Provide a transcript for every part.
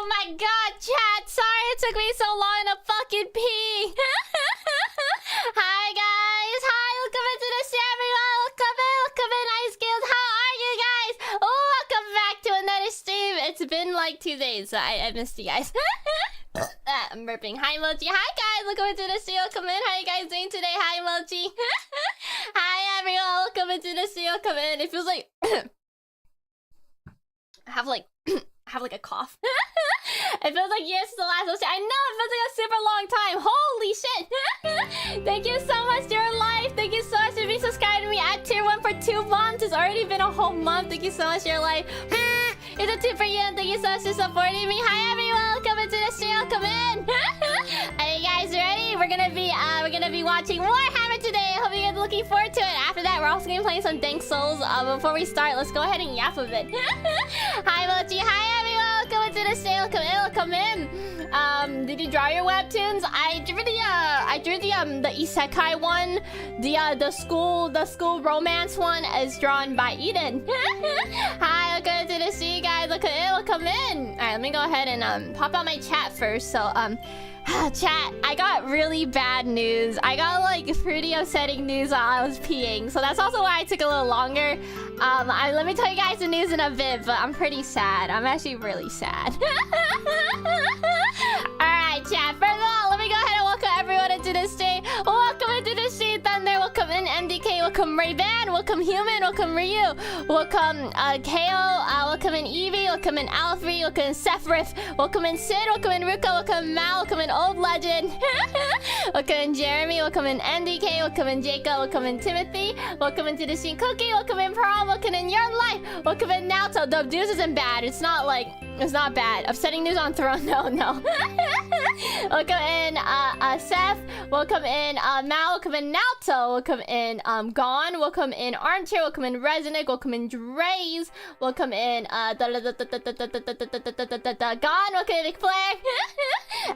Oh my god, chat! Sorry it took me so long to fucking pee! Hi guys! Hi, welcome into the stream, everyone! Welcome in, Ice Guild! How are you guys? Oh, welcome back to another stream! It's been like 2 days, so I missed you guys. I'm burping. Hi, Mochi. Hi guys! Welcome into the stream, welcome in. How you guys doing today? Hi, Mochi. Hi everyone, welcome into the stream, welcome in. It feels like... I have like a cough. It feels like years to the last one. I know, it feels like a super long time. Holy shit. Thank you so much for your life. Thank you so much for being subscribed to me at tier 1 for 2 months. It's already been a whole month. Thank you so much for your life. It's a 2 for you, and thank you so much for supporting me. Hi everyone, welcome into the stream, come in. Are you guys ready? We're gonna be watching Warhammer today. I hope you guys are looking forward to it. After that, we're also gonna be playing some Dank Souls. Before we start, let's go ahead and yap a bit. Hi Mochi, hi everyone, welcome into the stream, come in. Did you draw your webtoons? I drew the isekai one. The school romance one is drawn by Eden. Hi, welcome to the stream, guys. Welcome in. All right, let me go ahead and pop out my chat first. So chat, I got really bad news. I got like pretty upsetting news while I was peeing, so that's also why I took a little longer. Let me tell you guys the news in a bit, but I'm pretty sad. I'm actually really sad. Alright, chat, first of all, let me go ahead and welcome everyone into this stream. Welcome into this stream, Thunder. Welcome in MDK. Welcome Ray-Ban. Welcome Human. Welcome Ryu. Welcome KO. Welcome in Eevee. Welcome in Alfred. Welcome in Sephiroth. Welcome in Sid. Welcome in Ruka. Welcome Mal. Welcome in Old Legend. Welcome in Jeremy. Welcome in MDK. Welcome in Jacob. Welcome in Timothy. Welcome into the stream, Cookie. Welcome in Pearl. Welcome in Your Life. Welcome in Naruto. The news isn't bad. It's not bad. Upsetting news on Throne. No. Welcome in Seth. Welcome in Mal. Welcome in Naruto. Welcome in Gone. Welcome in Armchair. Welcome in Resnick. Welcome in Dre's. Welcome in Gone. Welcome in McFlare.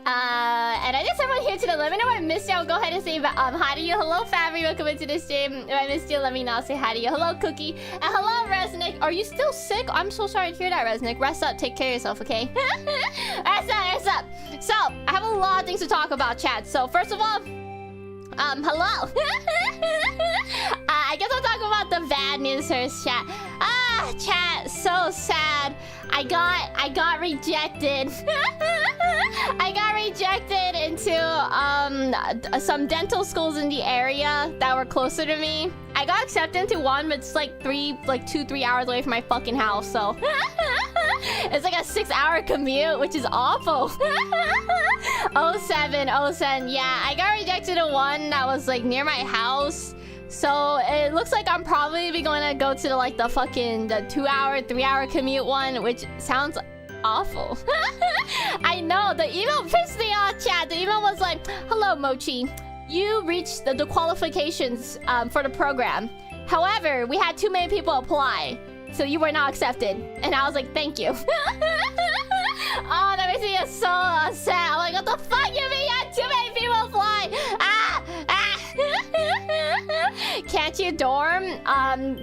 And I just everyone here today. Let me know if I missed you. I'll go ahead and say hi to you. Hello, Fabry. Welcome into the stream. If I missed you, let me know. I'll say hi to you. Hello, Cookie. And hello, Resnick. Are you still sick? I'm so sorry to hear that, Resnick. Rest up. Take care of yourself, okay? Rest up. So, I have a lot of things to talk about, chat. So, first of all, hello. I guess I'll talk about the bad news first, chat. Chat, so sad. I got rejected. I got rejected into some dental schools in the area that were closer to me. I got accepted into one, but it's like 2-3 hours away from my fucking house, so it's like a 6-hour commute, which is awful. 07, yeah, I got rejected to one that was like near my house. So it looks like I'm probably gonna go to the fucking 2-hour, 3-hour commute one, which sounds awful. I know, the email pissed me off, chat. The email was like, hello, Mochi. You reached the qualifications for the program. However, we had too many people apply, so you were not accepted. And I was like, thank you. Oh, that makes me so upset. I'm like, what the fuck? You mean you had too many people apply? Can't you dorm?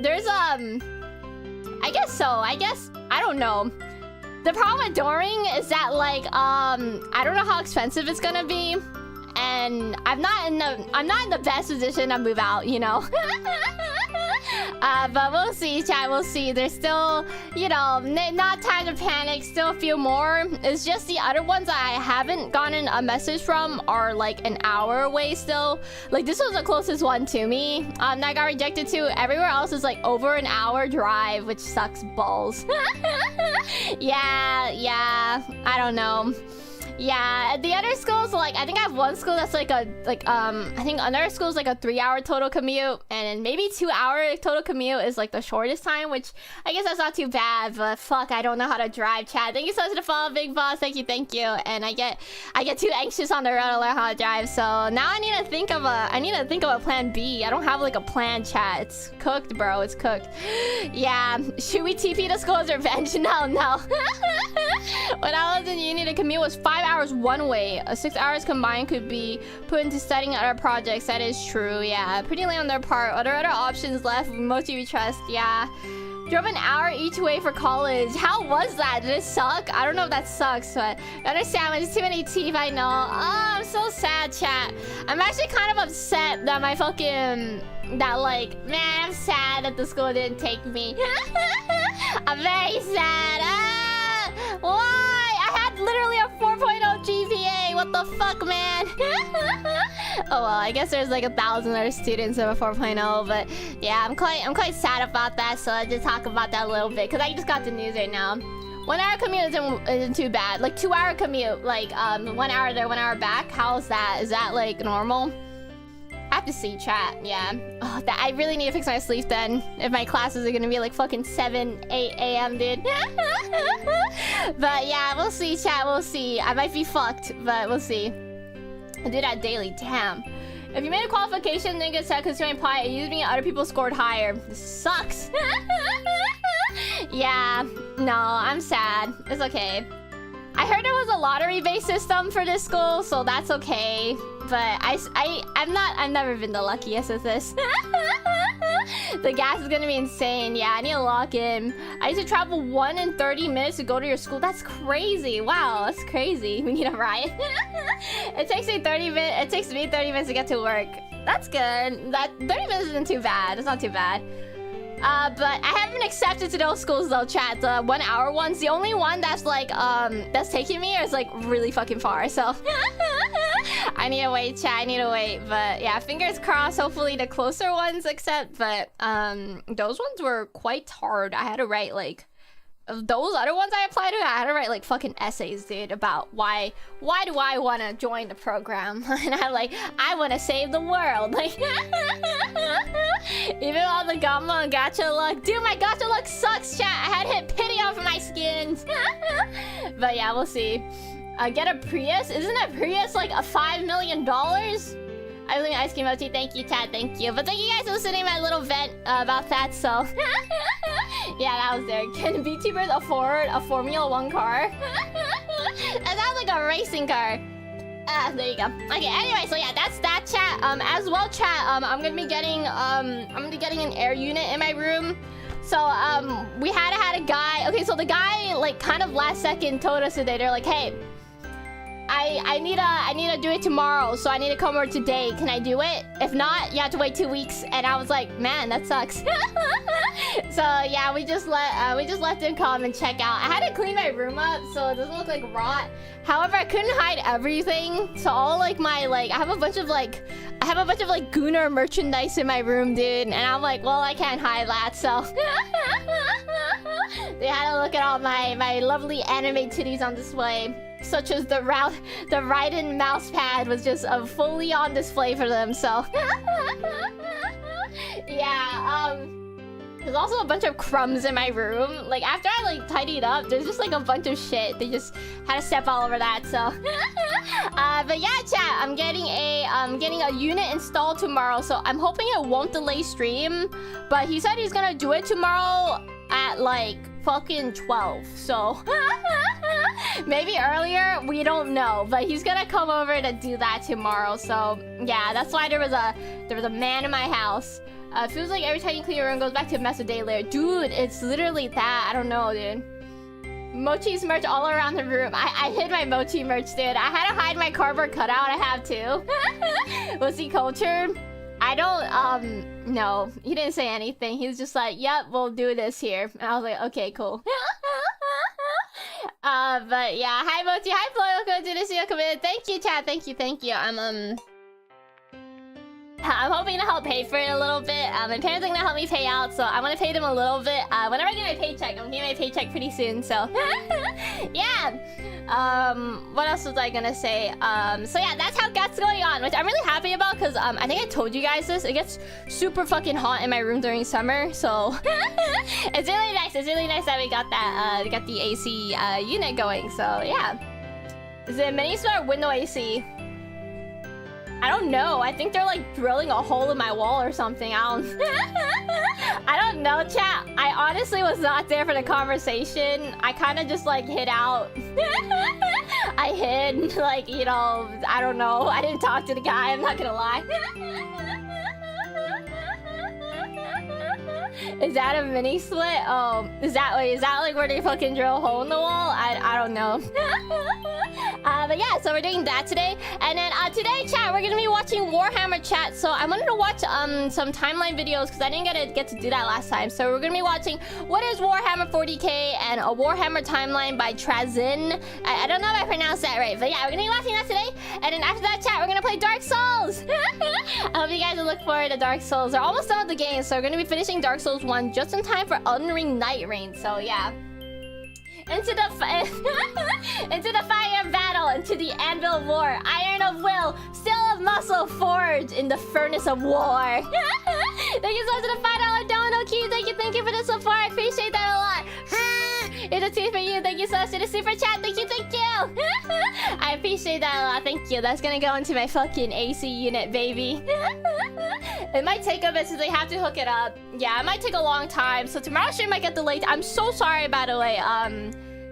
There's I guess so. I don't know. The problem with dorming is that I don't know how expensive it's gonna be, and I'm not in the best position to move out, you know. But we'll see, chat. We'll see. There's still, not time to panic. Still a few more. It's just the other ones that I haven't gotten a message from are like an hour away still. Like this was the closest one to me. That I got rejected to. Everywhere else is like over an hour drive, which sucks balls. Yeah. I don't know. Yeah, the other schools, I think I have one school that's I think another school is like a 3-hour total commute, and maybe 2-hour total commute is like the shortest time, which I guess that's not too bad, but fuck, I don't know how to drive, chat. Thank you so much for the follow, Big Boss. Thank you. And I get too anxious on the road to learn how to drive, so now I need to think of a plan B. I don't have like a plan, chat. It's cooked, bro. It's cooked. Yeah, should we TP the school as revenge? No. When I was in uni, the commute was 5 hours one way. 6 hours combined could be put into studying other projects. That is true. Yeah, pretty late on their part. Are there other options left? Mochi we trust. Yeah, Drove an hour each way for college. How was that? Did it suck? I don't know if that sucks, but I understand. There's too many teeth, I know. Oh, I'm so sad, chat. I'm actually kind of upset that my fucking... That, like, man, I'm sad that the school didn't take me. I'm very sad. Why? I had literally a 4.0 GPA. What the fuck, man? Oh, well, I guess there's like 1,000 other students of a 4.0, but yeah, I'm quite sad about that, so I just talk about that a little bit, because I just got the news right now. 1 hour commute isn't too bad. Like, 2 hour commute, like, 1 hour there, 1 hour back. How's that? Is that, like, normal? I have to see, chat. Yeah. Oh, I really need to fix my sleep then. If my classes are gonna be like fucking 7, 8 a.m., dude. But yeah, we'll see, chat. We'll see. I might be fucked, but we'll see. I do that daily. Damn. If you made a qualification, then get set considering pie. It used me other people scored higher. This sucks. Yeah. No, I'm sad. It's okay. I heard there was a lottery-based system for this school, so that's okay. But I've never been the luckiest with this. The gas is gonna be insane. Yeah, I need to lock in. I used to travel 1 in 30 minutes to go to your school. That's crazy. Wow, that's crazy. We need a ride. It takes me 30 minutes. It takes me 30 minutes to get to work. That's good. That 30 minutes isn't too bad. It's not too bad. But I haven't been accepted to those schools though, chat. The 1 hour ones. The only one that's like, that's taking me is like really fucking far, so. I need to wait, chat. I need to wait. But yeah, fingers crossed. Hopefully the closer ones accept. But, those ones were quite hard. I had to write like, those other ones I applied to, I had to write like fucking essays, dude, about why do I want to join the program? And I'm like, I want to save the world. Like, even all the gamma and gacha luck, dude, my gacha luck sucks, chat. I had to hit pity off of my skins. But yeah, we'll see. Get a Prius? Isn't a Prius like a $5 million? I was ice cream emoji. Thank you, chat. Thank you. But thank you guys for listening to my little vent about that. So, yeah, that was there. Can VTubers afford a Formula 1 car? That sounds like a racing car. There you go. Okay. Anyway, so yeah, that's that, chat. As well, chat. I'm gonna be getting an air unit in my room. So, we had a guy. Okay, so the guy like kind of last second told us today. They're like, hey. I need to do it tomorrow, so I need to come over today. Can I do it? If not, you have to wait 2 weeks. And I was like, man, that sucks. So yeah, we just let them come and check out. I had to clean my room up so it doesn't look like rot. However, I couldn't hide everything. So all like my I have a bunch of like Gooner merchandise in my room, dude. And I'm like, well, I can't hide that, so they had to look at all my lovely anime titties on display. Such as the Raiden mouse pad was just fully on display for them, so. Yeah, there's also a bunch of crumbs in my room. Like, after I, like, tidied up, there's just, like, a bunch of shit. They just had to step all over that, so. But yeah, chat, I'm getting a unit installed tomorrow, so I'm hoping it won't delay stream. But he said he's gonna do it tomorrow at, like, fucking 12, so. Maybe earlier, we don't know, but he's gonna come over to do that tomorrow. So yeah, that's why there was a man in my house. Feels like every time you clean your room goes back to a mess a day later. Dude, it's literally that. I don't know, dude. Mochi's merch all around the room. I hid my mochi merch, dude. I had to hide my cardboard cutout. I have to. Was he cultured? I don't, no. He didn't say anything. He was just like, yep, we'll do this here. And I was like, okay, cool. But yeah, hi Mochi, hi Floyd, welcome to the studio committed. Thank you, chat, thank you. I'm hoping to help pay for it a little bit. My parents are gonna help me pay out, so I'm gonna pay them a little bit. Whenever I get my paycheck, I'm getting my paycheck pretty soon, so yeah. What else was I gonna say? So yeah, that's how that's going on, which I'm really happy about, because I think I told you guys this. It gets super fucking hot in my room during summer, so it's really nice. It's really nice that we got that got the AC unit going, so yeah. Is it a mini split or window AC? I don't know. I think they're like drilling a hole in my wall or something. I don't know, chat. I honestly was not there for the conversation. I kind of just like hid out. I hid, like, you know, I don't know. I didn't talk to the guy. I'm not gonna lie. Is that a mini split? Oh, is that like where they fucking drill a hole in the wall? I don't know. But yeah, so we're doing that today. And then today, chat, we're gonna be watching Warhammer, chat. So I wanted to watch some timeline videos because I didn't get to do that last time. So we're gonna be watching what is Warhammer 40k and a Warhammer timeline by Trazyn. I don't know if I pronounced that right, but yeah, we're gonna be watching that today. And then after that, chat, we're gonna play Dark Souls. I hope you guys will look forward to Dark Souls. They're almost done with the game, so we're gonna be finishing Dark Souls 1 just in time for Elden Ring Night Reign. So yeah. Into the fire of battle, into the anvil of war, iron of will, steel of muscle forged in the furnace of war. Thank you so much to the $5 dono key. Thank you for the support. I appreciate that a lot. It's a tea for you. Thank you so much to the super chat. Thank you. I appreciate that a lot. Thank you. That's gonna go into my fucking AC unit, baby. It might take a bit since they have to hook it up. Yeah, it might take a long time. So tomorrow's stream might get delayed. I'm so sorry, by the way.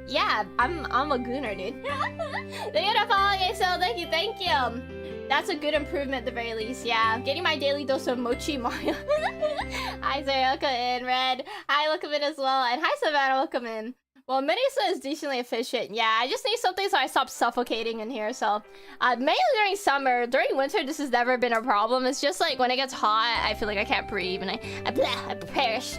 Yeah, I'm a gooner, dude. Thank you for following, so thank you. That's a good improvement at the very least. Yeah, I'm getting my daily dose of mochi Mario. Hi, Zara, welcome in. Red, hi, welcome in as well. And hi, Savannah, welcome in. Well, Minisa is decently efficient. Yeah, I just need something so I stop suffocating in here. So, mainly during summer. During winter, this has never been a problem. It's just like when it gets hot, I feel like I can't breathe and I perish.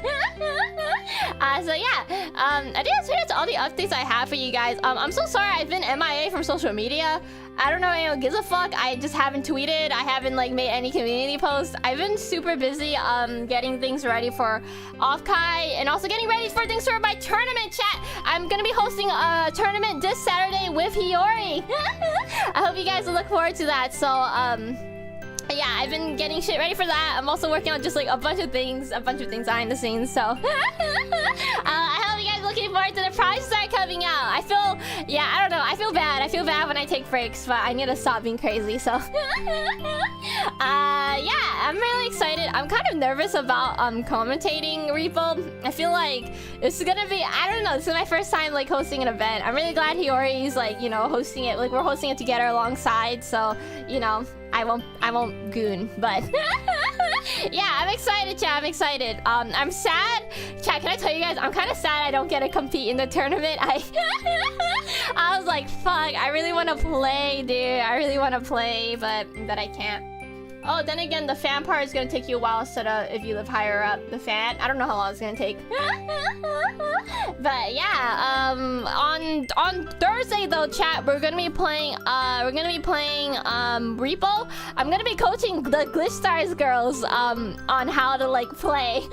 So yeah, I think that's all the updates I have for you guys. I'm so sorry I've been MIA from social media. I don't know anyone gives a fuck. I just haven't tweeted. I haven't like made any community posts. I've been super busy getting things ready for Offkai and also getting ready for things for my tournament, chat. I'm gonna be hosting a tournament this Saturday with Hiyori. I hope you guys will look forward to that. So yeah, I've been getting shit ready for that. I'm also working on just like a bunch of things behind the scenes. So I hope you guys are looking forward to the projects that are coming out. I feel, yeah, I don't know. I feel bad when I take breaks, but I need to stop being crazy. So yeah, I'm really excited. I'm kind of nervous about commentating Repo. I feel like this is gonna be, I don't know, this is my first time like hosting an event. I'm really glad Hiyori's like, you know, hosting it. Like we're hosting it together alongside. So, you know, I won't goon, but yeah, I'm excited, chat. I'm excited. I'm sad, chat. Can I tell you guys? I'm kind of sad I don't get to compete in the tournament. I was like, fuck. I really want to play, dude. I really want to play, but I can't. Oh, then again, the fan part is gonna take you a while instead of if you live higher up. The fan, I don't know how long it's gonna take. But yeah, on Thursday though, chat, we're gonna be playing Repo. I'm gonna be coaching the Glitch Stars girls on how to like play.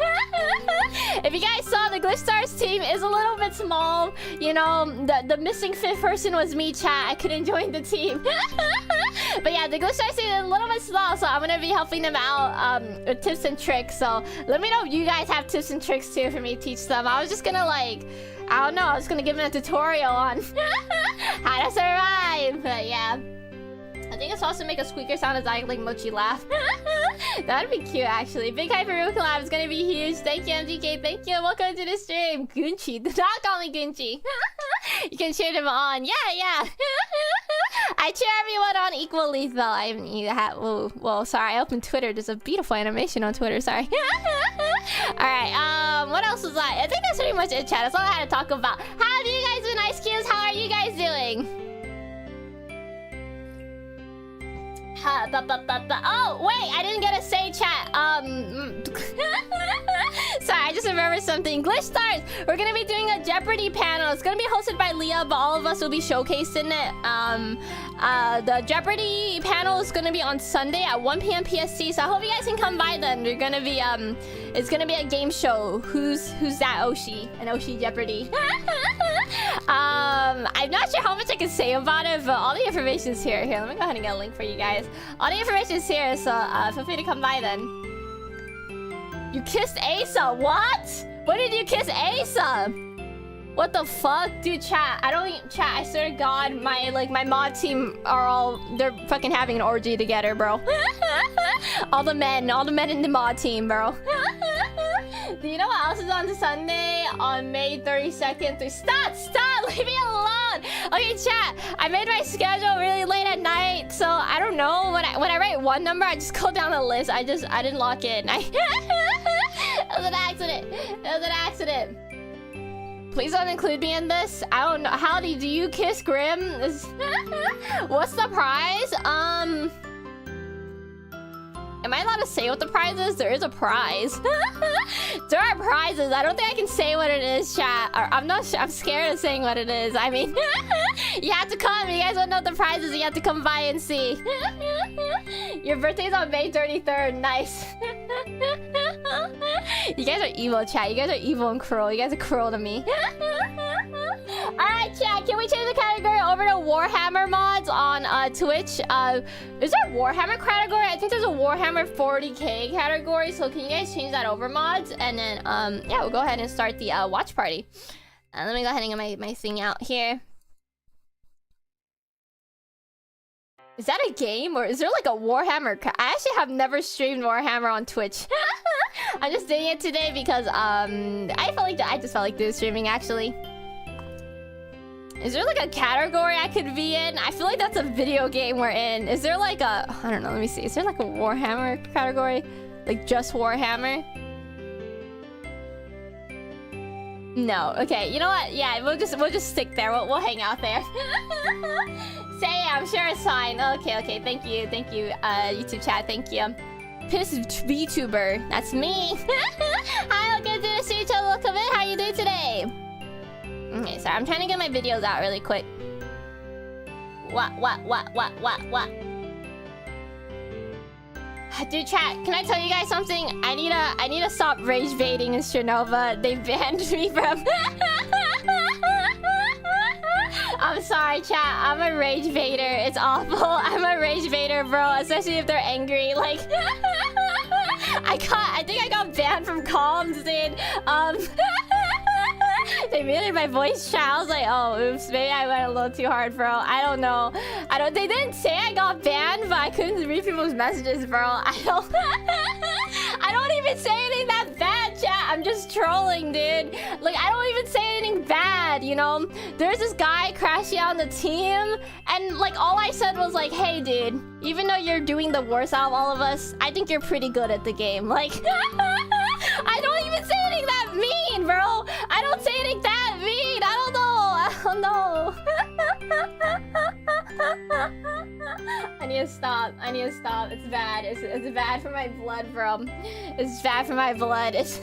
If you guys saw, the Glitch Stars team is a little bit small. You know, the missing fifth person was me, chat. I couldn't join the team. But yeah, the Glitch Stars team is a little bit small, so I'm gonna be helping them out with tips and tricks. So let me know if you guys have tips and tricks too for me to teach them. I was just gonna like, I don't know, I was gonna give them a tutorial on how to survive. But yeah, I think it's also make a squeaker sound as I like Mochi laugh. That'd be cute actually. Big Hyper Real collab is gonna be huge. Thank you, MGK. Thank you. Welcome to the stream. Gunchi. Do not call me Gunchi. You can cheer them on. Yeah. I cheer everyone on equally though. I haven't either had. Well, sorry. I opened Twitter. There's a beautiful animation on Twitter. Sorry. Alright. What else was I think that's pretty much it, chat. That's all I had to talk about. How have you guys been, Ice Cubes? How are you guys doing? Oh, wait, I didn't get to say, chat. Sorry, I just remembered something. Glitch Stars, we're gonna be doing a Jeopardy panel. It's gonna be hosted by Leah, but all of us will be showcased in it. The Jeopardy panel is gonna be on Sunday at 1 p.m. PST, so I hope you guys can come by then. We're gonna be, it's gonna be a game show. Who's that Oshi? An Oshi Jeopardy. I'm not sure how much I can say about it, but all the information is here. Here, let me go ahead and get a link for you guys. All the information is here, so feel free to come by then. You kissed Asa? What? When did you kiss Asa? What the fuck? Dude, chat, I swear to God, my mod team are they're fucking having an orgy together, bro. all the men in the mod team, bro. Do you know what else is on Sunday? On May 32nd. Stop! Leave me alone! Okay, chat. I made my schedule really late at night, so I don't know. When I write one number, I just go down the list. I didn't lock in. was an accident. It was an accident. Please don't include me in this. I don't know. How do you kiss Grim? What's the prize? Am I allowed to say what the prize is? There is a prize. There are prizes. I don't think I can say what it is, chat. Or I'm scared of saying what it is. I mean, you have to come. You guys want to know what the prize is? You have to come by and see. Your birthday's on May 33rd. Nice. You guys are evil, chat. You guys are evil and cruel. You guys are cruel to me. Alright, chat. Can we change the category over to Warhammer mods on Twitch? Is there a Warhammer category? I think there's a Warhammer 40k category. So can you guys change that over, mods? And then, yeah, we'll go ahead and start the watch party. Let me go ahead and get my thing out here. Is that a game, or is there like a Warhammer? I actually have never streamed Warhammer on Twitch. I'm just doing it today because I just felt like doing streaming actually. Is there like a category I could be in? I feel like that's a video game we're in. Is there like a, I don't know, let me see. Is there like a Warhammer category? Like just Warhammer? No. Okay, you know what? Yeah, we'll just stick there. We'll hang out there. Say yeah, I'm sure it's fine. Okay, thank you, YouTube chat, thank you. Piss VTuber, that's me. Hi, welcome to the stream, welcome in. How you doing today? Okay, sorry, I'm trying to get my videos out really quick. What? Dude, chat, can I tell you guys something? I need to stop rage baiting in Shernova. They banned me from. I'm sorry, chat. I'm a rage baiter. It's awful. I'm a rage baiter, bro. Especially if they're angry. Like, I think I got banned from comms, dude. They muted my voice chat. I was like, oh, oops. Maybe I went a little too hard, bro. I don't know. They didn't say I got banned, but I couldn't read people's messages, bro. I don't even say anything that bad, chat. I'm just trolling, dude. Like, I don't even say anything bad, you know? There's this guy crashing out on the team, and, like, all I said was, like, hey, dude, even though you're doing the worst out of all of us, I think you're pretty good at the game. Like, I don't even say anything that mean, bro. I don't say anything that mean. I don't know. I need to stop. It's bad. It's bad for my blood, bro. It's bad for my blood. It's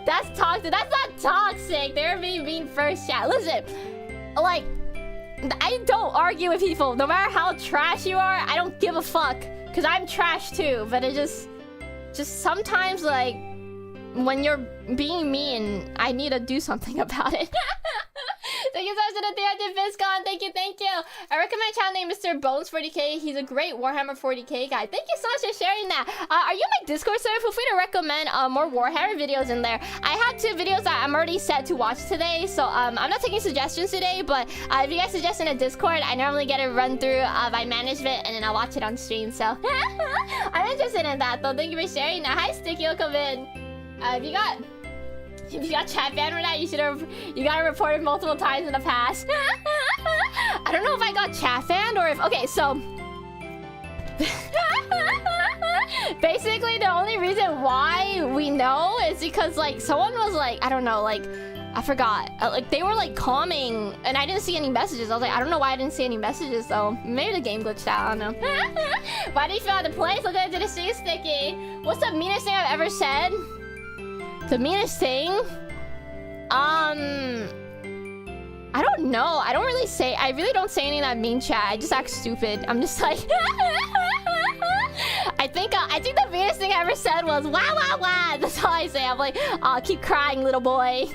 that's toxic. That's not toxic. They're being mean first, chat. Listen, like, I don't argue with people. No matter how trash you are, I don't give a fuck. Cause I'm trash too. But it just sometimes, like, when you're being mean, I need to do something about it. Thank you so much to the 300 Viscon. Thank you. I recommend channel name Mr. Bones 40k. He's a great Warhammer 40k guy. Thank you so much for sharing that. Are you my Discord server? Feel free to recommend more Warhammer videos in there. I have 2 videos that I'm already set to watch today, so I'm not taking suggestions today, but if you guys suggest in a Discord, I normally get it run through by management, and then I'll watch it on stream, so I'm interested in that, though. Thank you for sharing that. Hi, Sticky, welcome in. If you got chat banned for that, you gotta report it multiple times in the past. I don't know if I got chat banned or if, okay, so basically the only reason why we know is because, like, someone was like, I don't know, like, I forgot, like, they were like calming and I didn't see any messages. I was like, I don't know why I didn't see any messages though. Maybe the game glitched out, I don't know. Why do you feel out of place? Look at the stream, Sticky. What's the meanest thing I've ever said? The meanest thing? I don't know. I really don't say any of that mean, chat. I just act stupid. I'm just like I think the meanest thing I ever said was wah. That's all I say. I'm like, oh, keep crying, little boy.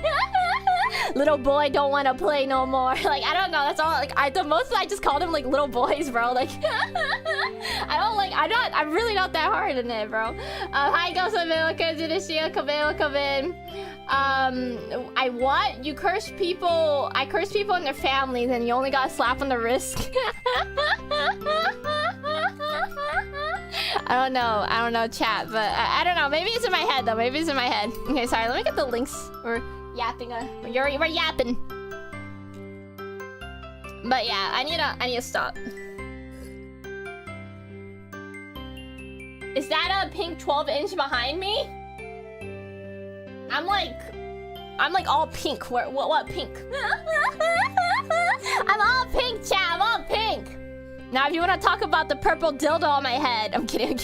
Little boy don't want to play no more. Like, I don't know. That's all. Like, the most I just called him like little boys, bro. Like, I'm really not that hard in it, bro. Hi, welcome to the show. Come in. I what? You curse people. I curse people and their families, and you only got a slap on the wrist. I don't know, chat, but I don't know. Maybe it's in my head though. Okay, sorry. Let me get the links. We're yapping. We're yapping. But yeah, I need to stop. Is that a pink 12-inch behind me? I'm like all pink. What pink? I'm all pink, chat. I'm all pink. Now, if you want to talk about the purple dildo on my head, I'm kidding.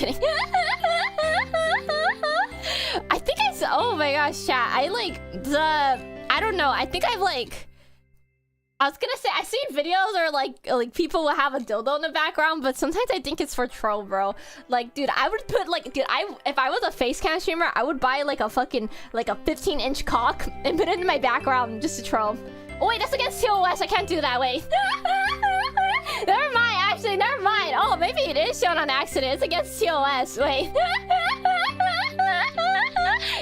I think oh my gosh, chat. I don't know. I think I've like. I was gonna say, I've seen videos or like people will have a dildo in the background, but sometimes I think it's for troll, bro. Like, dude, I would put like, dude, if I was a face cam streamer, I would buy like a fucking, like a 15-inch cock and put it in my background just to troll. Oh wait, that's against TOS, I can't do that, wait. Never mind, actually, never mind. Oh, maybe it is shown on accident, it's against TOS, wait.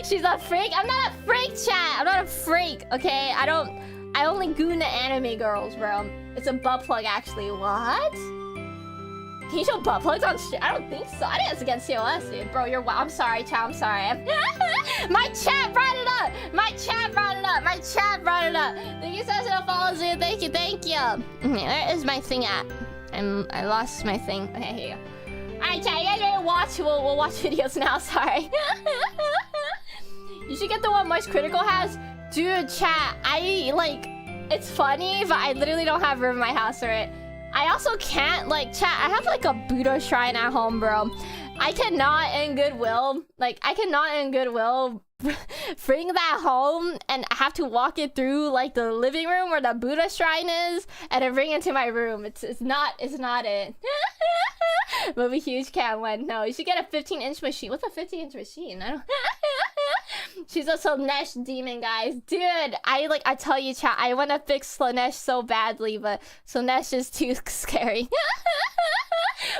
She's a freak? I'm not a freak, chat, I'm not a freak, okay? I only goon the anime girls, bro. It's a butt plug, actually. What? Can you show butt plugs on stream? I don't think so. I think it's against COS, dude. Bro, you're I'm sorry, chat. I'm sorry. My chat brought it up. My chat brought it up. My chat brought it up. Thank you so much for follows, dude. Thank you. Thank you. Okay, where is my thing at? I lost my thing. Okay, here you go. Alright, chat. You guys ready to watch? We'll watch videos now. Sorry. You should get the one Moist Critical has. Dude, chat, it's funny, but I literally don't have room in my house for it. I also can't, chat, I have, a Buddha shrine at home, bro. I cannot in goodwill bring that home and have to walk it through, the living room where the Buddha shrine is, and then bring it to my room. It's not it. Movie huge cat one. No, you should get a 15-inch machine. What's a 15-inch machine? I don't... She's a Slanesh demon, guys. Dude, I tell you, chat, I want to fix Slanesh so badly, but Slanesh is too scary.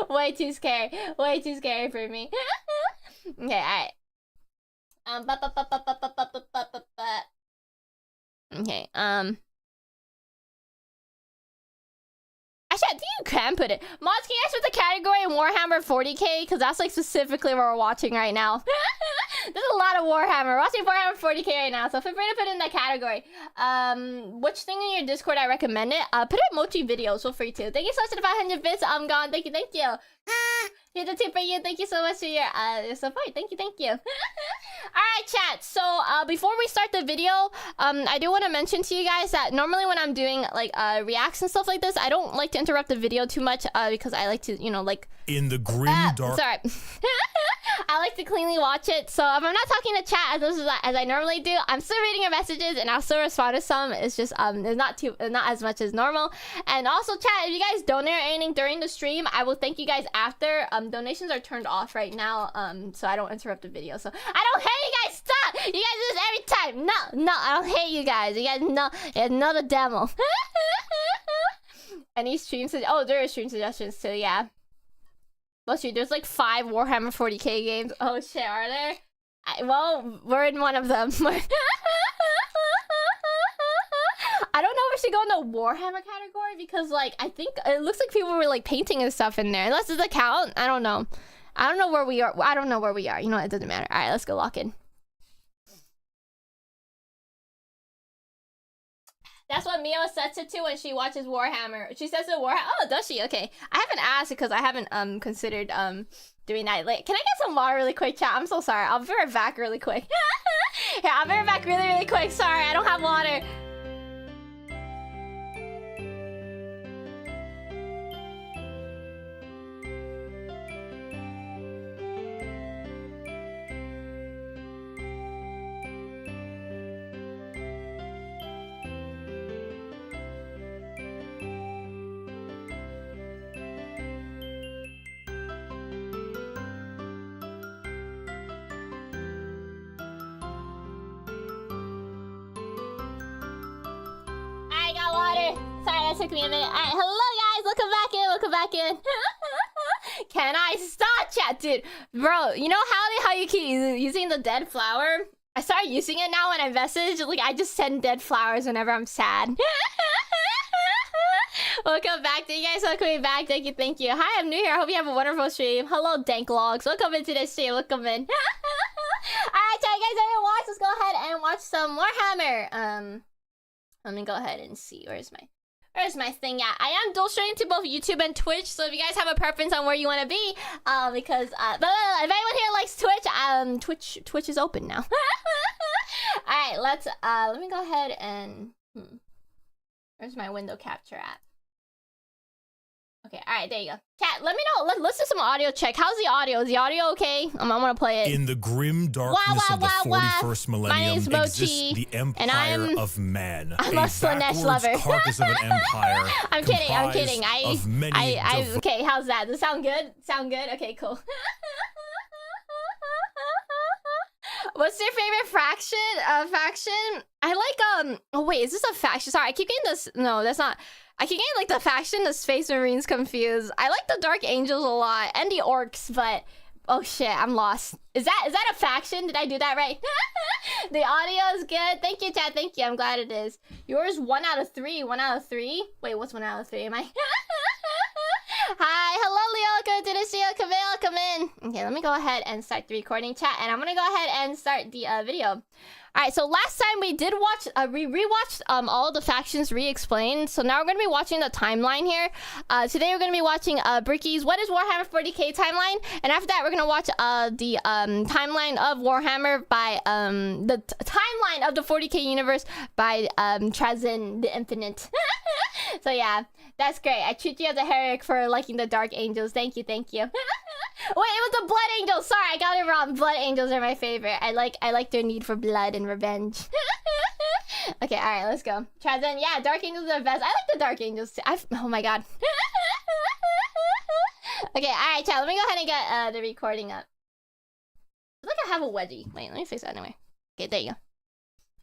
Way too scary. Way too scary for me. Okay, alright. Okay, actually, I think you can put it. Mods, can you guys put the category in Warhammer 40k? Because that's specifically what we're watching right now. There's a lot of Warhammer. We're watching Warhammer 40k right now, so feel free to put it in that category. Which thing in your Discord I recommend it? Put it emoji videos, feel free to. Thank you so much for the 500 bits. I'm gone. Thank you. Here's the tip for you. Thank you so much for your support. Thank you. Alright, chat. So before we start the video, I do want to mention to you guys that normally when I'm doing reacts and stuff like this, I don't like to interrupt the video too much because I like to, in the grim dark. Sorry. I like to cleanly watch it. So if I'm not talking to chat as I normally do, I'm still reading your messages and I'll still respond to some. It's just it's not as much as normal. And also, chat, if you guys donate or anything during the stream, I will thank you guys after. Donations are turned off right now, so I don't interrupt the video. So I don't hate you guys. Stop! You guys do this every time. No, I don't hate you guys. You guys know it's not a demo. Any stream oh, there are stream suggestions too. Yeah. Well, shoot, there's 5 Warhammer 40k games. Oh shit, are there? Well, we're in one of them. I don't know if we should go in the Warhammer category because, I think it looks like people were, painting and stuff in there. Unless it's a count. I don't know. I don't know where we are. I don't know where we are. You know, it doesn't matter. All right, let's go lock in. That's what Mio sets it to when she watches Warhammer. She says it Warhammer. Oh, does she? Okay. I haven't asked because I haven't considered doing that. Can I get some water really quick, chat? I'm so sorry. I'll be right back really quick. Yeah, I'll be right back really quick. Sorry, I don't have water. Sorry, that took me a minute. Alright, hello guys, welcome back in. Can I stop, chat, dude? Bro, you know how you keep using the dead flower? I started using it now when I message. I just send dead flowers whenever I'm sad. Welcome back. Thank you guys for coming back. Thank you. Hi, I'm new here. I hope you have a wonderful stream. Hello, Danklogs. Welcome into this stream. Welcome in. Alright, chat, you guys ready to watch? Let's go ahead and watch some Warhammer. Let me go ahead and see. Where's my thing at? I am dual streaming to both YouTube and Twitch, so if you guys have a preference on where you want to be, because if anyone here likes Twitch, Twitch is open now. right, let's let me go ahead and where's my window capture at? Okay, all right, there you go. Chat, let me know. Let's do some audio check. How's the audio? Is the audio okay? I'm gonna play it. In the grim darkness of the 41st millennium exists the empire of man. I'm a Slanesh lover. Carcass of an empire. I'm kidding. Okay, how's that? Does it sound good? Sound good? Okay, cool. What's your favorite faction? I like oh wait, is this a faction? Sorry, I keep getting this. No, that's not. I keep getting like the faction, the Space Marines confused. I like the Dark Angels a lot and the Orcs, but oh shit, I'm lost. Is that a faction? Did I do that right? The audio is good. Thank you, chat. Thank you. I'm glad it is. Yours 1 out of 3. 1 out of 3. Wait, what's 1 out of 3? Am I? Hi, hello, Leolka. Did I see you? Camille, come in. Okay, let me go ahead and start the recording, chat, and I'm gonna go ahead and start the video. All right, so last time we did watch, we rewatched all the factions re-explained. So now we're gonna be watching the timeline here. Today we're gonna be watching Bricky's What is Warhammer 40k timeline, and after that we're gonna watch the timeline of Warhammer by the timeline of the 40k universe by Trazyn the Infinite. So yeah, that's great. I treat you as a heretic for liking the Dark Angels. Thank you, thank you. Wait, it was the Blood Angels. Sorry, I got it wrong. Blood Angels are my favorite. I like their need for blood and revenge. Okay, all right, let's go. Trazyn, yeah, Dark Angels are the best. I like the Dark Angels too. Oh my god. Okay, all right, chat. Let me go ahead and get the recording up. I feel like I have a wedgie. Wait, let me fix that anyway. Okay, there you go.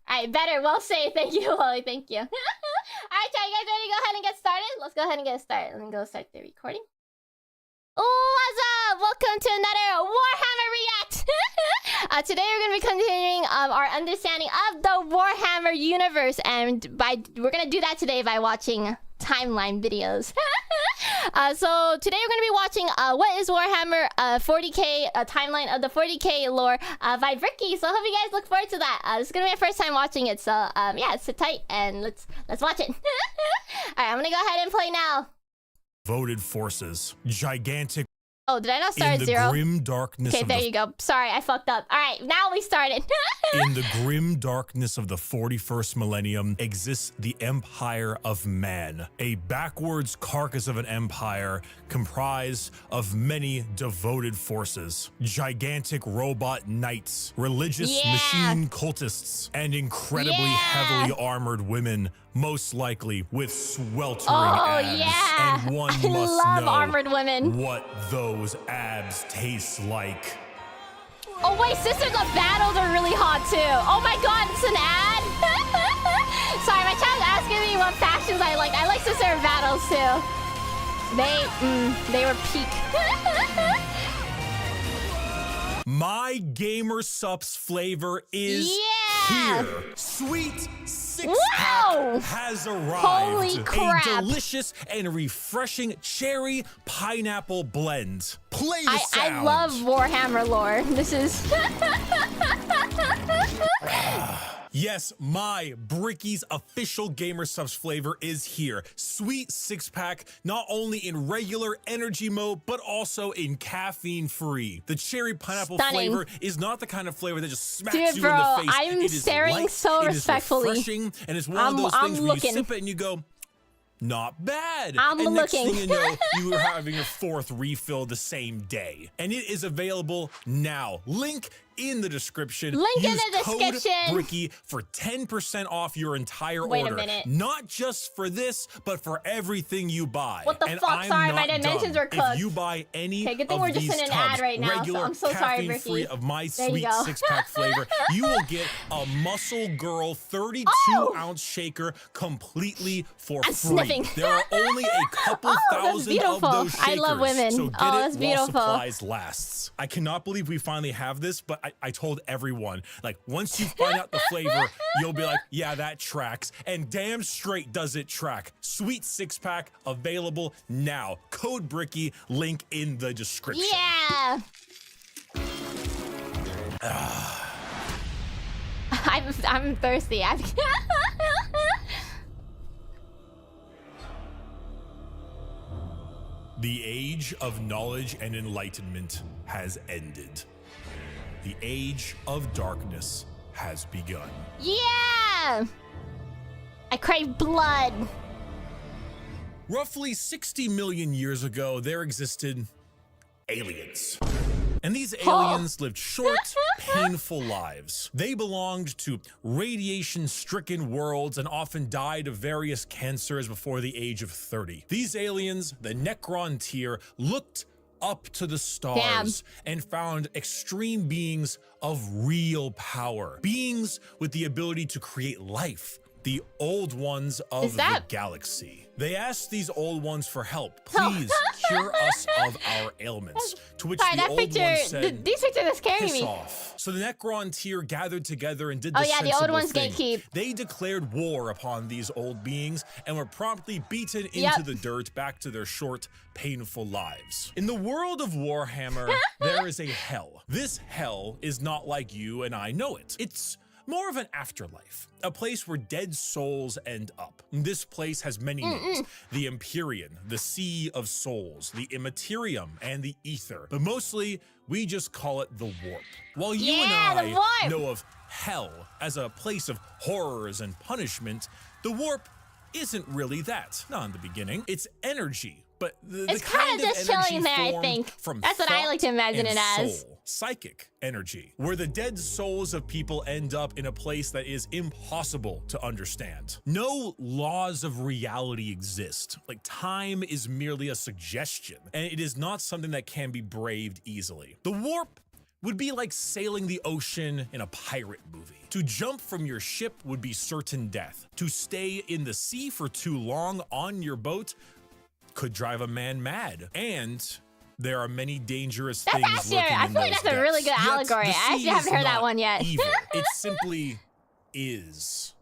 All right, better. Well said. Thank you, Wally. Thank you. All right, chat. You guys ready to go ahead and get started? Let's go ahead and get started. Let me go start the recording. What's up? Welcome to another Warhammer React! Today we're going to be continuing our understanding of the Warhammer universe, and we're going to do that today by watching timeline videos. So today we're going to be watching What is Warhammer 40k, timeline of the 40k lore by Bricky. So I hope you guys look forward to that. This is going to be my first time watching it, so yeah, sit tight and let's watch it. Alright, I'm going to go ahead and play now. Voted forces, gigantic. Oh, did I not start at 0? In the grim darkness. Okay, there you go. Sorry, I fucked up. All right, now we started. In the grim darkness of the 41st millennium exists the empire of man, a backwards carcass of an empire comprised of many devoted forces, gigantic robot knights, religious machine cultists, and incredibly heavily armored women, most likely with sweltering abs. Yeah. And one I must love know armored women. what those abs taste like. Oh wait, Sisters of Battles are really hot too. Oh my god, it's an ad. Sorry, my chat's asking me what factions I like. I like Sisters of Battles too. They were peak. My gamer subs flavor is here. Sweet six-pack has arrived. Holy crap. A delicious and refreshing cherry pineapple blend. Play the sound. I love Warhammer lore. This is... Yes, my Bricky's official gamer subs flavor is here. Sweet six-pack, not only in regular energy mode, but also in caffeine-free. The cherry pineapple flavor is not the kind of flavor that just smacks you in the face. I'm staring so respectfully. It is refreshing, and it's one of those things where you sip it and you go, not bad. Next thing you know, you are having your 4th refill the same day. And it is available now. Link in the description. Link in the description. Use code Bricky for 10% off your entire order. Wait a minute. Not just for this, but for everything you buy. What the fuck? Sorry, my dimensions were cooked. If you buy any good thing we're just in an ad right now, so I'm so sorry, Bricky. free of my sweet six-pack flavor, you will get a Muscle Girl 32-ounce shaker completely for free. Sniffing. There are only a couple thousand of those shakers. I love women. So get that's it beautiful. while supplies lasts. I cannot believe we finally have this, but I told everyone, like, once you find out the flavor, you'll be like, yeah, that tracks. And damn straight does it track. Sweet six-pack available now. Code Bricky, link in the description. Yeah. I'm thirsty. The age of knowledge and enlightenment has ended. The age of darkness has begun. Yeah! I crave blood. Roughly 60 million years ago, there existed aliens. And these aliens lived short, painful lives. They belonged to radiation-stricken worlds and often died of various cancers before the age of 30. These aliens, the Necron tier, looked up to the stars and found extreme beings of real power. Beings with the ability to create life. The old ones of the galaxy. They asked these old ones for help. Please cure us of our ailments. To which the old ones said, these pictures are scaring me. Off. So the Necron tier gathered together and did the the old ones thing. gatekeep. They declared war upon these old beings and were promptly beaten into the dirt back to their short, painful lives. In the world of Warhammer, there is a hell. This hell is not like you and I know it. It's more of an afterlife, a place where dead souls end up. This place has many names: the Empyrean, the Sea of Souls, the Immaterium, and the Ether. But mostly, we just call it the Warp. While you and I know of hell as a place of horrors and punishment, the Warp isn't really that. Not in the beginning. It's energy. But it's kind of just chilling there, I think. That's what I like to imagine it as. Soul, psychic energy, where the dead souls of people end up in a place that is impossible to understand. No laws of reality exist. Like, time is merely a suggestion, and it is not something that can be braved easily. The Warp would be like sailing the ocean in a pirate movie. To jump from your ship would be certain death. To stay in the sea for too long on your boat could drive a man mad. And there are many dangerous things lurking in those depths. I feel like that's a really good allegory. I actually haven't heard that one yet. Evil. It simply is.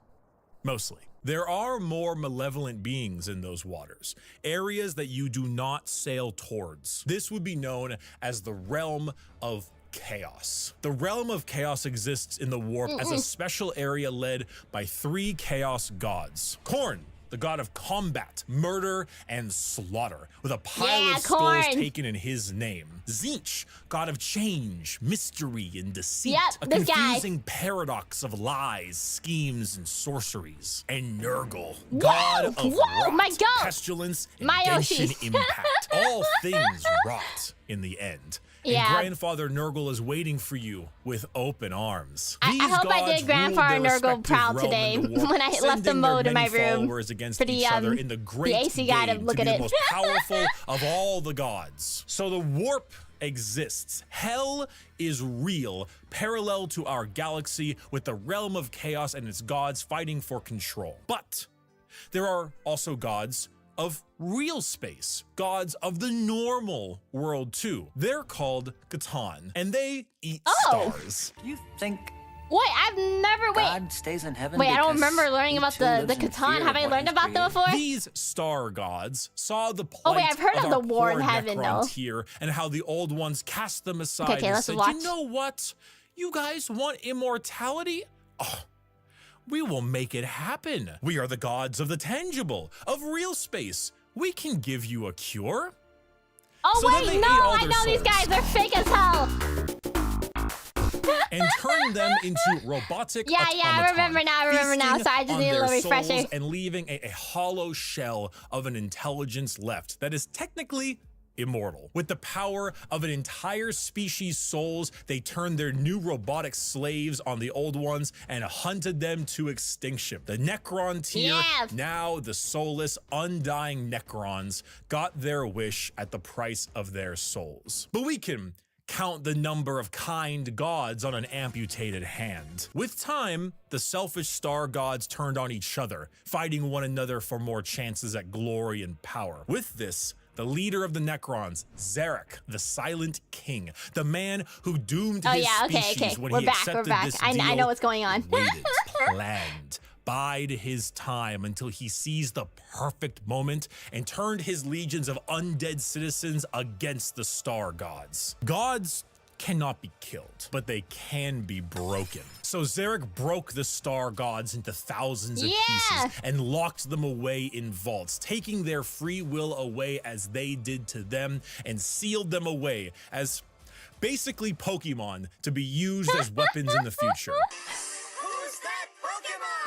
Mostly. There are more malevolent beings in those waters, areas that you do not sail towards. This would be known as the realm of chaos. The realm of chaos exists in the Warp as a special area led by 3 chaos gods. Khorne, the god of combat, murder, and slaughter, with a pile of skulls taken in his name. Tzinch, god of change, mystery, and deceit, a confusing paradox of lies, schemes, and sorceries. And Nurgle, god of rot, pestilence, and Genshin impact. All things rot in the end. And Grandfather Nurgle is waiting for you with open arms. I hope I did Grandfather Nurgle proud today when I left the mode in my room for the AC guy to look at it. The most powerful of all the gods. So the Warp exists. Hell is real, parallel to our galaxy, with the realm of chaos and its gods fighting for control. But there are also gods of real space, gods of the normal world too. They're called Catan, and they eat stars. You think Wait, I've never God stays in heaven? Wait, I don't remember learning about the Catan. Have I learned about them before? These star gods saw the plight I've heard of the war in heaven though. Here, and how the old ones cast them aside and said, you know what? You guys want immortality? Oh, we will make it happen. We are the gods of the tangible, of real space. We can give you a cure. Oh, so wait, no, I know these guys are fake as hell. And turn them into robotic I remember now. So I just need a little refresher. And leaving a hollow shell of an intelligence left that is technically immortal. With the power of an entire species' souls, they turned their new robotic slaves on the old ones and hunted them to extinction. The Necron tier, now the soulless, undying Necrons, got their wish at the price of their souls. But we can count the number of kind gods on an amputated hand. With time, the selfish star gods turned on each other, fighting one another for more chances at glory and power. With this, the leader of the Necrons, Zarek, the Silent King, the man who doomed his species when he accepted this deal, I know what's going on. waited, planned, bide his time until he seized the perfect moment and turned his legions of undead citizens against the star gods. Gods cannot be killed, but they can be broken. So Zarek broke the star gods into thousands of pieces and locked them away in vaults, taking their free will away as they did to them, and sealed them away as basically Pokemon to be used as weapons in the future.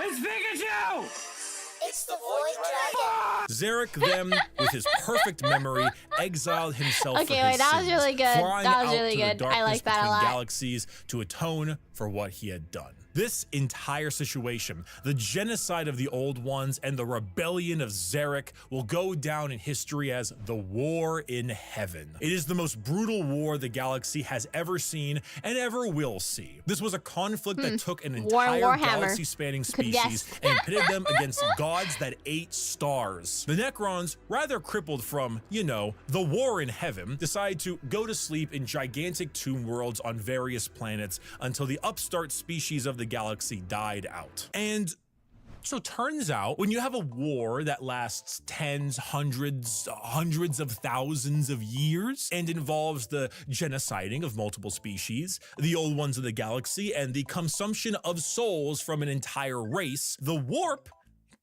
It's Pikachu! It's the Void Dragon. Zarek then, with his perfect memory, exiled himself Okay, for wait, his that was sins, really good. flying That was out really to the good. I darkness like that a between lot. galaxies to atone for what he had done. This entire situation, the genocide of the Old Ones and the rebellion of Zarek, will go down in history as the War in Heaven. It is the most brutal war the galaxy has ever seen and ever will see. This was a conflict that took an entire Warhammer. galaxy-spanning Could guess. species and pitted them against gods that ate stars. The Necrons, rather crippled from, you know, the War in Heaven, decide to go to sleep in gigantic tomb worlds on various planets until the upstart species of the galaxy died out. And so turns out when you have a war that lasts tens, hundreds of thousands of years and involves the genociding of multiple species, the Old Ones of the galaxy, and the consumption of souls from an entire race, the warp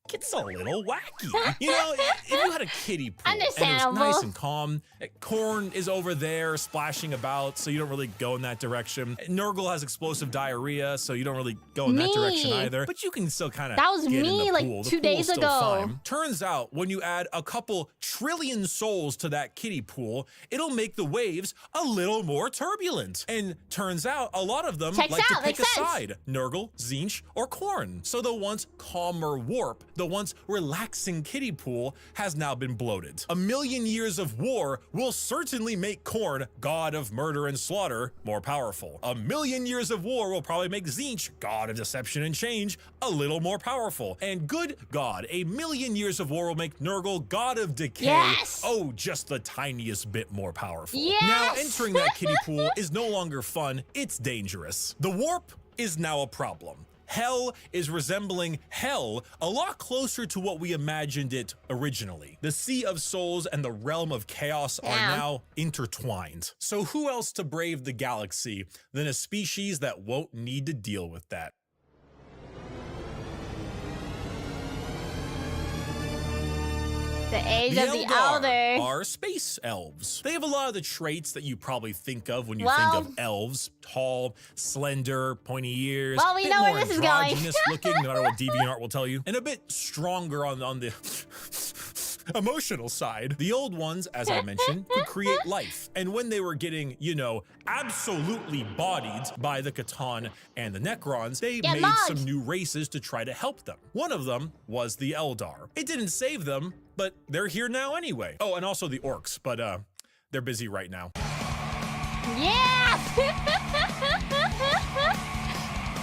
gets a little wacky. You know, if you had a kiddie pool and it was Understandable. nice and calm, Korn is over there splashing about, so you don't really go in that direction. Nurgle has explosive diarrhea, so you don't really go in that direction either. But you can still kind of That was get in me, the like, pool. The 2 pool's days still ago. fine. Turns out when you add a couple trillion souls to that kiddie pool, it'll make the waves a little more turbulent. And turns out a lot of them Checks like to out, pick a makes sense. side. Nurgle, Tzinch, or Korn. So the once calmer warp, the once relaxing kiddie pool, has now been bloated. A million years of war will certainly make Korn, god of murder and slaughter, more powerful. A million years of war will probably make Tzinch, god of deception and change, a little more powerful. And good God, a million years of war will make Nurgle, god of decay, Yes! oh, just the tiniest bit more powerful. Yes! Now, entering that kiddie pool is no longer fun, it's dangerous. The warp is now a problem. Hell is resembling hell a lot closer to what we imagined it originally. The Sea of Souls and the Realm of Chaos are Yeah. now intertwined. So who else to brave the galaxy than a species that won't need to deal with that? The age of the Eldar Elder. are space elves. They have a lot of the traits that you probably think of when you Well- think of elves. Tall, slender, pointy ears. Well, we bit know where more this is going. androgynous looking, no matter what DeviantArt will tell you. And a bit stronger on the emotional side. The Old Ones, as I mentioned, could create life. And when they were getting, you know, absolutely bodied by the Catan and the Necrons, they Get made mugged. some new races to try to help them. One of them was the Eldar. It didn't save them, but they're here now anyway. Oh, and also the Orcs, but they're busy right now. Yeah!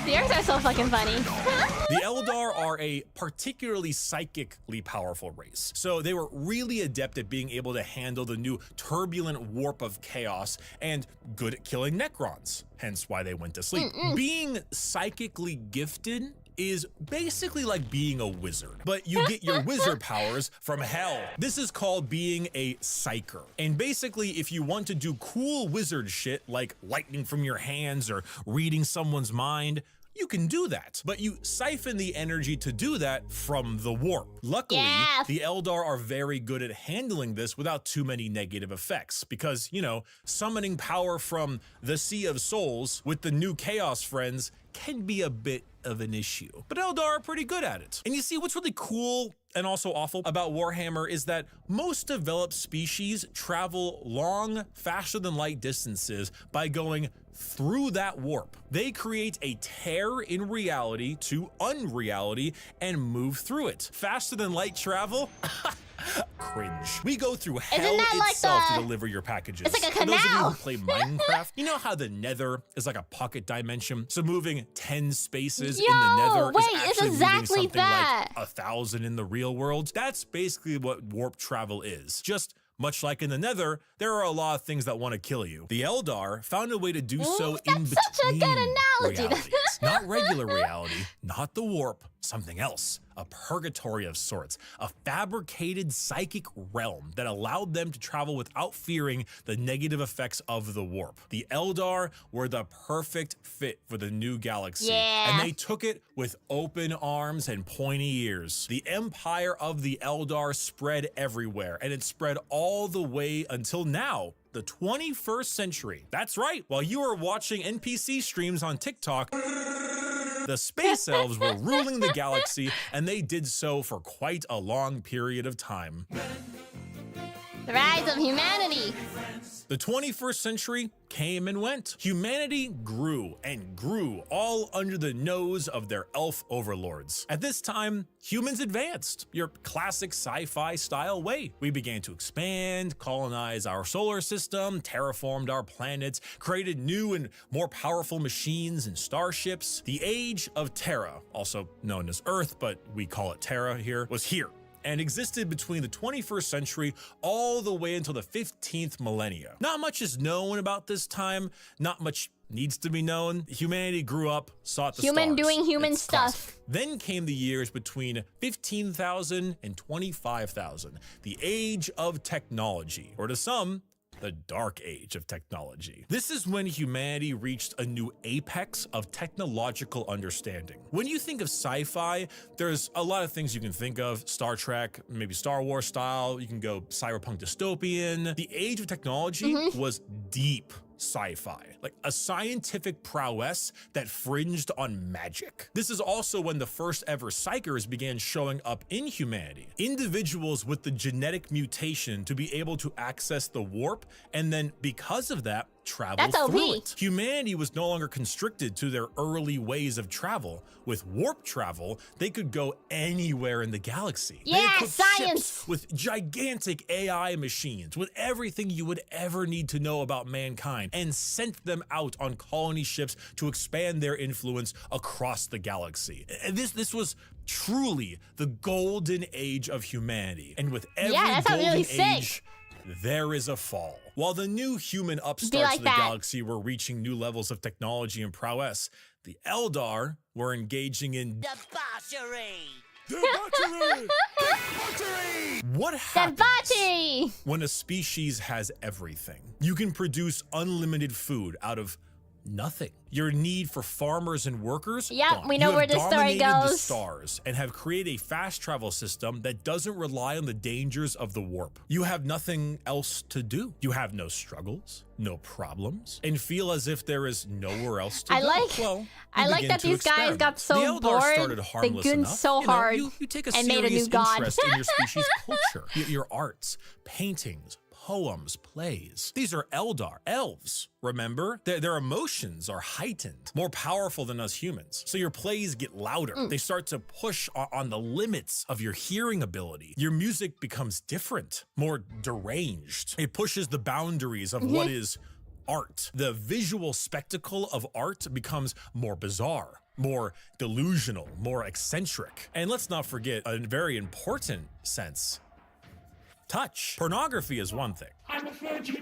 The Orcs are so fucking funny. The Eldar are a particularly psychically powerful race, so they were really adept at being able to handle the new turbulent warp of chaos and good at killing Necrons, hence why they went to sleep. Being psychically gifted is basically like being a wizard, but you get your wizard powers from hell. This is called being a psyker. And basically, if you want to do cool wizard shit like lightning from your hands or reading someone's mind, you can do that, but you siphon the energy to do that from the warp. Luckily, Yes. the Eldar are very good at handling this without too many negative effects because, you know, summoning power from the Sea of Souls with the new Chaos friends can be a bit of an issue. But Eldar are pretty good at it. And you see, what's really cool and also awful about Warhammer is that most developed species travel long, faster than light distances by going through that warp. They create a tear in reality to unreality and move through it. Faster than light travel? Cringe. We go through hell that like itself the- to deliver your packages. It's like a For those of you canal. who play Minecraft, you know how the Nether is like a pocket dimension? So moving 10 spaces in the Yo, Nether wait, is it's actually moving exactly something that. like 1,000 in the real world. That's basically what warp travel is. Just much like in the Nether, there are a lot of things that want to kill you. The Eldar found a way to do so in between That's such a good analogy. realities. Not regular reality, not the warp, something else. A purgatory of sorts, a fabricated psychic realm that allowed them to travel without fearing the negative effects of the warp. The Eldar were the perfect fit for the new galaxy, Yeah. and they took it with open arms and pointy ears. The empire of the Eldar spread everywhere, and it spread all the way until now. The 21st century. That's right, while you are watching NPC streams on TikTok, The space elves were ruling the galaxy, and they did so for quite a long period of time. The rise of humanity. The 21st century came and went. Humanity grew and grew, all under the nose of their elf overlords. At this time, humans advanced, your classic sci-fi style way. We began to expand, colonize our solar system, terraformed our planets, created new and more powerful machines and starships. The age of Terra, also known as Earth, but we call it Terra here, was here, and existed between the 21st century all the way until the 15th millennia. Not much is known about this time, not much needs to be known. Humanity grew up, sought the Human stars. doing human It's stuff. classic. Then came the years between 15,000 and 25,000, the age of technology, or to some, the dark age of technology. This is when humanity reached a new apex of technological understanding. When you think of sci-fi, there's a lot of things you can think of. Star Trek, maybe Star Wars style, you can go cyberpunk dystopian. The age of technology was deep sci-fi, like a scientific prowess that fringed on magic. This is also when the first ever psychers began showing up in humanity. Individuals with the genetic mutation to be able to access the warp, and then because of that, travel That's through OP. it. Humanity was no longer constricted to their early ways of travel. With warp travel, they could go anywhere in the galaxy. They Yeah, equipped science! ships with gigantic AI machines, with everything you would ever need to know about mankind, and sent them out on colony ships to expand their influence across the galaxy. And this was truly the golden age of humanity. And with every that sounds golden really sick. age, there is a fall. While the new human upstarts like of the that. galaxy were reaching new levels of technology and prowess, the Eldar were engaging in debauchery. What happens Debauchery! when a species has everything? You can produce unlimited food out of nothing. Your need for farmers and workers? Yep, gone. we know You where have this story dominated the goes. stars and have created a fast travel system that doesn't rely on the dangers of the warp. You have nothing else to do. You have no struggles, no problems, and feel as if there is nowhere else to I go. like- Well, I you like begin that to these guys experiment. got so the Eldar bored, started they harmless gooned enough. so hard You take a and made a serious new god. interest in your species' culture, your arts, paintings, poems, plays. These are Eldar, elves. Remember? Their emotions are heightened, more powerful than us humans. So your plays get louder. They start to push on the limits of your hearing ability. Your music becomes different, more deranged. It pushes the boundaries of what is art. The visual spectacle of art becomes more bizarre, more delusional, more eccentric. And let's not forget a very important sense. Touch. Pornography is one thing.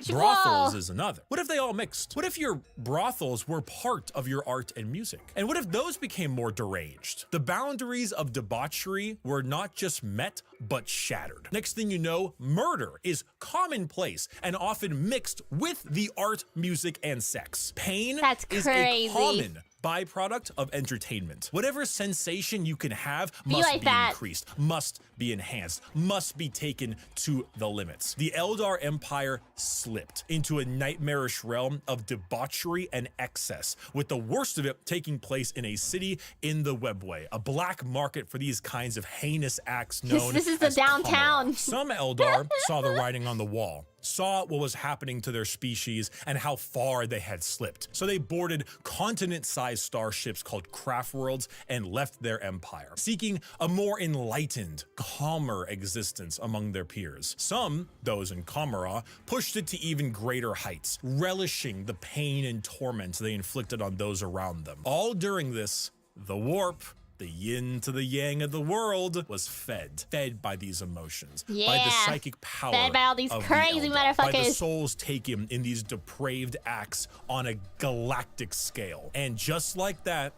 Brothels is another. What if they all mixed? What if your brothels were part of your art and music? And what if those became more deranged? The boundaries of debauchery were not just met, but shattered. Next thing you know, murder is commonplace and often mixed with the art, music, and sex. Pain That's is crazy. a common byproduct of entertainment. Whatever sensation you can have must like be that. increased, must be enhanced, must be taken to the limits. The Eldar Empire slipped into a nightmarish realm of debauchery and excess, with the worst of it taking place in a city in the Webway, a black market for these kinds of heinous acts known This is the as downtown. Kamara. Some Eldar saw the writing on the wall, saw what was happening to their species and how far they had slipped. So they boarded continent-sized starships called craft worlds and left their empire, seeking a more enlightened, calmer existence among their peers. Some, those in Kamara, pushed it to even greater heights, relishing the pain and torment they inflicted on those around them. All during this, the warp, the yin to the yang of the world, was fed by these emotions, by the Yeah. psychic power Fed by all these of the crazy Eldar, by the motherfuckers. souls taken in these depraved acts on a galactic scale. And just like that,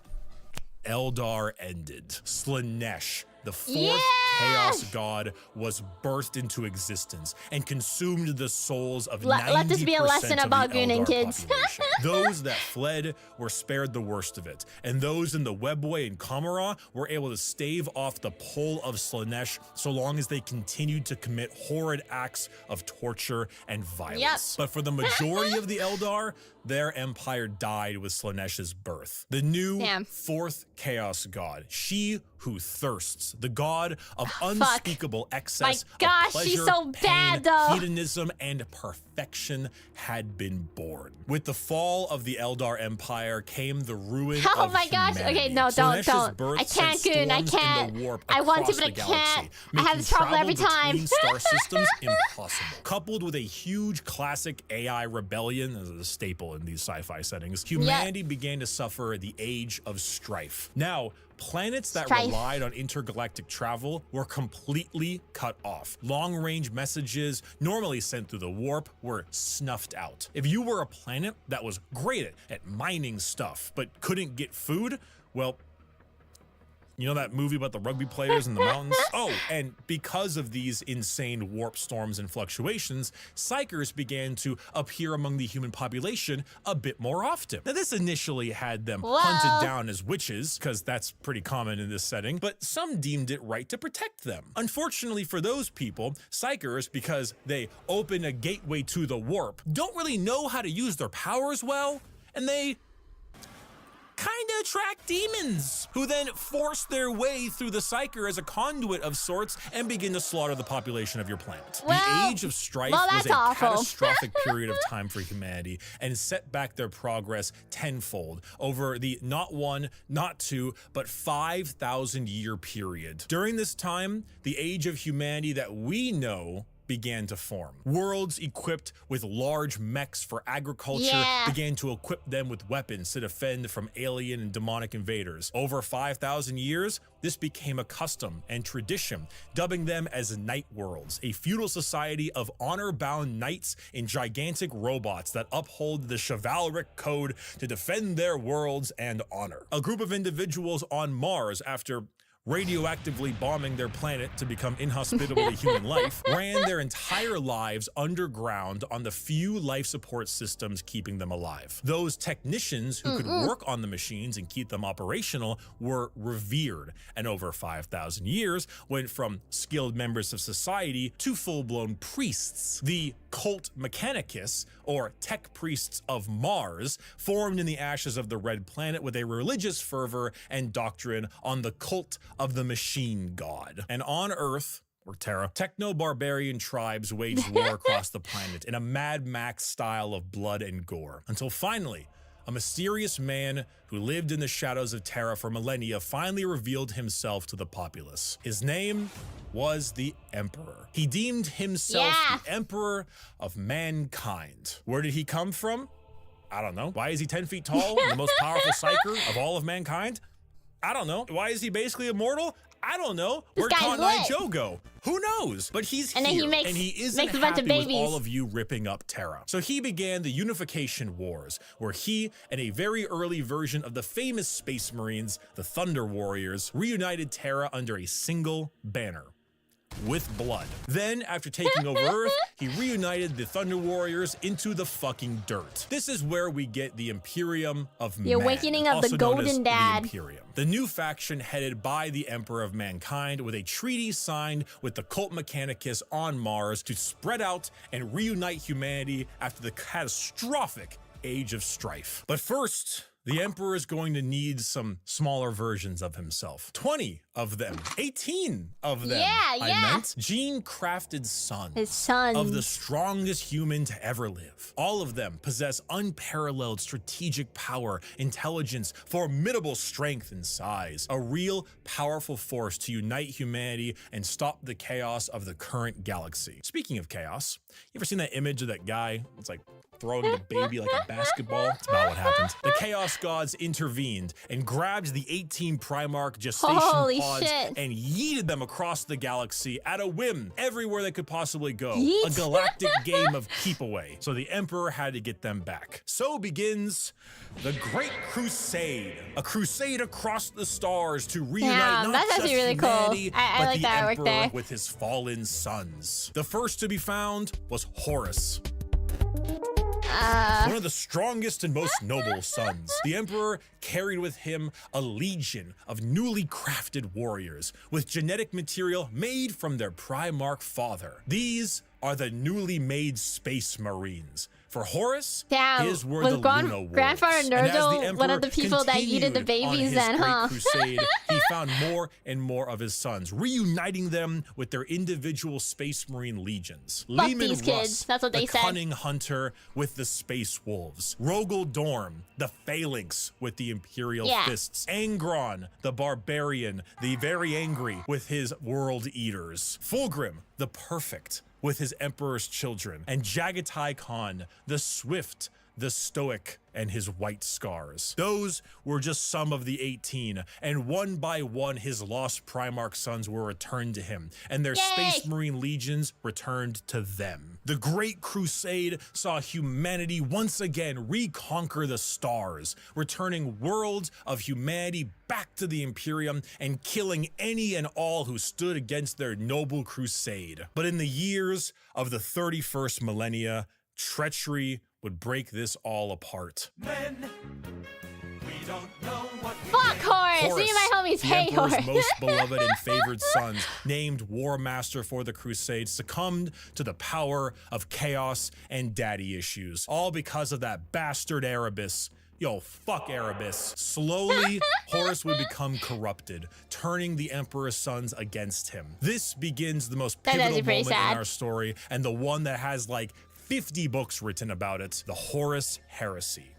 Eldar ended. Slanesh the fourth Chaos God was birthed into existence and consumed the souls of 90% Let this be a lesson of about the gooning, Eldar kids. population. Those that fled were spared the worst of it, and those in the Webway and Kamara were able to stave off the pull of Slaanesh so long as they continued to commit horrid acts of torture and violence. But for the majority of the Eldar, their empire died with Slaanesh's birth. The new fourth Chaos God, she who thirsts, the god of unspeakable excess of pleasure, she's so pain, bad, though. hedonism, and perfection had been born. With the fall of the Eldar Empire came the ruin of humanity. Oh my gosh. Okay, no, don't. I can't goon. I can't. I want to, but I can't. I have this problem every time. Star systems impossible. Coupled with a huge classic AI rebellion, as a staple in these sci-fi settings, humanity began to suffer the age of strife. Now, planets that relied on intergalactic travel were completely cut off. Long-range messages normally sent through the warp were snuffed out. If you were a planet that was great at mining stuff but couldn't get food, well, you know that movie about the rugby players in the mountains? Oh, and because of these insane warp storms and fluctuations, psychers began to appear among the human population a bit more often. Now, this initially had them hunted down as witches, because that's pretty common in this setting, but some deemed it right to protect them. Unfortunately for those people, psychers, because they open a gateway to the warp, don't really know how to use their powers well, and they kind of attract demons, who then force their way through the psyker as a conduit of sorts and begin to slaughter the population of your planet. The Age of Strife was a catastrophic period of time for humanity and set back their progress tenfold over the not one, not two, but 5,000 year period. During this time, the age of humanity that we know began to form. Worlds equipped with large mechs for agriculture began to equip them with weapons to defend from alien and demonic invaders. Over 5,000 years, this became a custom and tradition, dubbing them as night worlds, a feudal society of honor-bound knights in gigantic robots that uphold the chivalric code to defend their worlds and honor. A group of individuals on Mars, after radioactively bombing their planet to become inhospitable to human life, ran their entire lives underground on the few life support systems keeping them alive. Those technicians who could work on the machines and keep them operational were revered, and over 5,000 years went from skilled members of society to full-blown priests. The cult Mechanicus, or tech priests of Mars, formed in the ashes of the Red Planet with a religious fervor and doctrine on the cult of the machine god. And on Earth, or Terra, techno-barbarian tribes waged war across the planet in a Mad Max style of blood and gore, until finally, a mysterious man who lived in the shadows of Terra for millennia finally revealed himself to the populace. His name was the Emperor. He deemed himself the Emperor of mankind. Where did he come from? I don't know. Why is he 10 feet tall and the most powerful psyker of all of mankind? I don't know. Why is he basically immortal? I don't know. Where'd Cotton-Eye Joe go? Who knows? But he's here, and he isn't happy with all of you ripping up Terra. So he began the Unification Wars, where he and a very early version of the famous Space Marines, the Thunder Warriors, reunited Terra under a single banner. With blood. Then, after taking over Earth, he reunited the Thunder Warriors into the fucking dirt. This is where we get the Imperium of Man, the awakening of the Golden Dad. The Imperium. The new faction headed by the Emperor of Mankind, with a treaty signed with the cult Mechanicus on Mars to spread out and reunite humanity after the catastrophic Age of Strife. But first, the Emperor is going to need some smaller versions of himself. 20 of them. 18 of them. I meant. Gene-crafted sons. His sons. Of the strongest human to ever live. All of them possess unparalleled strategic power, intelligence, formidable strength and size. A real powerful force to unite humanity and stop the chaos of the current galaxy. Speaking of chaos, you ever seen that image of that guy? It's like throwing the baby like a basketball. It's about what happened. The chaos Chaos Gods intervened and grabbed the 18 Primarch gestation Holy pods shit. and yeeted them across the galaxy at a whim, everywhere they could possibly go. Yeet. A galactic game of keep away. So the Emperor had to get them back. So begins the Great Crusade, a crusade across the stars to reunite Damn, not that's just actually really cool. humanity, I but like the that artwork Emperor there. with his fallen sons. The first to be found was Horus. One of the strongest and most noble sons. The Emperor carried with him a legion of newly crafted warriors with genetic material made from their Primarch father. These are the newly made Space Marines. For Horus, Damn, his were was the Luna Wolves. Grandfather And as the Nergal one of the Emperor people that yeeted the continued on babies his then, great huh? crusade, he found more and more of his sons, reuniting them with their individual Space Marine legions. Fuck Leman these Russ, kids. That's what they the said. cunning hunter with the Space Wolves. Rogel Dorm, the Phalanx with the Imperial Yeah. Fists. Angron, the Barbarian, the very angry with his World Eaters. Fulgrim, the Perfect, with his Emperor's children, and Jagatai Khan, the Swift, the Stoic, and his white scars. Those were just some of the 18, and one by one his lost Primarch sons were returned to him, and their Yay! Space Marine legions returned to them. The Great Crusade saw humanity once again reconquer the stars, returning worlds of humanity back to the Imperium and killing any and all who stood against their noble crusade. But in the years of the 31st millennia, treachery would break this all apart. Men, we don't know what we Fuck did. Horus! Me and my homies the hate Emperor's Horus. most beloved and favored sons, named War Master for the Crusade, succumbed to the power of chaos and daddy issues, all because of that bastard Erebus. Yo, fuck Erebus. Slowly, Horus would become corrupted, turning the Emperor's sons against him. This begins the most That pivotal is pretty moment sad. in our story, and the one that has like 50 books written about it, the Horus Heresy.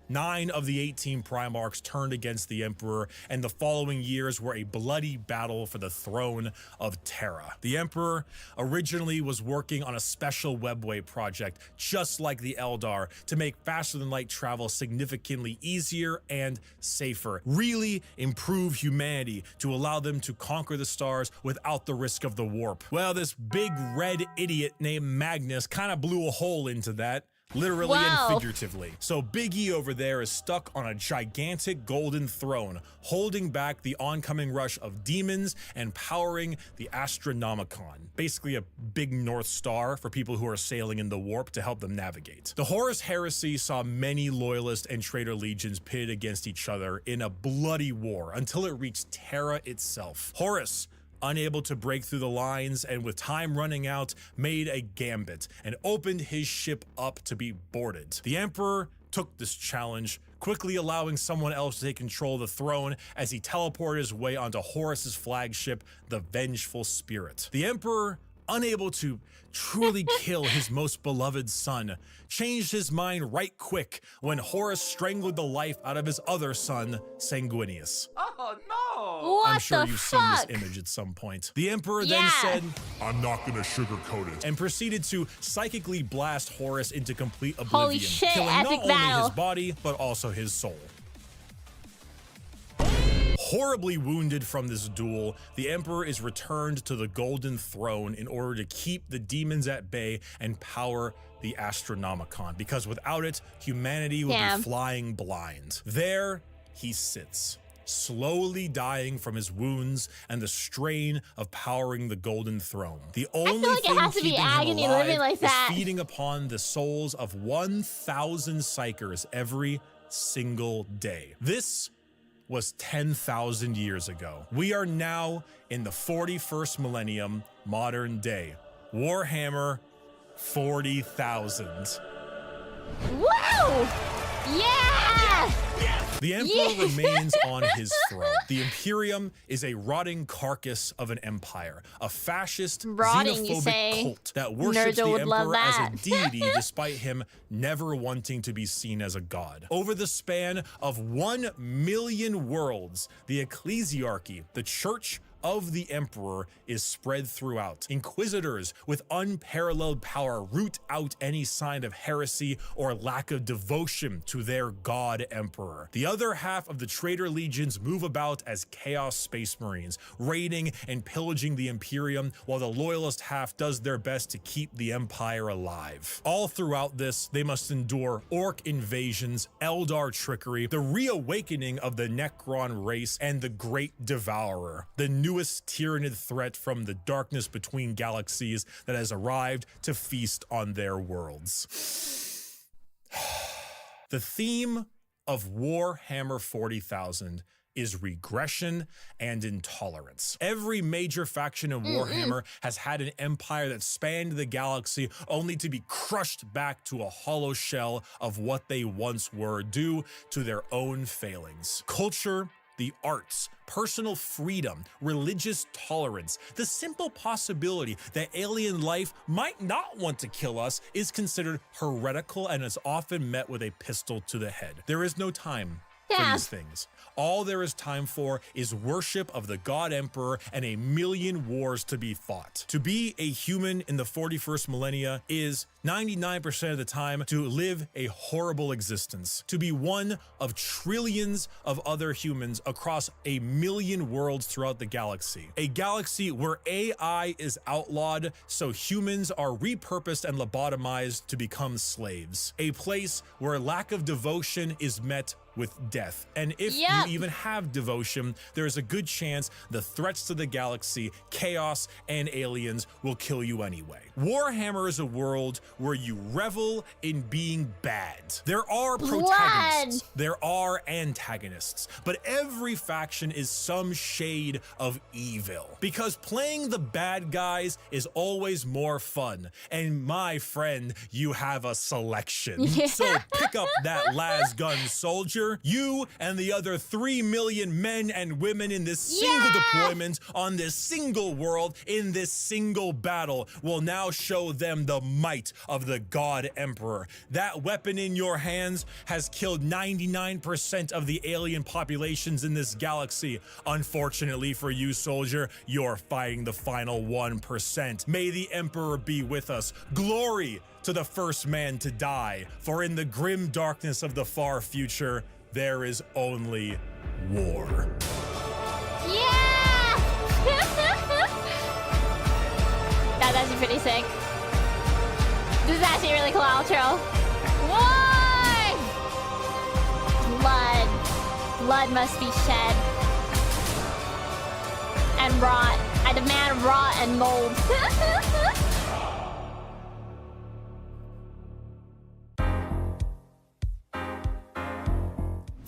9 of the 18 Primarchs turned against the Emperor, and the following years were a bloody battle for the throne of Terra. The Emperor originally was working on a special webway project, just like the Eldar, to make faster-than-light travel significantly easier and safer, really improve humanity to allow them to conquer the stars without the risk of the warp. Well, this big red idiot named Magnus kind of blew a hole into that, literally Wow. and figuratively. So Big E over there is stuck on a gigantic golden throne, holding back the oncoming rush of demons and powering the Astronomicon, basically a big North Star for people who are sailing in the warp to help them navigate. The Horus Heresy saw many loyalist and traitor legions pitted against each other in a bloody war until it reached Terra itself. Horus, unable to break through the lines and with time running out, made a gambit and opened his ship up to be boarded. The Emperor took this challenge, quickly allowing someone else to take control of the throne as he teleported his way onto Horus's flagship, the Vengeful Spirit. The Emperor, unable to truly kill his most beloved son, changed his mind right quick when Horus strangled the life out of his other son, Sanguinius. Oh no! What I'm sure the you've fuck? seen this image at some point. The Emperor Yeah. then said, I'm not gonna sugarcoat it. and proceeded to psychically blast Horus into complete oblivion, Holy shit, killing epic not only battle. his body, but also his soul. Horribly wounded from this duel, the Emperor is returned to the Golden Throne in order to keep the demons at bay and power the Astronomicon, because without it, humanity would Damn. be flying blind. There he sits, slowly dying from his wounds and the strain of powering the Golden Throne. The only like it thing has to be keeping him agony alive living like is that. feeding upon the souls of 1,000 psychers every single day. This was 10,000 years ago. We are now in the 41st millennium, modern day. Warhammer 40,000. Woo! Yeah! The Emperor Yeah. remains on his throne. The Imperium is a rotting carcass of an empire, a fascist, Rotting, you xenophobic say? cult that worships Nergal the would love Emperor as a that. deity despite him never wanting to be seen as a god. Over the span of 1 million worlds, the ecclesiarchy, the Church of the Emperor is spread throughout. Inquisitors with unparalleled power root out any sign of heresy or lack of devotion to their god Emperor. The other half of the traitor legions move about as Chaos Space Marines, raiding and pillaging the Imperium, while the loyalist half does their best to keep the Empire alive. All throughout this, they must endure Orc invasions, Eldar trickery, the reawakening of the Necron race, and the Great Devourer, the newest tyrannid threat from the darkness between galaxies that has arrived to feast on their worlds. The theme of Warhammer 40,000 is regression and intolerance. Every major faction in Warhammer has had an empire that spanned the galaxy only to be crushed back to a hollow shell of what they once were due to their own failings. Culture, the arts, personal freedom, religious tolerance, the simple possibility that alien life might not want to kill us is considered heretical and is often met with a pistol to the head. There is no time for these things. All there is time for is worship of the God Emperor and a million wars to be fought. To be a human in the 41st millennia is 99% of the time to live a horrible existence, to be one of trillions of other humans across a million worlds throughout the galaxy. A galaxy where AI is outlawed, so humans are repurposed and lobotomized to become slaves. A place where lack of devotion is met with death. And if you even have devotion, there is a good chance the threats to the galaxy, chaos, and aliens will kill you anyway. Warhammer is a world where you revel in being bad. There are protagonists, there are antagonists, but every faction is some shade of evil. Because playing the bad guys is always more fun. And my friend, you have a selection. So pick up that las gun soldier. You and the other 3 million men and women in this single deployment on this single world in this single battle will now show them the might of the God Emperor. That weapon in your hands has killed 99% of the alien populations in this galaxy. Unfortunately for you, soldier, you're fighting the final 1%. May the Emperor be with us. Glory to the first man to die, for in the grim darkness of the far future, there is only war. Yeah! That's actually pretty sick. This is actually a really cool outro. War! Blood. Blood must be shed. And rot. I demand rot and mold.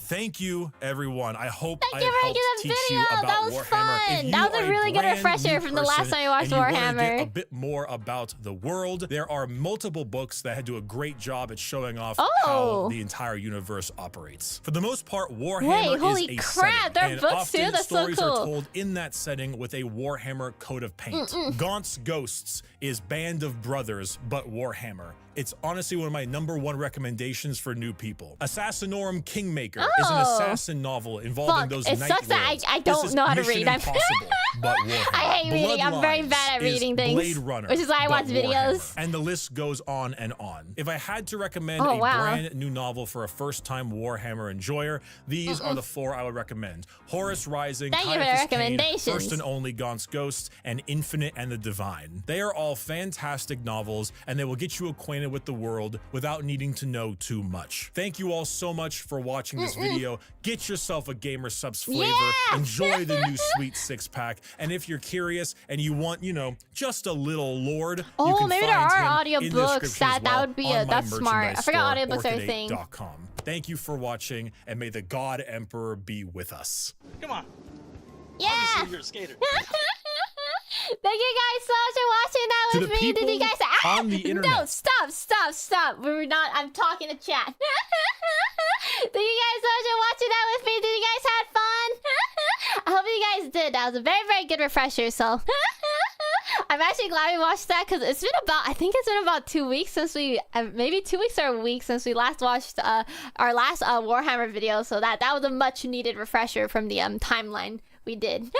Thank you, everyone. I hope I Thank you for helped making the teach video. you about That was Warhammer. fun. That was a really good refresher from the last time I watched Warhammer. Get a bit more about the world. There are multiple books that do a great job at showing off how the entire universe operates. For the most part, Warhammer holy is a crap, setting, there are and books often too? That's so stories cool. are told in that setting with a Warhammer coat of paint. Gaunt's Ghosts is Band of Brothers, but Warhammer. It's honestly one of my #1 recommendations for new people. Assassinorum Kingmaker is an assassin novel involving those it night sucks that lords. I don't know how to Mission read. Impossible, but Warhammer. I hate reading. I'm very bad at Bloodlines reading is things, Blade Runner, which is why I but watch videos. Warhammer. And the list goes on and on. If I had to recommend a brand new novel for a first-time Warhammer enjoyer, these are the 4 I would recommend. Horus Rising, Thank you for the Caiaphas Cain, recommendations. First and Only Gaunt's Ghosts, and Infinite and the Divine. They are all fantastic novels, and they will get you acquainted with the world without needing to know too much. Thank you all so much for watching this video. Get yourself a Gamer Subs flavor. Enjoy the new sweet 6-pack. And if you're curious and you want, you know, just a little lord, you can maybe there find are him audiobooks. in the description as That well would be on my that's smart. I merchandise forgot store, audiobooks are a thing. orchidate.com. Thank you for watching, and may the God Emperor be with us. Come on. Yeah! Obviously you're a skater. Thank you guys so much for watching that To with the me. Did you people guys on the internet. No, stop. We're not. I'm talking to chat. Thank you guys so much for watching that with me. Did you guys have fun? I hope you guys did. That was a very, very good refresher. So I'm actually glad we watched that because it's been about, I think it's been about 2 weeks since we, maybe 2 weeks or a week since we last watched our last Warhammer video. So that was a much needed refresher from the timeline we did.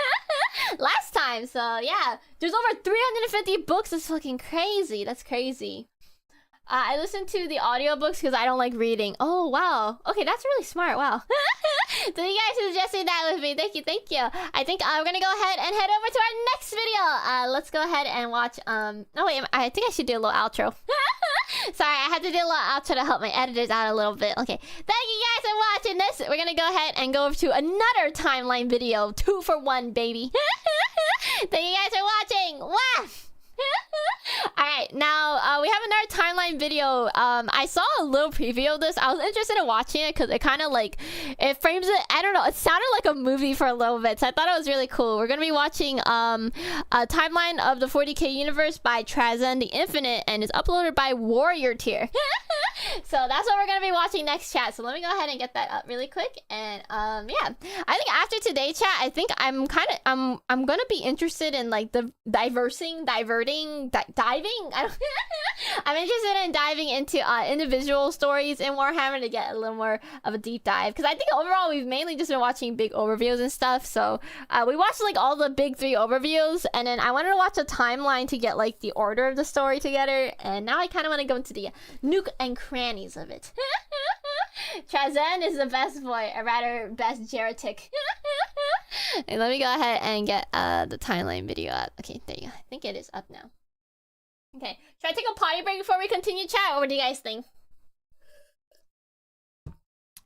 last time. So yeah, there's over 350 books. That's fucking crazy. That's crazy. I listen to the audiobooks because I don't like reading. Oh, wow. Okay, that's really smart. Wow. So you guys suggested that with me. Thank you, thank you. I think I'm gonna go ahead and head over to our next video. Let's go ahead and watch, no wait, I think I should do a little outro. Sorry, I had to do a little outro to help my editors out a little bit. Okay, thank you guys for watching this. We're gonna go ahead and go over to another timeline video. 2 for 1, baby. Thank you guys for watching. Wow. Alright, now we have another timeline video. I saw a little preview of this. I was interested in watching it because it kind of like, it frames it, I don't know, it sounded like a movie for a little bit, so I thought it was really cool. We're gonna be watching a timeline of the 40k universe by Trazyn the Infinite, and it's uploaded by Warrior Tier. So that's what we're gonna be watching next, chat. So let me go ahead and get that up really quick. And yeah, I think after today, chat, I think I'm gonna be interested in like the diving. I'm interested in diving into individual stories in Warhammer to get a little more of a deep dive, because I think overall we've mainly just been watching big overviews and stuff. So we watched like all the big 3 overviews, and then I wanted to watch a timeline to get like the order of the story together, and now I kind of want to go into the nook and crannies of it. Trazyn is the best boy, or rather best Jeratic. And let me go ahead and get the timeline video up. Okay, there you go. I think it is up now. Okay, should I take a potty break before we continue, chat? Or what do you guys think?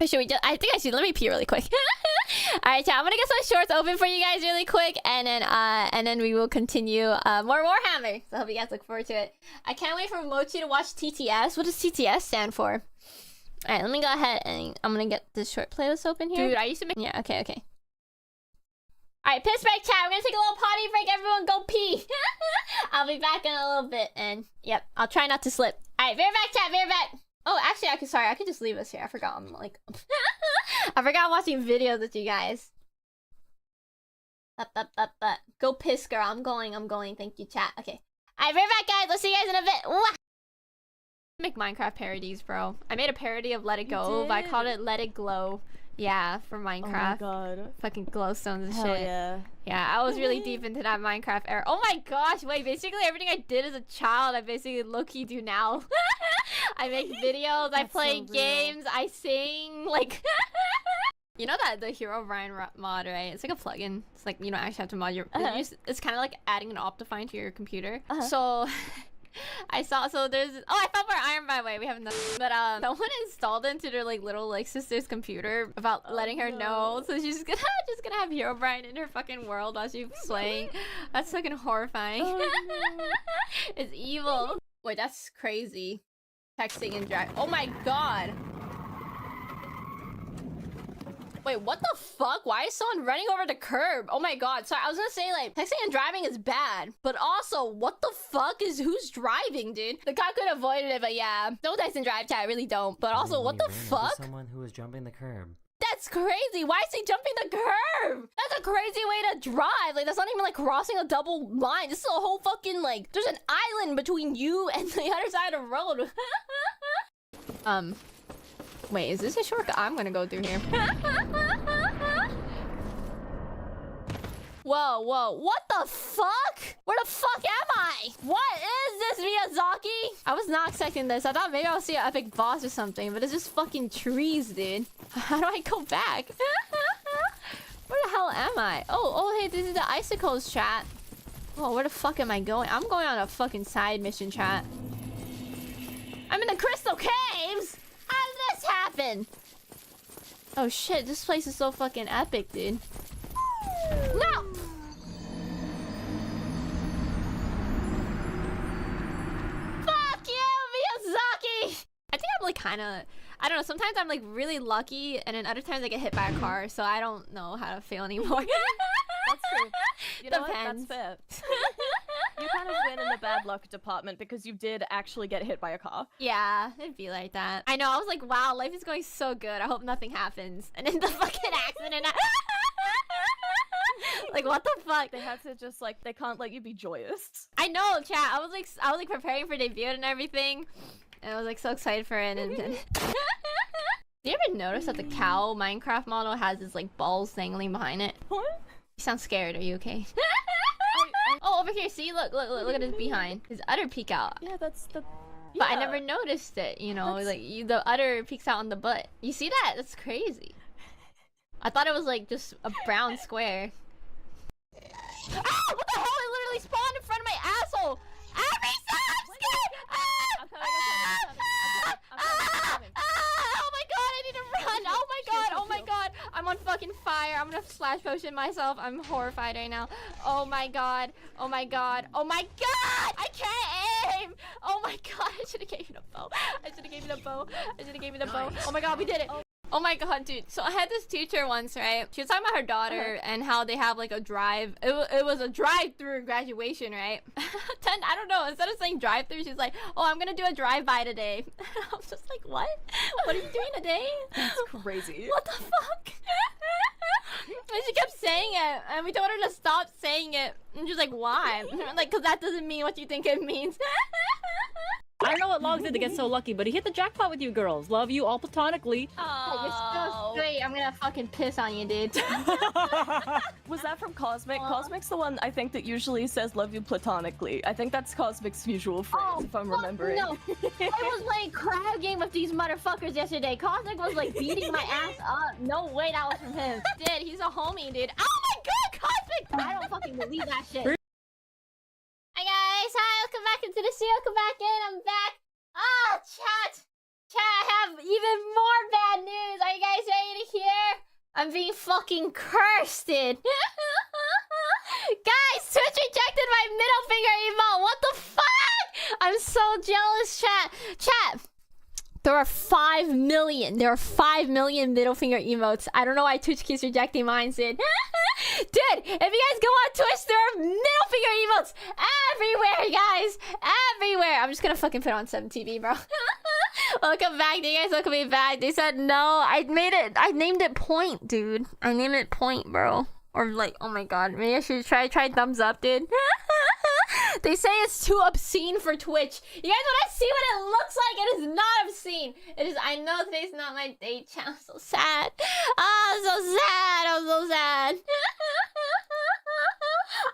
Or should we just, I think I should, let me pee really quick. Alright, chat, I'm gonna get some shorts open for you guys really quick, and then we will continue more Warhammer. So I hope you guys look forward to it. I can't wait for Mochi to watch TTS. What does TTS stand for? Alright, let me go ahead and I'm gonna get this short playlist open here. Dude, I used to make, yeah, okay, okay. Alright, piss break, chat. We're gonna take a little potty break. Everyone go pee. I'll be back in a little bit, and yep, I'll try not to slip. Alright, be right back, chat, be right back. Oh, actually, I could just leave us here. I forgot, I'm like, I forgot I'm watching videos with you guys. Up. Go piss, girl. I'm going. Thank you, chat. Okay. Alright, be right back, guys. Let's see you guys in a bit. Wah! Make Minecraft parodies, bro. I made a parody of Let It Go, but I called it Let It Glow. Yeah, for Minecraft. Oh my god. Fucking glowstones and shit. Yeah. Yeah, I was really deep into that Minecraft era. Oh my gosh, wait, basically everything I did as a child, I basically low-key do now. I make videos, I play games, I sing, like... You know that the Hero Brian mod, right? It's like a plugin. It's like, you don't actually have to mod your... It's kind of like adding an Optifine to your computer. So... I saw, so there's, oh, I found more iron, by the way, we haven't done, but someone installed into their like little like sister's computer about letting her know, so she's gonna have Herobrine in her fucking world while she's playing. That's fucking horrifying. It's evil. Wait, that's crazy. Texting and drive. Oh my god. Wait, what the fuck? Why is someone running over the curb? Oh my god. Sorry, I was gonna say, like, texting and driving is bad. But also, what the fuck is... Who's driving, dude? The cop could have avoided it, but yeah. Don't text and drive, chat. I really don't. But also, what the fuck? Someone who was jumping the curb. That's crazy. Why is he jumping the curb? That's a crazy way to drive. Like, that's not even, like, crossing a double line. This is a whole fucking, like... There's an island between you and the other side of the road. Wait, is this a shortcut? I'm gonna go through here. Whoa, what the fuck? Where the fuck am I? What is this, Miyazaki? I was not expecting this. I thought maybe I'll see an epic boss or something, but it's just fucking trees, dude. How do I go back? Where the hell am I? Oh, hey, this is the icicles, chat. Oh, where the fuck am I going? I'm going on a fucking side mission, chat. I'm in the Crystal Caves! How did this happen? Oh shit, this place is so fucking epic, dude. No! Fuck you, Miyazaki! I think I'm like kinda... I don't know, sometimes I'm like really lucky, and then other times I get hit by a car, so I don't know how to feel anymore. That's true. You know Depends. what? That's fair. You kind of win in the bad luck department because you did actually get hit by a car. Yeah, it'd be like that. I know, I was like, wow, life is going so good. I hope nothing happens. And then the fucking accident. Like, what the fuck? They had to just like, they can't let you be joyous. I know, chat. I was like preparing for debut and everything. And I was like so excited for it. And do you ever notice that the cow Minecraft model has this like balls dangling behind it? What? You sound scared. Are you okay? over here. See, look at his behind. His udder peek out. Yeah, that's the. But I yeah. never noticed it. You know, like the udder peeks out on the butt. You see that? That's crazy. I thought it was like just a brown square. Ah! What the hell? It literally spawned in front of my asshole. I'm scared. Oh my god, I need to run. Oh my god, oh my god. I'm on fucking fire. I'm gonna slash potion myself. I'm horrified right now. Oh my god. Oh my god. Oh my god. I can't aim. Oh my god. I should have gave you the bow. I should have gave you the bow. I should have gave you the bow. Oh my god, we did it. Oh my god, dude. So I had this teacher once, right? She was talking about her daughter and how they have like a drive. It was a drive-through graduation, right? I don't know. Instead of saying drive-through, she's like, oh, I'm gonna do a drive-by today. I'm just like, what? What are you doing today? That's crazy. What the fuck? And she kept saying it, and we told her to stop saying it. And she's like, why? Like, because that doesn't mean what you think it means. I don't know what Logs did to get so lucky, but he hit the jackpot with you girls. Love you all platonically. Oh, you're so straight. I'm gonna fucking piss on you, dude. Was that from Cosmic? Cosmic's the one I think that usually says love you platonically. I think that's Cosmic's usual phrase, if I'm remembering. No. I was playing crab game with these motherfuckers yesterday. Cosmic was like beating my ass up. No way that was from him. Dude, he's a homie, dude. Oh my god, Cosmic! I don't fucking believe that shit. Hi guys, hi, welcome back into the studio, welcome back in, I'm back. Ah, chat, I have even more bad news. Are you guys ready to hear? I'm being fucking cursed. Guys, Twitch rejected my middle finger emote, what the fuck? I'm so jealous, chat. There are 5 million middle finger emotes. I don't know why Twitch keeps rejecting mine, Sid. Dude, if you guys go on Twitch, there are middle finger emotes everywhere, guys. Everywhere. I'm just gonna fucking put on 7TV, bro. Welcome back. Do you guys welcome me back? They said no. I named it Point, dude. I named it Point, bro. Or like, oh my god. Maybe I should try thumbs up, dude. They say it's too obscene for Twitch. You guys want to see what it looks like? It is not obscene. It is. I know today's not my day, chat. I'm so sad. Oh, I'm so sad. I'm so sad.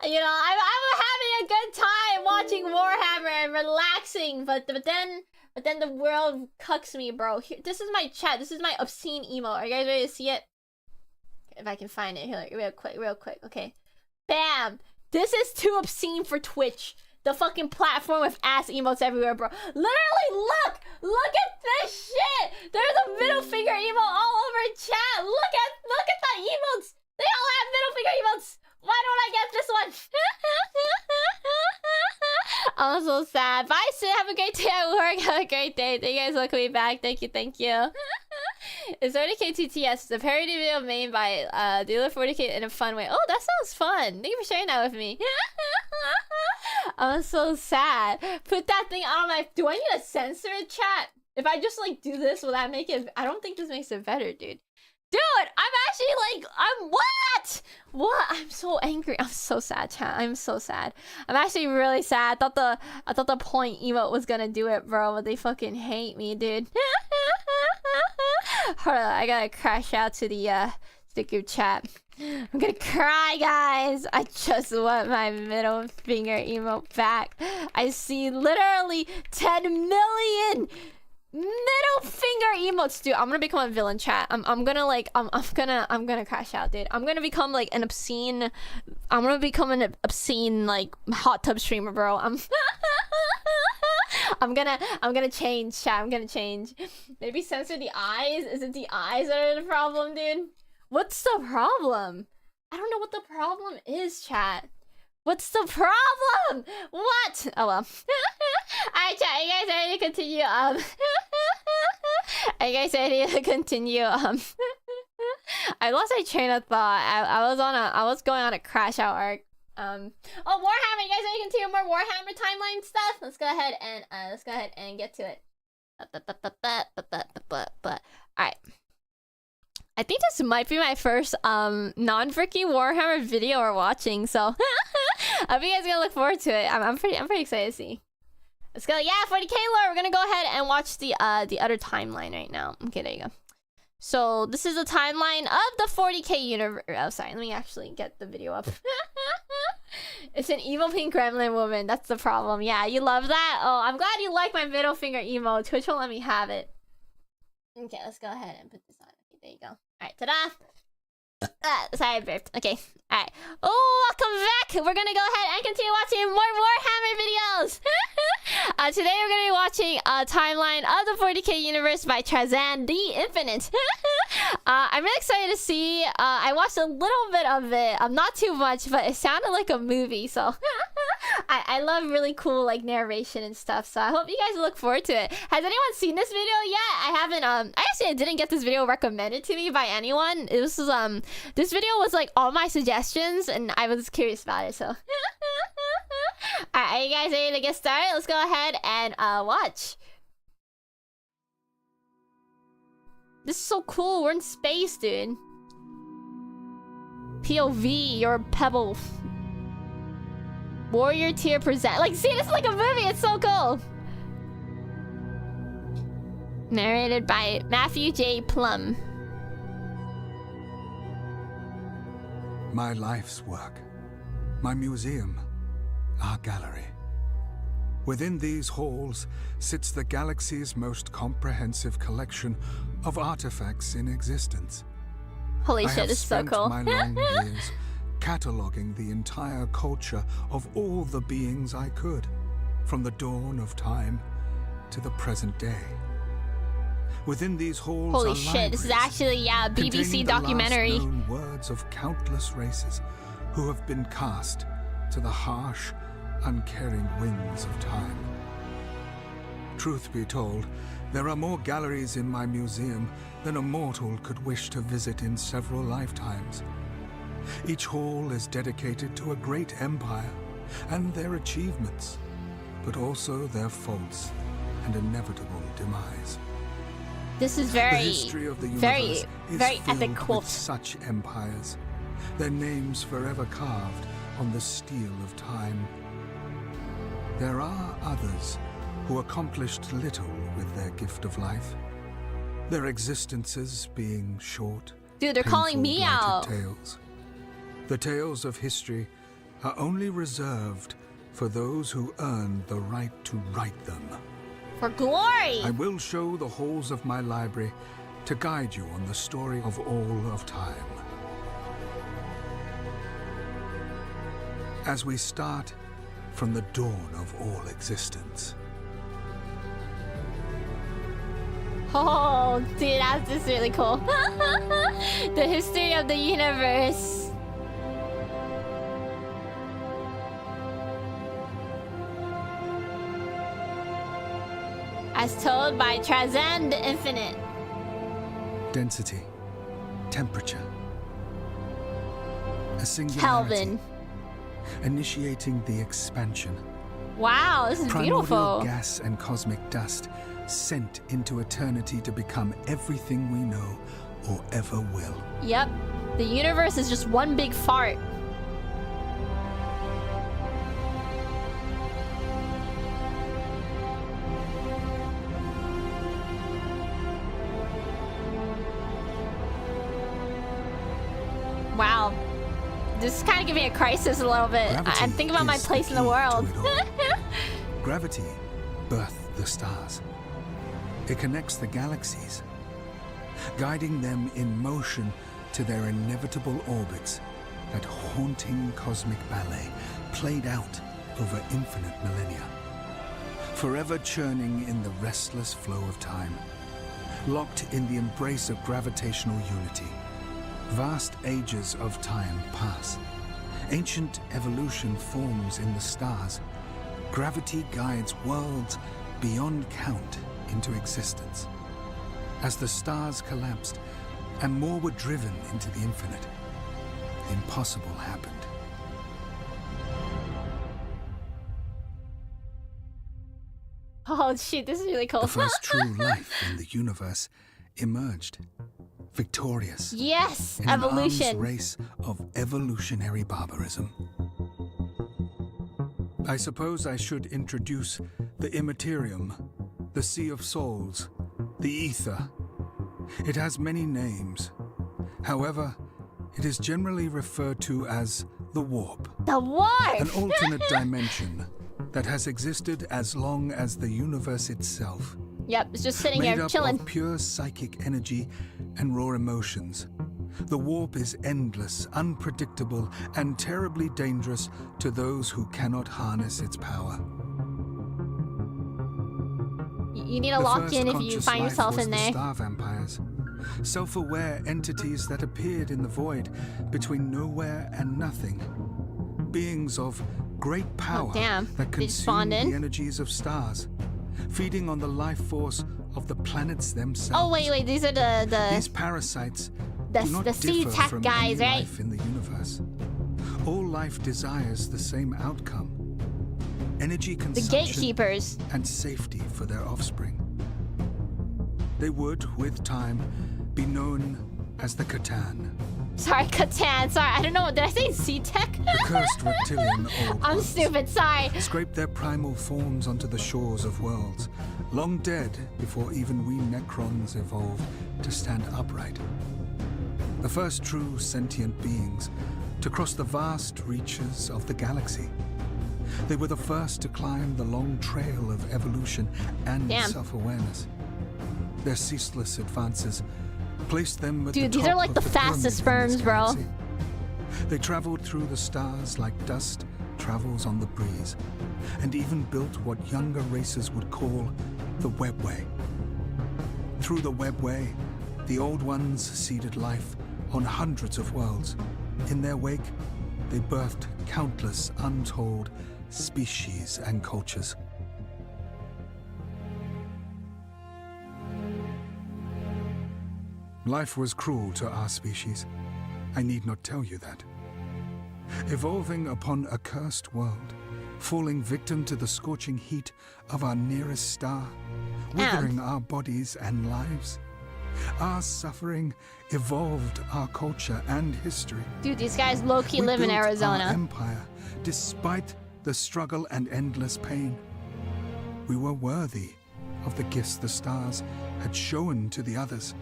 You know, I'm having a good time watching Warhammer and relaxing, but then the world cucks me, bro. Here, this is my chat. This is my obscene emo. Are you guys ready to see it? If I can find it here, real quick. Okay, bam. This is too obscene for Twitch. The fucking platform with ass emotes everywhere, bro. Literally, look at this shit. There's a middle finger emote all over chat. Look at the emotes. They all have middle finger emotes. Why don't I get this one? I'm so sad. Bye, Sid. Have a great day at work. Have a great day. Thank you guys for coming back. Thank you. It's 40k TTS. It's a parody video made by Dealer 40k in a fun way. Oh, that sounds fun. Thank you for sharing that with me. I'm so sad. Put that thing on my... Do I need to censor it, chat? If I just like do this, will that make it... I don't think this makes it better, dude. Dude, I'm actually like... What? I'm so angry. I'm so sad, chat. I'm so sad. I'm actually really sad. I thought the point emote was gonna do it, bro, but they fucking hate me, dude. Hold on, I gotta crash out to the group chat. I'm gonna cry, guys. I just want my middle finger emote back. I see literally 10 million middle finger emotes, dude. I'm gonna become a villain, chat. I'm gonna crash out, dude. I'm gonna become like an obscene. I'm gonna become an obscene like hot tub streamer, bro. I'm gonna change, chat. I'm gonna change. Maybe censor the eyes. Is it the eyes that are the problem, dude? What's the problem? I don't know what the problem is, chat. What's the problem? What? Oh well. Alright, chat. Are you guys ready to continue? Are you guys ready to continue? I lost my train of thought. I was going on a crash out arc. Oh, Warhammer. You guys ready to continue more Warhammer timeline stuff? Let's go ahead and get to it. Alright. I think this might be my first non-freaking Warhammer video we're watching, so I hope you guys gonna look forward to it. I'm pretty excited to see. Let's go. Yeah, 40k lore. We're gonna go ahead and watch the other timeline right now. Okay, there you go. So this is the timeline of the 40k universe. Oh, sorry. Let me actually get the video up. It's an evil pink gremlin woman. That's the problem. Yeah, you love that? Oh, I'm glad you like my middle finger emote. Twitch won't let me have it. Okay, let's go ahead and put this on. Okay, there you go. Alright, ta-da! Sorry, I burped. Okay, alright. Oh, welcome back! We're gonna go ahead and continue watching more Warhammer videos! Today we're gonna be watching a timeline of the 40k universe by Trazyn the Infinite. I'm really excited to see. I watched a little bit of it. Not too much, but it sounded like a movie, so... I love really cool like narration and stuff, so I hope you guys look forward to it. Has anyone seen this video yet? I haven't. I didn't get this video recommended to me by anyone. It was this video was like all my suggestions, and I was curious about it. So, alright, are you guys ready to get started? Let's go ahead and watch. This is so cool. We're in space, dude. POV, you're a pebble. Warrior tier present. Like, see, this is like a movie. It's so cool. Narrated by Matthew J. Plum. My life's work. My museum. Our gallery. Within these halls sits the galaxy's most comprehensive collection of artifacts in existence. Holy shit, it's so cool. I have spent my long years cataloging the entire culture of all the beings I could, from the dawn of time to the present day. Within these halls holy are shit, this is actually a BBC documentary. The last known words of countless races who have been cast to the harsh, uncaring winds of time. Truth be told, there are more galleries in my museum than a mortal could wish to visit in several lifetimes. Each hall is dedicated to a great empire and their achievements, but also their faults and inevitable demise. This is The very, history of the very universe is epic filled quote. with such empires, their names forever carved on the steel of time. There are others who accomplished little with their gift of life, their existences being short, Dude, they're calling me painful, blighted out. tales. The tales of history are only reserved for those who earn the right to write them. For glory! I will show the halls of my library to guide you on the story of all of time. As we start from the dawn of all existence. Oh, dude, that's just really cool. The history of the universe. As told by Trazyn the Infinite. Density, temperature, a singularity, Kelvin. initiating the expansion. Wow, this is Primordial beautiful. gas and cosmic dust sent into eternity to become everything we know or ever will. Yep. The universe is just one big fart. Wow. This is kind of giving me a crisis a little bit. I'm thinking about my is place in the key world. to it all. Gravity birthed the stars. It connects the galaxies, guiding them in motion to their inevitable orbits. That haunting cosmic ballet played out over infinite millennia, forever churning in the restless flow of time, locked in the embrace of gravitational unity. Vast ages of time pass. Ancient evolution forms in the stars. Gravity guides worlds beyond count into existence. As the stars collapsed and more were driven into the infinite, the impossible happened. Oh shit, this is really cool. The first true life in the universe emerged, victorious. Yes, In an arms evolution. race of evolutionary barbarism. I suppose I should introduce the Immaterium, the Sea of Souls, the Ether. It has many names. However, it is generally referred to as the warp. The warp! An alternate dimension that has existed as long as the universe itself. Yep, it's just sitting Made here up chilling. of pure psychic energy and raw emotions. The warp is endless, unpredictable, and terribly dangerous to those who cannot harness its power. You need to The lock first in if you conscious find life yourself was in the there. star vampires, self-aware entities that appeared in the void between nowhere and nothing. Beings of great power damn. that They just spawned consume in? the energies of stars, feeding on the life force of the planets themselves. Oh wait, these are These parasites the do not sea differ tech from guys, any right? life in the universe. All life desires the same outcome: energy The consumption gatekeepers. and safety for their offspring. They would, with time, be known as the Catan, Sorry, Catan. Sorry, I don't know. Did I say sea tech? the cursed reptilian old I'm ones. stupid. Sorry. Scraped their primal forms onto the shores of worlds, long dead before even we Necrons evolved to stand upright. The first true sentient beings to cross the vast reaches of the galaxy. They were the first to climb the long trail of evolution and Damn. self-awareness. Their ceaseless advances placed them at Dude, the these top are like of the the fastest pyramid in this sperms, bro. galaxy. They traveled through the stars like dust travels on the breeze, and even built what younger races would call the Webway. Through the Webway, the Old Ones seeded life on hundreds of worlds. In their wake, they birthed countless untold species and cultures. Life was cruel to our species. I need not tell you that. Evolving upon a cursed world, falling victim to the scorching heat of our nearest star, withering our bodies and lives. Our suffering evolved our culture and history. Dude, these guys low-key We live in built our Arizona. empire, despite the struggle and endless pain. We were worthy of the gifts the stars had shown to the others.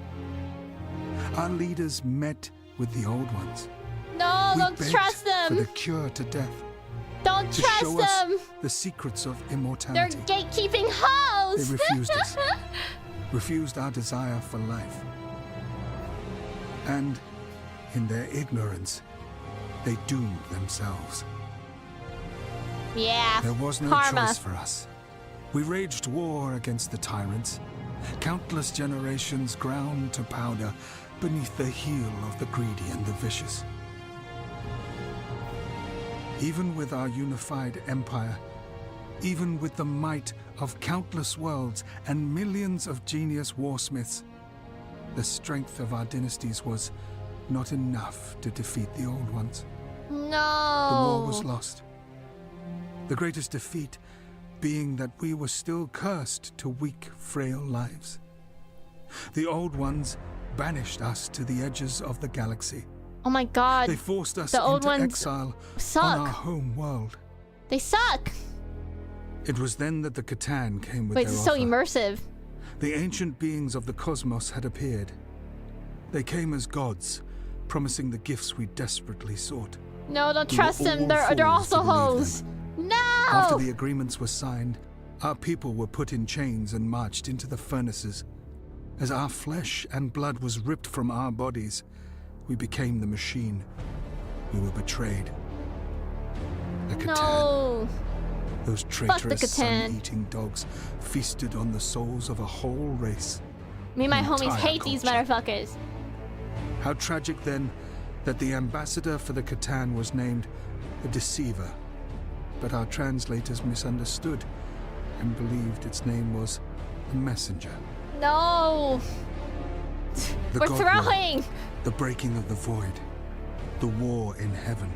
Our leaders met with the Old Ones. No, We don't begged trust for the them. cure to death, Don't to trust show us them. the secrets of They're immortality. gatekeeping They hoes. refused us, refused our desire for life. And in their ignorance, they doomed themselves. Yeah. There was no karma. choice for us. We waged war against the tyrants. Countless generations ground to powder beneath the heel of the greedy and the vicious. Even with our unified empire, even with the might of countless worlds and millions of genius warsmiths, the strength of our dynasties was not enough to defeat the Old Ones. No. The war was lost. The greatest defeat being that we were still cursed to weak, frail lives. The Old Ones banished us to the edges of the galaxy. Oh my god. They forced us the old into ones exile suck. on our home world. They suck. It was then that the Catan came with Wait, their this is so offer. immersive. The ancient beings of the cosmos had appeared. They came as gods, promising the gifts we desperately sought. No, don't We were trust them. all They're fools to also believe hoes. them. No. After the agreements were signed, our people were put in chains and marched into the furnaces. As our flesh and blood was ripped from our bodies, we became the machine. We were betrayed. The Catan, No. those the traitorous Catan. sun-eating dogs, feasted on the souls of a whole race. Me and my An homies entire hate these culture. motherfuckers. How tragic then that the ambassador for the Catan was named the Deceiver, but our translators misunderstood and believed its name was the Messenger. No. The We're God throwing. War, the breaking of the void, the war in heaven.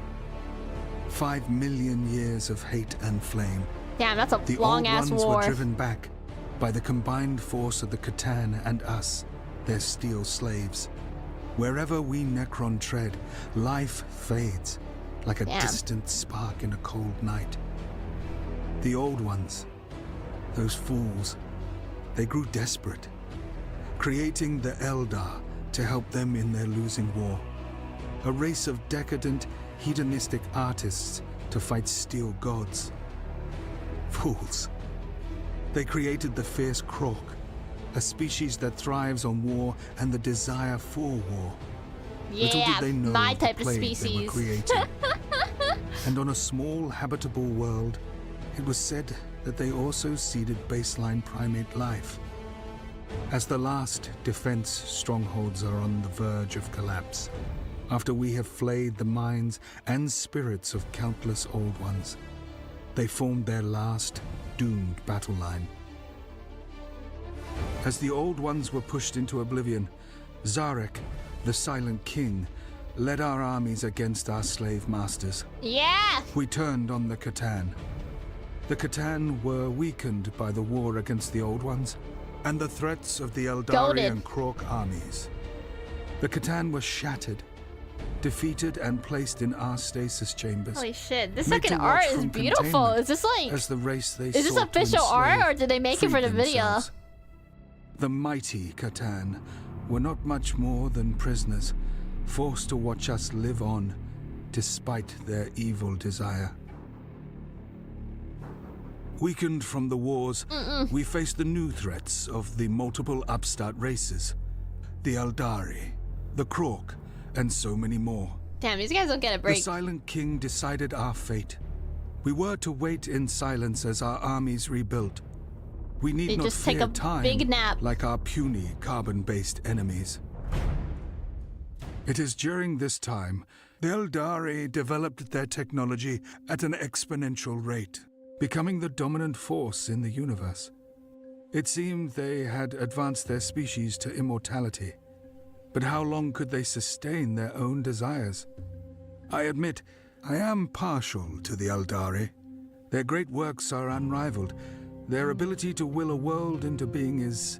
5 million years of hate and flame. Damn, that's a The long Old ass Ones war. were driven back by the combined force of the Catan and us, their steel slaves. Wherever we Necron tread, life fades like a Damn. distant spark in a cold night. The Old Ones, those fools, they grew desperate, creating the Eldar to help them in their losing war. A race of decadent hedonistic artists to fight steel gods. Fools. They created the fierce Krok, a species that thrives on war and the desire for war. Little Yeah, did they know my the type of plague they were species. creating. And on a small habitable world, it was said that they also seeded baseline primate life. As the last defense strongholds are on the verge of collapse, after we have flayed the minds and spirits of countless old ones, they formed their last doomed battle line. As the old ones were pushed into oblivion, Zarek, the Silent King, led our armies against our slave masters. Yeah! We turned on the Catan. The Catan were weakened by the war against the Old Ones and the threats of the Eldari Goated. and Krok armies. The Catan were shattered, defeated, and placed in our stasis chambers. Holy shit, this made second to art watch is from beautiful. containment Is this like... as the race they Is this sought to official art, enslave or did they make it for the freed video? themselves. The mighty Catan were not much more than prisoners, forced to watch us live on, despite their evil desire. Weakened from the wars, we faced the new threats of the multiple upstart races, the Eldari, the Krok, and so many more. Damn, these guys don't get a The break. Silent King decided our fate. We were to wait in silence as our armies rebuilt. We need They not just take fear a time big nap. like our puny carbon-based enemies. It is during this time the Eldari developed their technology at an exponential rate, becoming the dominant force in the universe. It seemed they had advanced their species to immortality, but how long could they sustain their own desires? I admit, I am partial to the Eldari. Their great works are unrivaled. Their ability to will a world into being is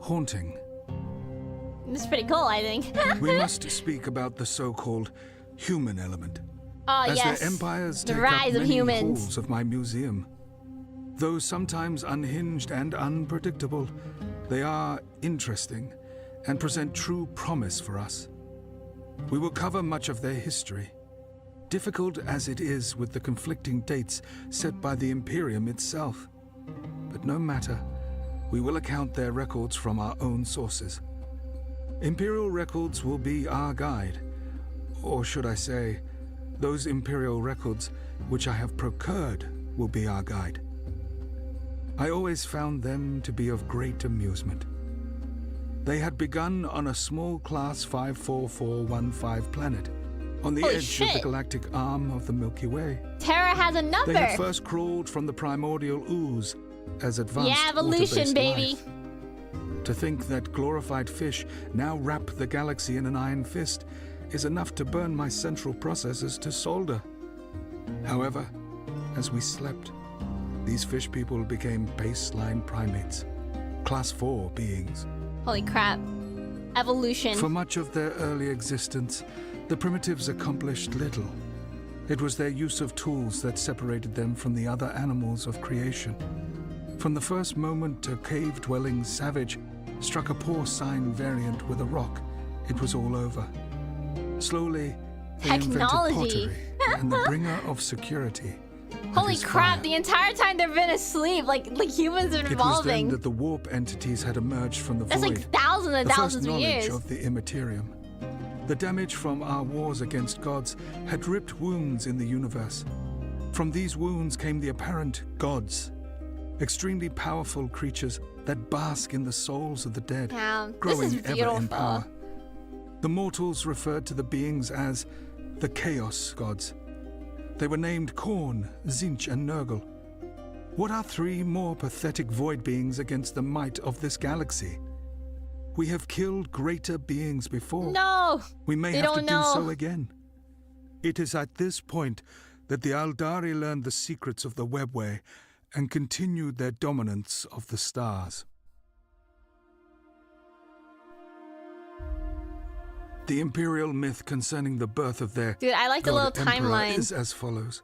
haunting. This is pretty cool, I think. We must speak about the so-called human element. Oh, As yes. their empires The take rise up of many humans. halls of my museum. Though sometimes unhinged and unpredictable, they are interesting and present true promise for us. We will cover much of their history, difficult as it is with the conflicting dates set by the Imperium itself. But no matter, we will account their records from our own sources. Imperial records will be our guide, or should I say, those Imperial records which I have procured will be our guide. I always found them to be of great amusement. They had begun on a small class 54415 planet, on the Holy edge of the shit. galactic arm of the Milky Way. Terra has a number. They had first crawled from the primordial ooze as advanced Yeah, evolution, water-based baby. life. To think that glorified fish now wrap the galaxy in an iron fist is enough to burn my central processors to solder. However, as we slept, these fish people became baseline primates, class 4 beings. Holy crap. Evolution. For much of their early existence, the primitives accomplished little. It was their use of tools that separated them from the other animals of creation. From the first moment a cave-dwelling savage struck a porcine variant with a rock, it was all over. Slowly, they invented Technology. pottery and the bringer of security. Holy is crap, fire. the entire time they've been asleep, like humans are It was then evolving. that the warp entities had emerged from the That's void. like thousands and The first thousands of knowledge years. of the immaterium. The damage from our wars against gods had ripped wounds in the universe. From these wounds came the apparent gods, extremely powerful creatures that bask in the souls of the dead, Damn, this growing is ever in beautiful. power. The mortals referred to the beings as the Chaos Gods. They were named Khorne, Tzinch, and Nurgle. What are three more pathetic void beings against the might of this galaxy? We have killed greater beings before. No! We may they have to don't do know. so again. It is at this point that the Eldari learned the secrets of the webway and continued their dominance of the stars. The Imperial myth concerning the birth of their Dude, I like the God little Emperor timeline. is as follows.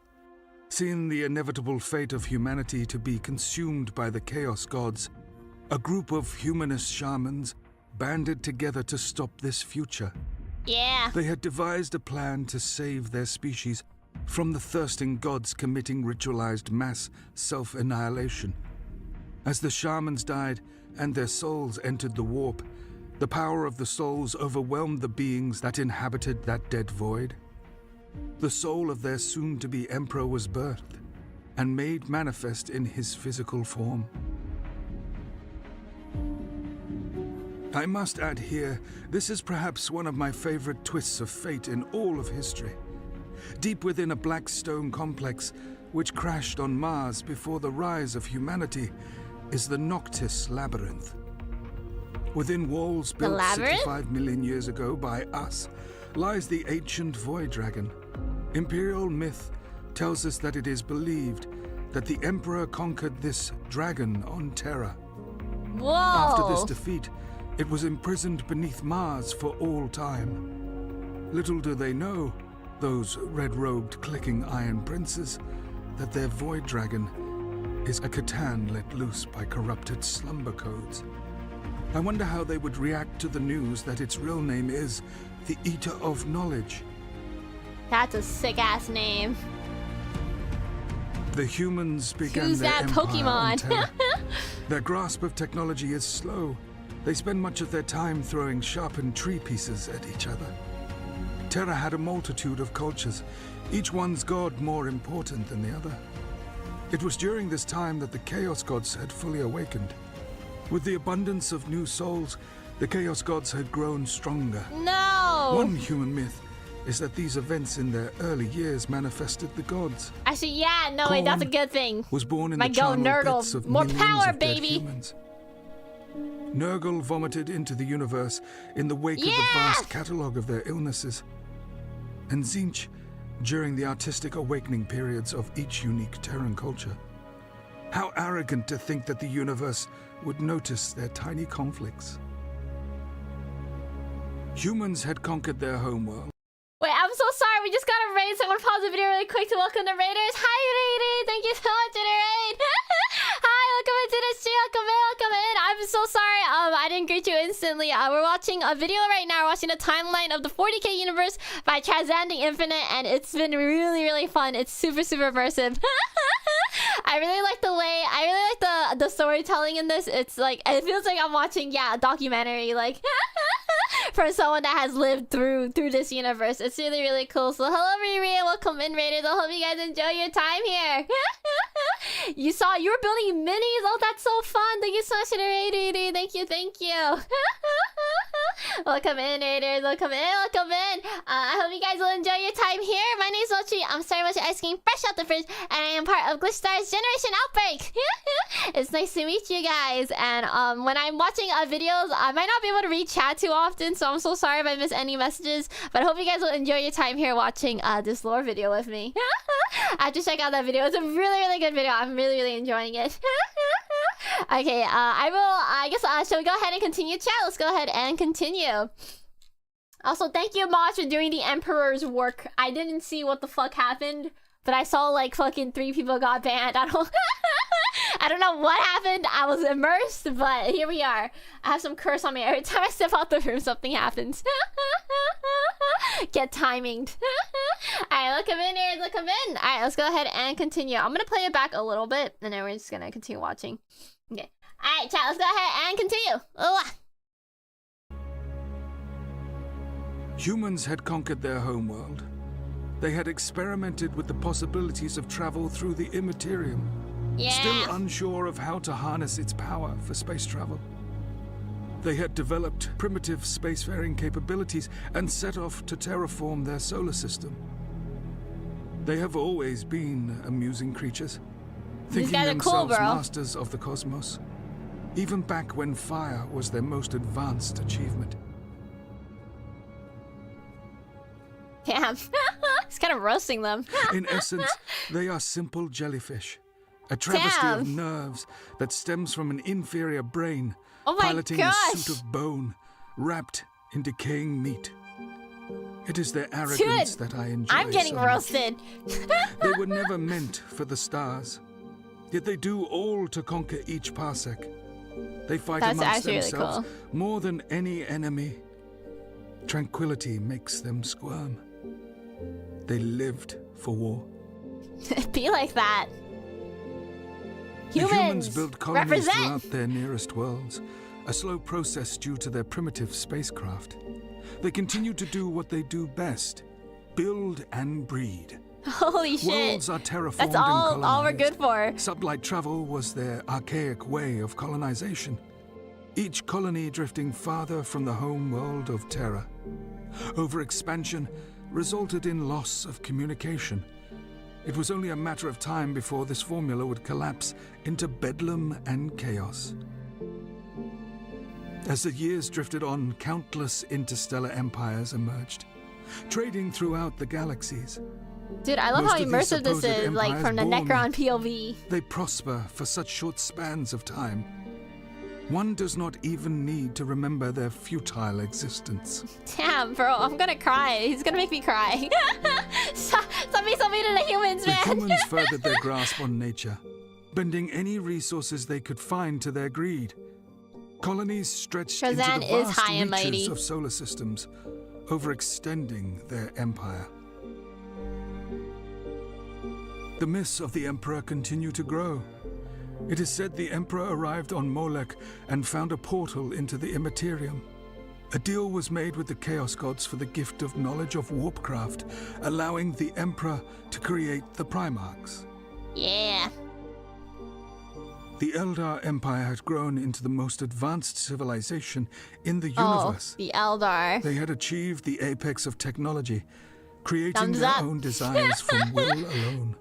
Seeing the inevitable fate of humanity to be consumed by the Chaos Gods, a group of humanist shamans banded together to stop this future. Yeah. They had devised a plan to save their species from the thirsting gods committing ritualized mass self-annihilation. As the shamans died and their souls entered the warp, the power of the souls overwhelmed the beings that inhabited that dead void. The soul of their soon-to-be emperor was birthed and made manifest in his physical form. I must add here, this is perhaps one of my favorite twists of fate in all of history. Deep within a black stone complex, which crashed on Mars before the rise of humanity, is the Noctis Labyrinth. Within walls built 65 million years ago by us, lies the ancient Void Dragon. Imperial myth tells us that it is believed that the Emperor conquered this dragon on Terra. Whoa! After this defeat, it was imprisoned beneath Mars for all time. Little do they know, those red-robed clicking iron princes, that their Void Dragon is a Catan let loose by corrupted slumber codes. I wonder how they would react to the news that its real name is the Eater of Knowledge. That's a sick-ass name. The humans began Who's their that empire Pokemon? on Terra. Their grasp of technology is slow. They spend much of their time throwing sharpened tree pieces at each other. Terra had a multitude of cultures, each one's god more important than the other. It was during this time that the Chaos Gods had fully awakened. With the abundance of new souls, the Chaos Gods had grown stronger. No! One human myth is that these events in their early years manifested the gods. Actually, yeah, no, wait, that's a good thing. Was born in My the go charnel Nurgle. pits of More millions power, of dead baby. humans. Nurgle vomited into the universe in the wake of the vast catalogue of their illnesses. And Tzinch during the artistic awakening periods of each unique Terran culture. How arrogant to think that the universe would notice their tiny conflicts. Humans had conquered their homeworld. Wait, I'm so sorry. We just got a raid. So I'm gonna pause the video really quick to welcome the raiders. Hi, raiders. Thank you so much for the raid. Hi, welcome into the stream. Welcome in. Welcome in. I'm so sorry. I didn't greet you instantly. We're watching a video right now. We're watching a timeline of the 40k universe by Trazyn the Infinite, and it's been really, really fun. It's super, super immersive. I really like the way. I really like the storytelling in this. It's like it feels like I'm watching a documentary. Like. For someone that has lived through this universe. It's really, really cool. So hello, Riri. Welcome in, Raiders. I hope you guys enjoy your time here. You were building minis. Oh, that's so fun. Thank you so much for the raid, Riri. Thank you, thank you. Welcome in, Raiders. Welcome in, welcome in. I hope you guys will enjoy your time here. My name is Mochi. I'm Star Mochi Ice Cream, fresh out the fridge, and I am part of Glitch Star's Generation Outbreak. It's nice to meet you guys. And when I'm watching videos, I might not be able to read chat too often, so I'm so sorry if I miss any messages. But I hope you guys will enjoy your time here watching this lore video with me. I have to check out that video. It's a really, really good video. I'm really, really enjoying it. Okay, I guess, shall we go ahead and continue chat? Let's go ahead and continue. Also, thank you, Mosh, for doing the Emperor's work. I didn't see what the fuck happened, but I saw like fucking 3 people got banned. I don't know what happened. I was immersed, but here we are. I have some curse on me. Every time I step out the room, something happens. Get timinged. Alright, look him in here. Look him in. Alright, let's go ahead and continue. I'm gonna play it back a little bit, and then we're just gonna continue watching. Okay. Alright, chat, let's go ahead and continue. Humans had conquered their homeworld. They had experimented with the possibilities of travel through the immaterium. Yeah. Still unsure of how to harness its power for space travel. They had developed primitive spacefaring capabilities and set off to terraform their solar system. They have always been amusing creatures, thinking themselves masters of the cosmos, even back when fire was their most advanced achievement. Damn. It's kind of roasting them. In essence, they are simple jellyfish. A travesty of nerves that stems from an inferior brain, piloting a suit of bone, wrapped in decaying meat. It is their arrogance that I enjoy. I'm getting roasted. They were never meant for the stars, yet they do all to conquer each parsec. They fight amongst themselves more than any enemy. Tranquility makes them squirm. They lived for war. Be like that. The humans Humans built colonies represent. throughout their nearest worlds, a slow process due to their primitive spacecraft. They continued to do what they do best, build and breed. Holy shit. Worlds are terraformed That's and all we're colonized. good for. Sublight travel was their archaic way of colonization, each colony drifting farther from the home world of Terra. Overexpansion resulted in loss of communication. It was only a matter of time before this formula would collapse into bedlam and chaos. As the years drifted on, countless interstellar empires emerged, trading throughout the galaxies. Dude, I love Most how of these immersive this supposed is, like empires from the born- Necron POV. They prosper for such short spans of time. One does not even need to remember their futile existence. Damn, bro, I'm gonna cry. He's gonna make me cry. Stop being so mean to the humans, The man. humans furthered their grasp on nature, bending any resources they could find to their greed. Colonies stretched into Trazyn the is vast high and reaches mighty. of solar systems, overextending their empire. The myths of the Emperor continue to grow. It is said the Emperor arrived on Molech and found a portal into the Immaterium. A deal was made with the Chaos Gods for the gift of knowledge of warpcraft, allowing the Emperor to create the Primarchs. Yeah. The Eldar Empire had grown into the most advanced civilization in the universe. Oh, the Eldar. They had achieved the apex of technology, creating Thumbs their up. own desires from will alone.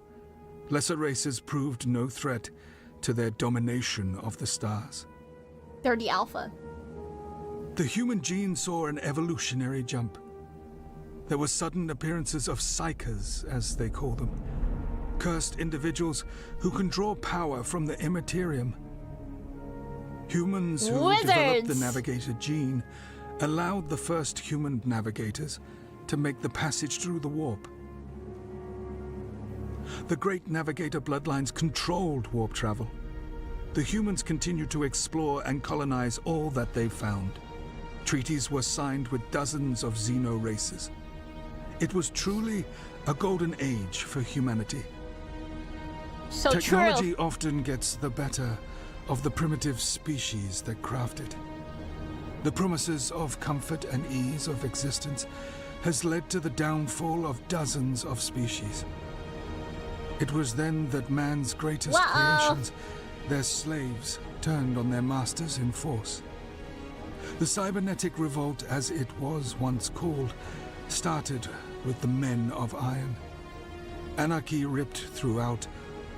Lesser races proved no threat to their domination of the stars. They're the Alpha. The human gene saw an evolutionary jump. There were sudden appearances of psychers, as they call them, cursed individuals who can draw power from the Immaterium. Humans who developed the Wizards. navigator gene allowed the first human navigators to make the passage through the warp. The great navigator bloodlines controlled warp travel. The humans continued to explore and colonize all that they found. Treaties were signed with dozens of Xeno races. It was truly a golden age for humanity. So Technology true. often gets the better of the primitive species that craft it. The promises of comfort and ease of existence has led to the downfall of dozens of species. It was then that man's greatest Whoa. creations, their slaves, turned on their masters in force. The cybernetic revolt, as it was once called, started with the Men of Iron. Anarchy ripped throughout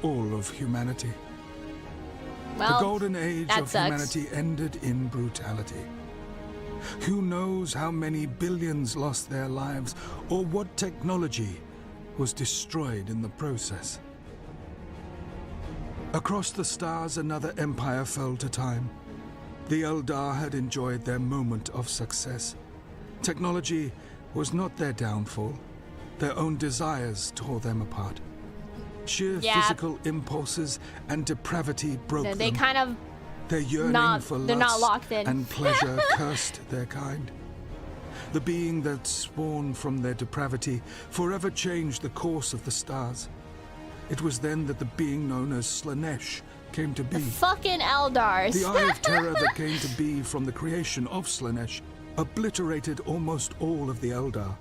all of humanity. Well, The golden age that of sucks. humanity ended in brutality. Who knows how many billions lost their lives, or what technology was destroyed in the process. Across the stars, another empire fell to time. The Eldar had enjoyed their moment of success. Technology was not their downfall. Their own desires tore them apart. Sheer Yeah. physical impulses and depravity broke They them. kind of Their yearning for they're not lust locked in. and pleasure cursed their kind. The being that spawned from their depravity forever changed the course of the stars. It was then that the being known as Slanesh came to be. fucking Eldars. The Eye of Terror that came to be from the creation of Slanesh obliterated almost all of the Eldar.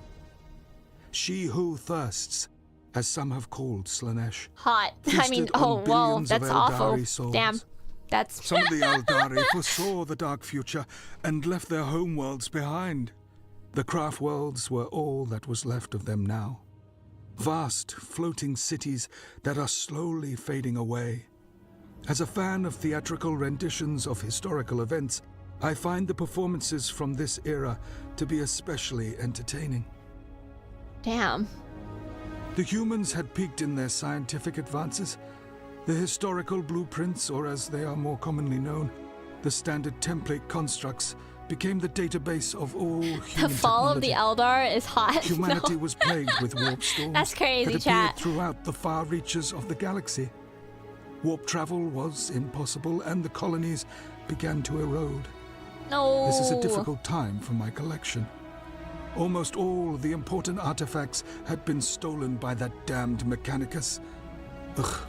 She who thirsts, as some have called Slanesh. Hot. I feasted mean, on oh, whoa, billions of that's awful. Eldari souls. Damn. That's Some of the Eldari foresaw the dark future and left their homeworlds behind. The craft worlds were all that was left of them now. Vast, floating cities that are slowly fading away. As a fan of theatrical renditions of historical events, I find the performances from this era to be especially entertaining. damn. The humans had peaked in their scientific advances. The historical blueprints, or as they are more commonly known, the standard template constructs, became the database of all human The fall of technology. the Eldar is hot. Humanity No. was plagued with warp storms That's crazy, that chat. appeared throughout the far reaches of the galaxy. Warp travel was impossible, and the colonies began to erode. No. This is a difficult time for my collection. Almost all the important artifacts had been stolen by that damned Mechanicus. Ugh,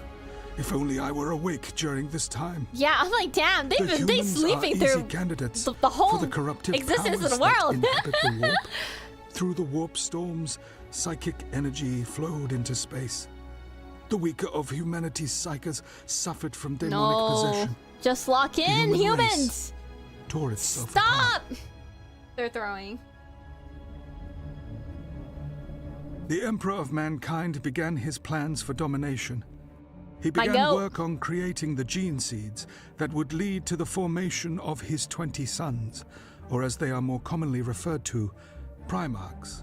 if only I were awake during this time. Yeah, I'm like, damn, they've been humans sleeping are easy through candidates the whole for the corruptive existence of powers the world. that inhabit the warp. Through the warp storms, psychic energy flowed into space. The weaker of humanity's psychers suffered from demonic possession. Just lock in, human humans! race tore itself apart. Stop! They're throwing. The Emperor of Mankind began his plans for domination. He My began goat. work on creating the gene seeds that would lead to the formation of his 20 sons, or as they are more commonly referred to, Primarchs.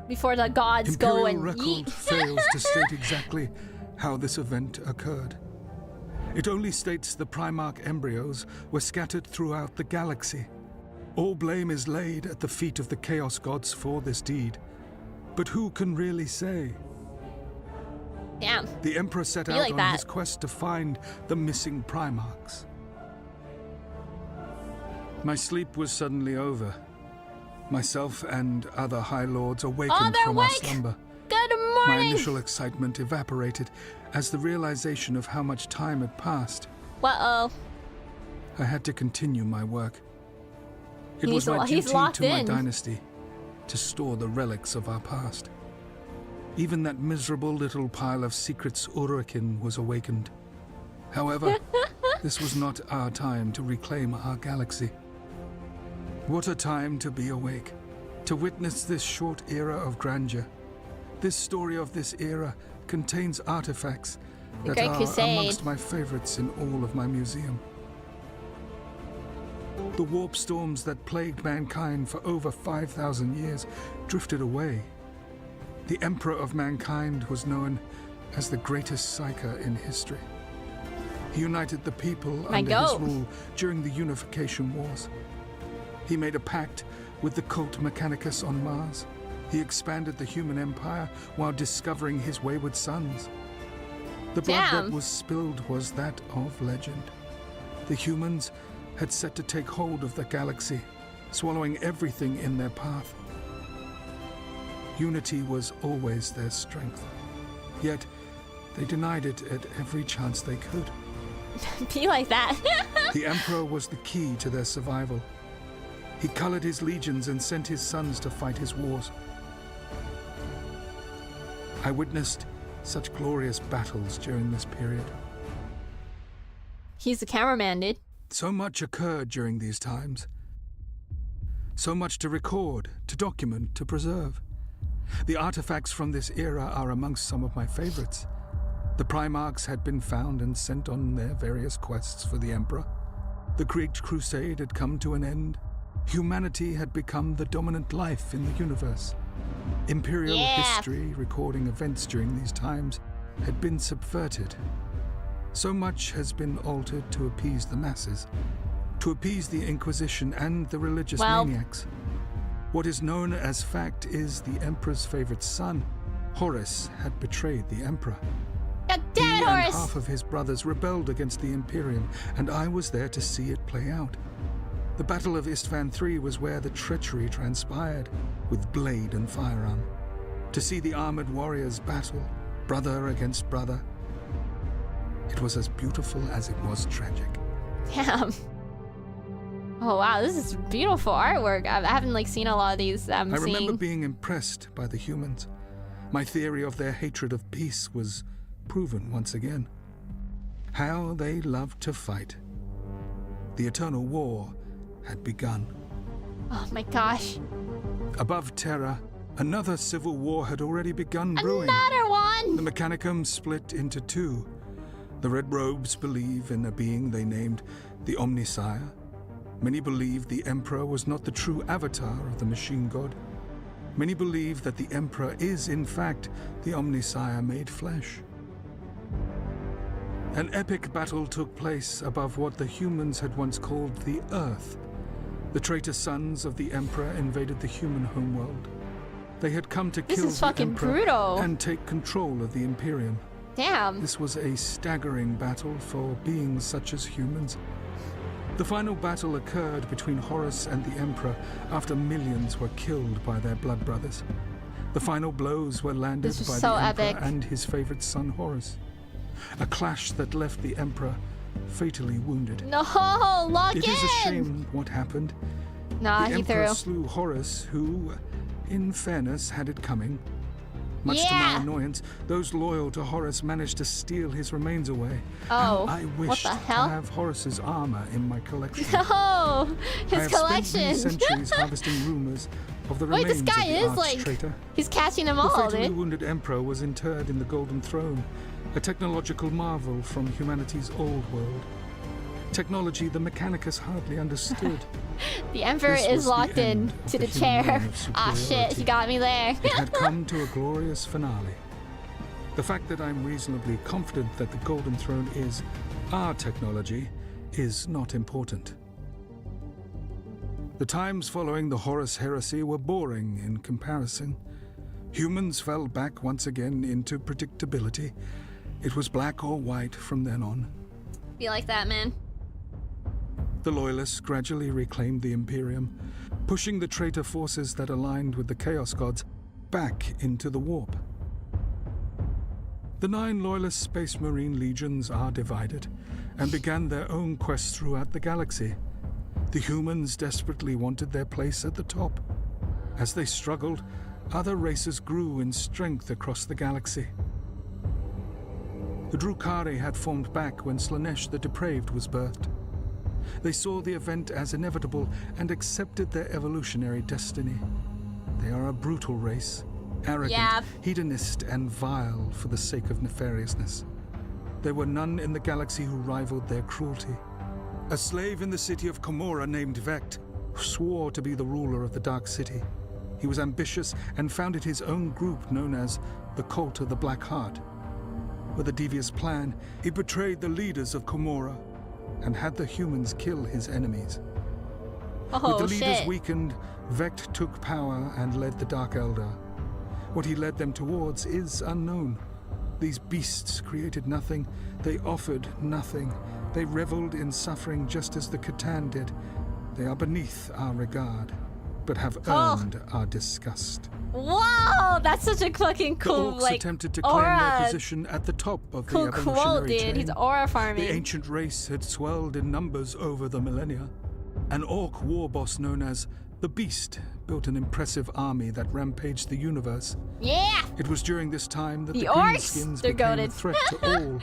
Before the gods Imperial go and record yeet. fails to state exactly how this event occurred. It only states the Primarch embryos were scattered throughout the galaxy. All blame is laid at the feet of the Chaos Gods for this deed. But who can really say? Damn. The Emperor set Be out like on that. his quest to find the missing Primarchs. My sleep was suddenly over. Myself and other High Lords awakened they're from our awake! slumber. Good My morning! initial excitement evaporated as the realization of how much time had passed. Uh-oh. I had to continue my work. It was my He's duty locked to my in. dynasty to store the relics of our past. Even that miserable little pile of secrets Urakin was awakened. However, this was not our time to reclaim our galaxy. What a time to be awake, to witness this short era of grandeur. This story of this era contains artifacts that Great are Crusade. amongst my favorites in all of my museum. The warp storms that plagued mankind for over 5,000 years drifted away. The Emperor of Mankind was known as the greatest psyker in history. He united the people My under his goat. rule during the Unification Wars. He made a pact with the cult Mechanicus on Mars. He expanded the human empire while discovering his wayward sons. The blood Damn. that was spilled was that of legend. The humans had set to take hold of the galaxy, swallowing everything in their path. Unity was always their strength. Yet, they denied it at every chance they could. Be like that. The Emperor was the key to their survival. He colored his legions and sent his sons to fight his wars. I witnessed such glorious battles during this period. He's the cameraman, dude. So much occurred during these times. So much to record, to document, to preserve. The artifacts from this era are amongst some of my favorites. The Primarchs had been found and sent on their various quests for the Emperor. The Great Crusade had come to an end. Humanity had become the dominant life in the universe. Imperial history, recording events during these times, had been subverted. So much has been altered to appease the masses, to appease the Inquisition and the religious maniacs. What is known as fact is the Emperor's favorite son, Horus, had betrayed the Emperor. God He damn it, and Horus! half of his brothers rebelled against the Imperium, and I was there to see it play out. The Battle of Istvan III was where the treachery transpired, with blade and firearm. To see the armored warriors battle, brother against brother, it was as beautiful as it was tragic. Damn. Oh wow, this is beautiful artwork. I haven't like seen a lot of these. I remember being impressed by the humans. My theory of their hatred of peace was proven once again. How they loved to fight. The eternal war had begun. Oh my gosh. Above Terra, another civil war had already begun brewing. Another one! The Mechanicum split into two. The Red Robes believe in a being they named the Omnisire. Many believe the Emperor was not the true avatar of the machine god. Many believe that the Emperor is, in fact, the Omnisire made flesh. An epic battle took place above what the humans had once called the Earth. The traitor sons of the Emperor invaded the human homeworld. They had come to kill is the fucking Emperor brutal. and take control of the Imperium. Damn. This was a staggering battle for beings such as humans. The final battle occurred between Horus and the Emperor after millions were killed by their blood brothers. The final blows were landed This was by so the Emperor epic. and his favorite son Horus. A clash that left the Emperor fatally wounded. No, lock It in. is a shame what happened. Nah, The he Emperor threw. slew Horus, who, in fairness, had it coming. Much to Yeah. my annoyance, those loyal to Horus managed to steal his remains away. Oh, How I what wished the to hell? have Horus's armor in my collection. No, I his have collection. spent many centuries harvesting rumors of the Wait, remains this guy of the is arch like traitor. he's catching them The all, fatally dude. wounded emperor was interred in the Golden Throne, a technological marvel from humanity's old world. Technology the Mechanicus hardly understood. The Emperor This is was the locked in end of to the the human chair. reign of Ah, shit, superiority. he got me there. It had come to a glorious finale. The fact that I'm reasonably confident that the Golden Throne is our technology is not important. The times following the Horus heresy were boring in comparison. Humans fell back once again into predictability. It was black or white from then on. Be like that, man. The Loyalists gradually reclaimed the Imperium, pushing the traitor forces that aligned with the Chaos Gods back into the warp. The 9 Loyalist Space Marine legions are divided and began their own quests throughout the galaxy. The humans desperately wanted their place at the top. As they struggled, other races grew in strength across the galaxy. The Drukhari had formed back when Slanesh the Depraved was birthed. They saw the event as inevitable and accepted their evolutionary destiny. They are a brutal race, arrogant, Yeah. hedonist, and vile for the sake of nefariousness. There were none in the galaxy who rivaled their cruelty. A slave in the city of Komorra named Vect swore to be the ruler of the Dark City. He was ambitious and founded his own group known as the Cult of the Black Heart. With a devious plan, he betrayed the leaders of Komorra and had the humans kill his enemies. Oh, With the leaders shit. weakened, Vect took power and led the Dark Eldar. What he led them towards is unknown. These beasts created nothing, they offered nothing. They reveled in suffering just as the Catan did. They are beneath our regard, but have earned our disgust. Whoa, that's such a fucking The cool, Orcs like, attempted to claim their aura. position at the top of Cool the quote, evolutionary dude. chain. He's aura farming. The ancient race had swelled in numbers over the millennia. An orc war boss known as the Beast built an impressive army that rampaged the universe. Yeah. It was during this time that The the orcs! Greenskins They're became a goated. threat to all.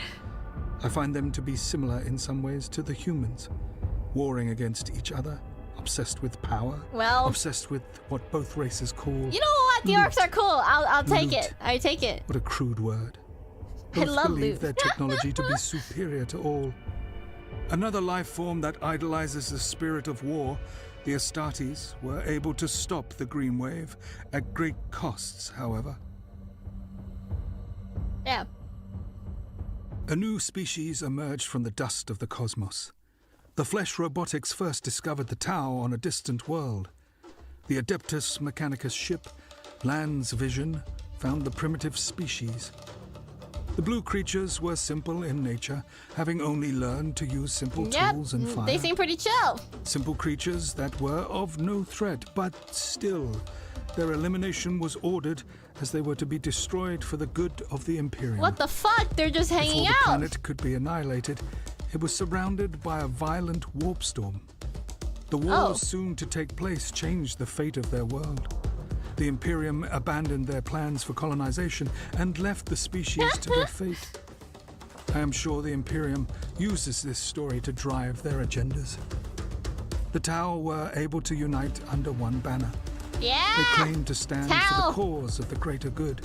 I find them to be similar in some ways to the humans, warring against each other, obsessed with power, Well, obsessed with what both races call you know what? The orcs are cool. I'll take Loot. it. I take it. what a crude word. I Both love believe loot. their technology to be superior to all. Another life form that idolizes the spirit of war, the Astartes, were able to stop the Green Wave at great costs, however. Yeah. A new species emerged from the dust of the cosmos. The flesh robotics first discovered the Tau on a distant world. The Adeptus Mechanicus ship, Land's vision, found the primitive species. The blue creatures were simple in nature, having only learned to use simple Yep. tools and fire. They seem pretty chill. Simple creatures that were of no threat, but still, their elimination was ordered as they were to be destroyed for the good of the Imperium. What the fuck? They're just hanging Before the out. planet could be annihilated, it was surrounded by a violent warp storm. The wars Oh. soon to take place changed the fate of their world. The Imperium abandoned their plans for colonization and left the species to their fate. I am sure the Imperium uses this story to drive their agendas. The Tau were able to unite under one banner. They Yeah. claimed to stand for Tau. the cause of the greater good,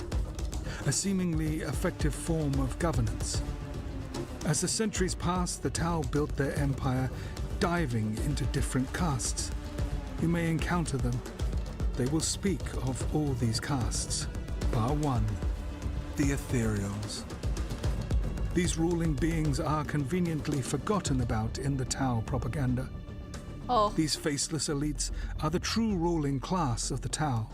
a seemingly effective form of governance. As the centuries passed, the Tau built their empire, diving into different castes. You may encounter them. They will speak of all these castes, bar one, the Ethereals. These ruling beings are conveniently forgotten about in the Tau propaganda. Oh. These faceless elites are the true ruling class of the Tau.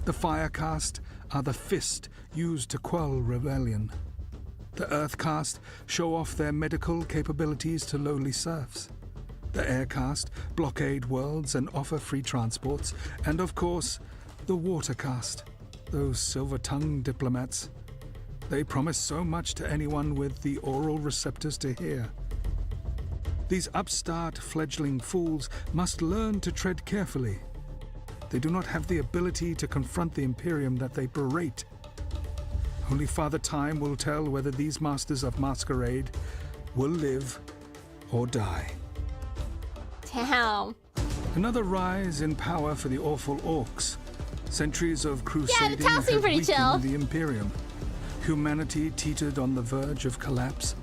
The Fire Caste are the fist used to quell rebellion. The Earth Caste show off their medical capabilities to lowly serfs. the air caste, blockade worlds and offer free transports, and of course, the water caste, those silver-tongued diplomats. They promise so much to anyone with the oral receptors to hear. These upstart fledgling fools must learn to tread carefully. They do not have the ability to confront the Imperium that they berate. Only Father Time will tell whether these masters of masquerade will live or die. Damn. Another rise in power for the awful orcs. Centuries of crusading town have seemed pretty weakened chill. the Imperium. Humanity teetered on the verge of collapse.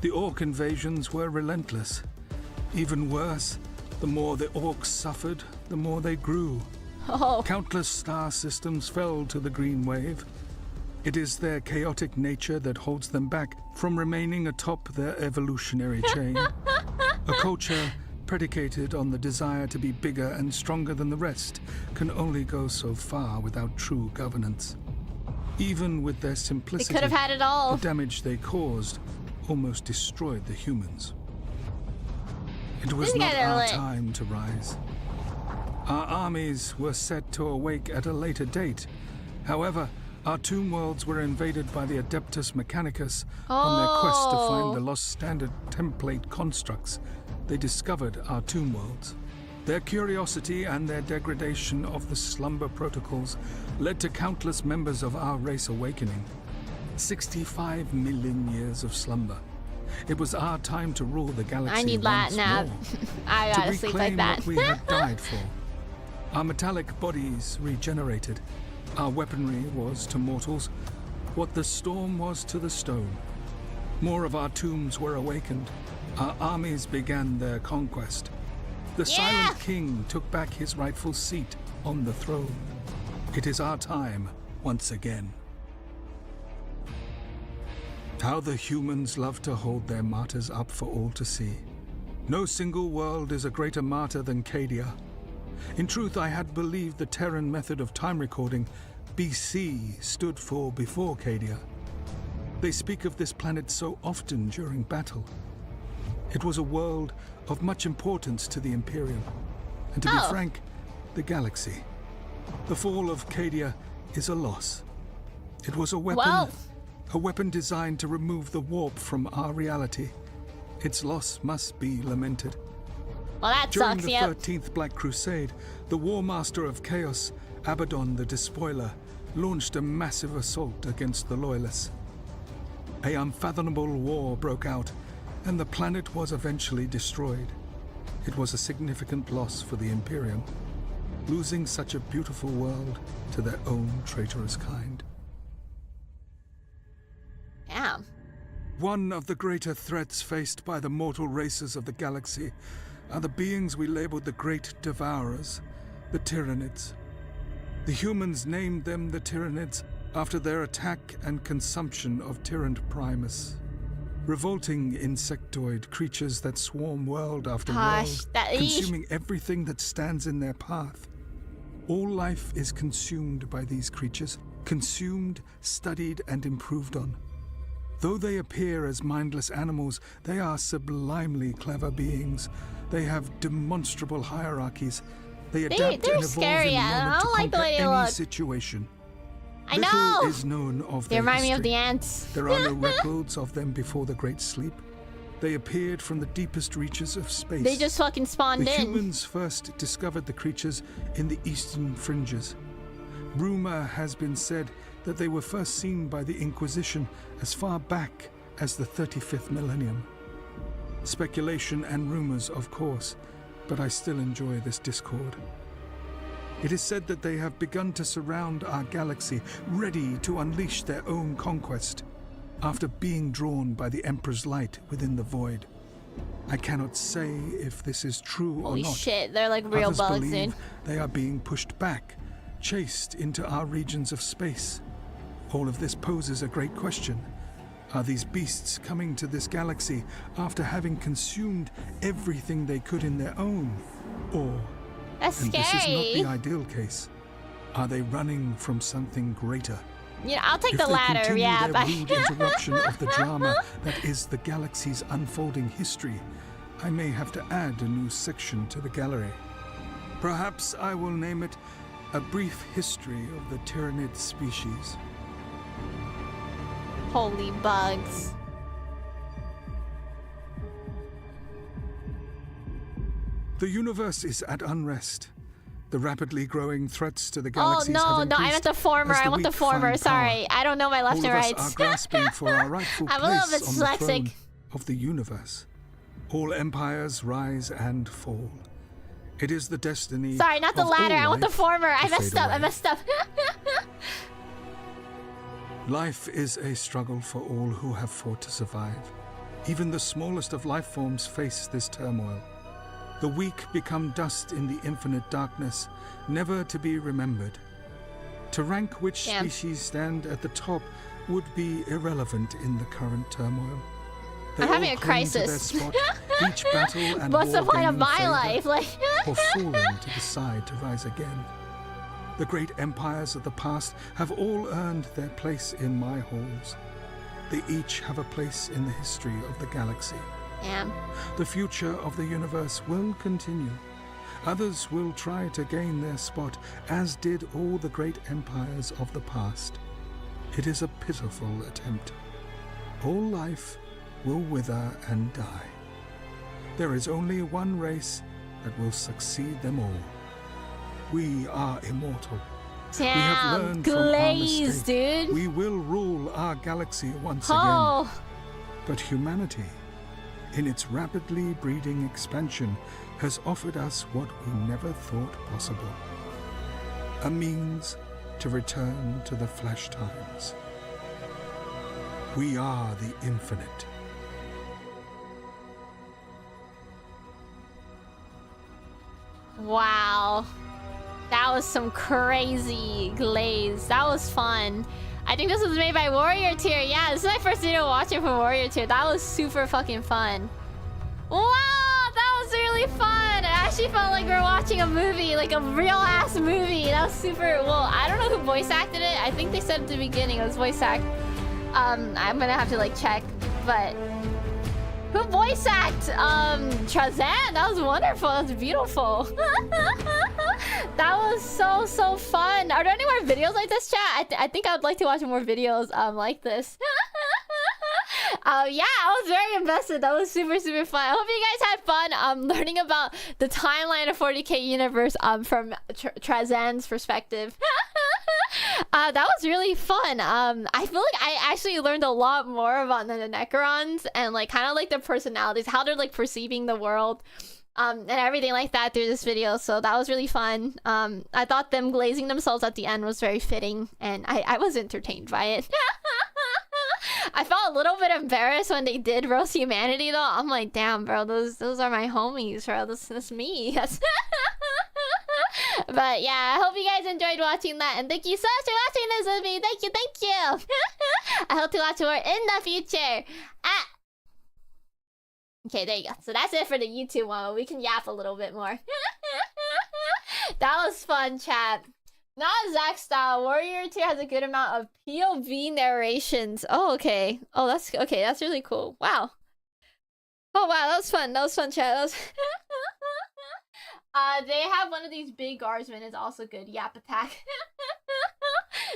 The orc invasions were relentless. Even worse, the more the orcs suffered, the more they grew. Oh. Countless star systems fell to the green wave. It is their chaotic nature that holds them back from remaining atop their evolutionary chain. A culture predicated on the desire to be bigger and stronger than the rest can only go so far without true governance. Even with their They simplicity, could have had it all. the damage they caused almost destroyed the humans. It was These not guys are our lit. time to rise. Our armies were set to awake at a later date. However, our tomb worlds were invaded by the Adeptus Mechanicus on their quest to find the lost standard template constructs. They discovered our tomb worlds. Their curiosity and their degradation of the slumber protocols led to countless members of our race awakening. 65 million years of slumber. It was our time to rule the galaxy I need once that nap. more. I gotta To sleep reclaim like that. what we had died for. Our metallic bodies regenerated. Our weaponry was to mortals what the storm was to the stone. More of our tombs were awakened. Our armies began their conquest. The Silent King took back his rightful seat on the throne. It is our time once again. How the humans love to hold their martyrs up for all to see. No single world is a greater martyr than Cadia. In truth, I had believed the Terran method of time recording, BC, stood for before Cadia. They speak of this planet so often during battle. It was a world of much importance to the Imperium, and to be frank, the galaxy. The fall of Cadia is a loss. It was a weapon designed to remove the warp from our reality. Its loss must be lamented. Well, that During sucks, the yep. 13th Black Crusade, the War Master of Chaos, Abaddon the Despoiler, launched a massive assault against the Loyalists. A unfathomable war broke out, and the planet was eventually destroyed. It was a significant loss for the Imperium, losing such a beautiful world to their own traitorous kind. Damn. One of the greater threats faced by the mortal races of the galaxy are the beings we labeled the Great Devourers, the Tyranids. The humans named them the Tyranids after their attack and consumption of Tyrant Primus. Revolting insectoid creatures that swarm world after world, consuming everything that stands in their path. All life is consumed by these creatures, consumed, studied, and improved on. Though they appear as mindless animals, they are sublimely clever beings. They have demonstrable hierarchies. They adapt they're and evolve scary. in the I moment don't to like the conquer way they any look. situation. I Little know! is known of They their remind me of history. the ants. There are no records of them before the Great Sleep. They appeared from the deepest reaches of space. They just fucking spawned The in. humans first discovered the creatures in the eastern fringes. Rumor has been said that they were first seen by the Inquisition as far back as the 35th millennium. Speculation and rumors, of course, but I still enjoy this discord. It is said that they have begun to surround our galaxy, ready to unleash their own conquest, after being drawn by the Emperor's light within the void. I cannot say if this is true Holy or not. shit, they're like real Others bugs, believe dude. they are being pushed back, chased into our regions of space. All of this poses a great question. Are these beasts coming to this galaxy after having consumed everything they could in their own? Or, That's and this is not scary. the ideal case, are they running from something greater? Yeah, I'll take If the they latter, continue yeah, their but rude interruption of the drama that is the galaxy's unfolding history, I may have to add a new section to the gallery. Perhaps I will name it A Brief History of the Tyrannid Species. Holy bugs. The universe is at unrest. The rapidly growing threats to the Oh galaxies no, have no, I increased want the former. as I want the weak former. find Sorry, power. I don't know my left All and of right. us are grasping for our rightful I'm a little place bit on the dyslexic. throne of the universe. All empires rise and fall. It is the destiny. Sorry, not the of latter. all I want the life former. I to messed fade up. I away. messed up. Life is a struggle for all who have fought to survive. Even the smallest of life forms face this turmoil. The weak become dust in the infinite darkness, never to be remembered. To rank which Damn. species stand at the top would be irrelevant in the current turmoil. They I'm having all a cling to their crisis. spot, each battle and What's the war point of gaining my favor, life? Like, or falling to the side to rise again. The great empires of the past have all earned their place in my halls. They each have a place in the history of the galaxy. damn. The future of the universe will continue. Others will try to gain their spot, as did all the great empires of the past. It is a pitiful attempt. All life will wither and die. There is only one race that will succeed them all. We are immortal. We have Damn, learned from our glaze, mistake. dude. We will rule our galaxy once again. Oh, But humanity, in its rapidly breeding expansion, has offered us what we never thought possible. A means to return to the flesh times. We are the infinite. wow. That was some crazy glaze. That was fun. I think this was made by Warrior Tier. Yeah, this is my first video watching from Warrior Tier. That was super fucking fun. Wow, that was really fun. I actually felt like we were watching a movie, like a real ass movie. That was super. Well, I don't know who voice acted it. I think they said at the beginning it was voice act. I'm gonna have to like check, but who voice act? Trazyn. That was wonderful. That was beautiful. That was so fun. Are there any more videos like this, chat? I think I would like to watch more videos like this. Yeah, I was very invested. That was super fun. I hope you guys had fun learning about the timeline of 40K universe from Trazyn's perspective. That was really fun. I feel like I actually learned a lot more about the Necrons and like kind of like their personalities, how they're like perceiving the world. And everything like that through this video, so that was really fun. I thought them glazing themselves at the end was very fitting, and I was entertained by it. I felt a little bit embarrassed when they did roast humanity, though. I'm like, damn, bro, those are my homies, bro. That's me. But yeah, I hope you guys enjoyed watching that, and thank you so much for watching this with me. Thank you. I hope to watch more in the future. Okay, there you go. So that's it for the YouTube one. We can yap a little bit more. That was fun, chat. Not Zack style. Warrior Tier has a good amount of POV narrations. Oh, okay. Oh, that's okay. That's really cool. Wow. Oh, wow. That was fun. That was fun, chat. That was... They have one of these big guardsmen is also good. Yap attack.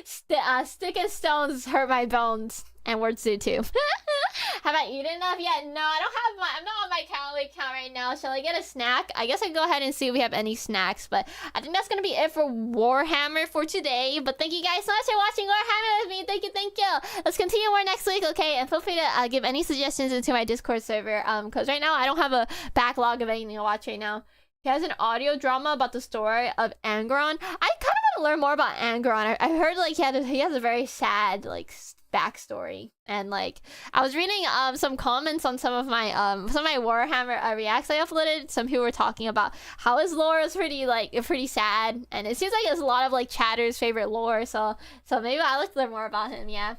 Stick and stones hurt my bones. And words do too. Have I eaten enough yet? No, I'm not on my calorie count right now. Shall I get a snack? I guess I can go ahead and see if we have any snacks, but I think that's gonna be it for Warhammer for today. But thank you guys so much for watching Warhammer with me. Thank you. Let's continue more next week, okay? And feel free to give any suggestions into my Discord server. Because right now I don't have a backlog of anything to watch right now. He has an audio drama about the story of Angron. I kind of want to learn more about Angron. I heard like he has a very sad like backstory, and like I was reading some comments on some of my Warhammer reacts I uploaded. Some people were talking about how his lore is pretty sad, and it seems like it's a lot of like chatter's favorite lore. So maybe I'd like to learn more about him. Yeah.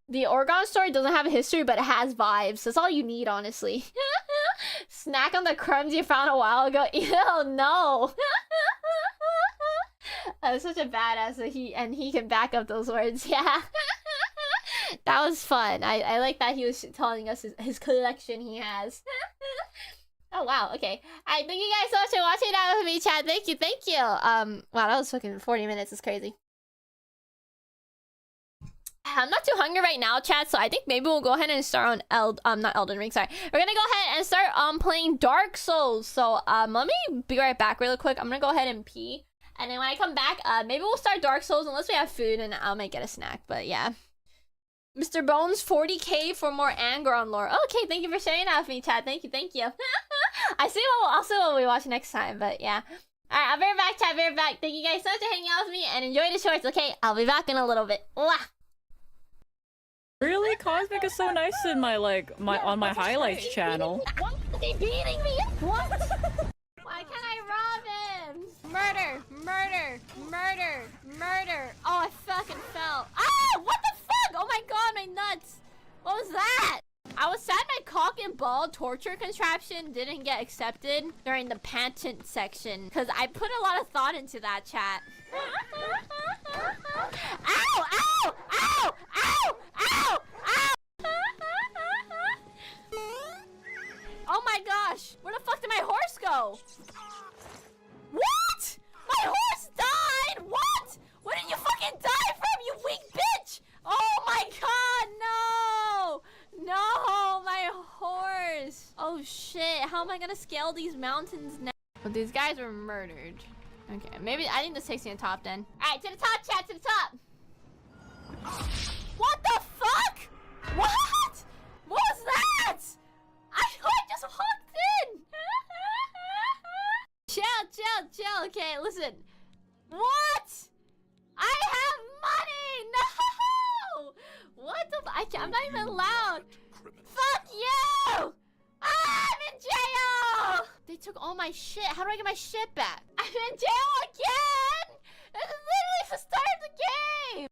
The Orgon story doesn't have a history, but it has vibes. That's all you need, honestly. Snack on the crumbs you found a while ago. Ew, no. Such a badass that he can back up those words. Yeah. That was fun. I like that he was telling us his collection he has. Oh wow, okay. Alright, thank you guys so much for watching that with me, chat. Thank you. Wow, that was fucking 40 minutes. It's crazy. I'm not too hungry right now, chat, so I think maybe we'll go ahead and start on not Elden Ring, sorry. We're gonna go ahead and start playing Dark Souls. So let me be right back really quick. I'm gonna go ahead and pee. And then when I come back, maybe we'll start Dark Souls unless we have food, and I might get a snack, but yeah. Mr. Bones, 40k for more anger on lore. Okay, thank you for sharing that with me, chat. Thank you. I'll see what we watch next time, but yeah. Alright, I'll be right back, chat, be right back. Thank you guys so much for hanging out with me, and enjoy the shorts, okay? I'll be back in a little bit. Mwah! Really? Cosmic is so nice in my on my highlights channel. Why is he beating me? What? Why can't I rob him? Murder! Oh, I fucking fell. Ah! What the fuck? Oh my god, my nuts! What was that? I was sad my cock and ball torture contraption didn't get accepted during the patent section, because I put a lot of thought into that, chat. Ow! Ow! Ow! Ow! Ow! Ow! Oh my gosh! Where the fuck did my horse go? What? My horse died? What? Where did you fucking die from, you weak bitch? Oh my god, no! No, my horse. Oh shit, how am I gonna scale these mountains now? Well, these guys were murdered. Okay, maybe I think this takes me to the top then. Alright, to the top, chat, to the top. What the fuck? What? What was that? I just walked in. Chill. Okay, listen. What? I have money. No. What the? I'm not even allowed. Fuck you. I'm in jail. They took all my shit. How do I get my shit back? I'm in jail again. This is literally the start of the game.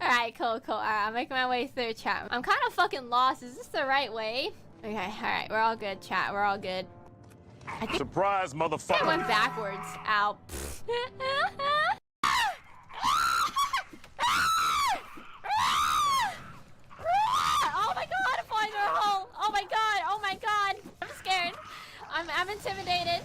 Alright, cool. Alright, I'm making my way through, chat. I'm kind of fucking lost. Is this the right way? Okay, alright. We're all good, chat. We're all good. I think Surprise, motherfucker. I went backwards. Ow. Oh my god, I'm falling through a hole. Oh my god. I'm scared. I'm intimidated.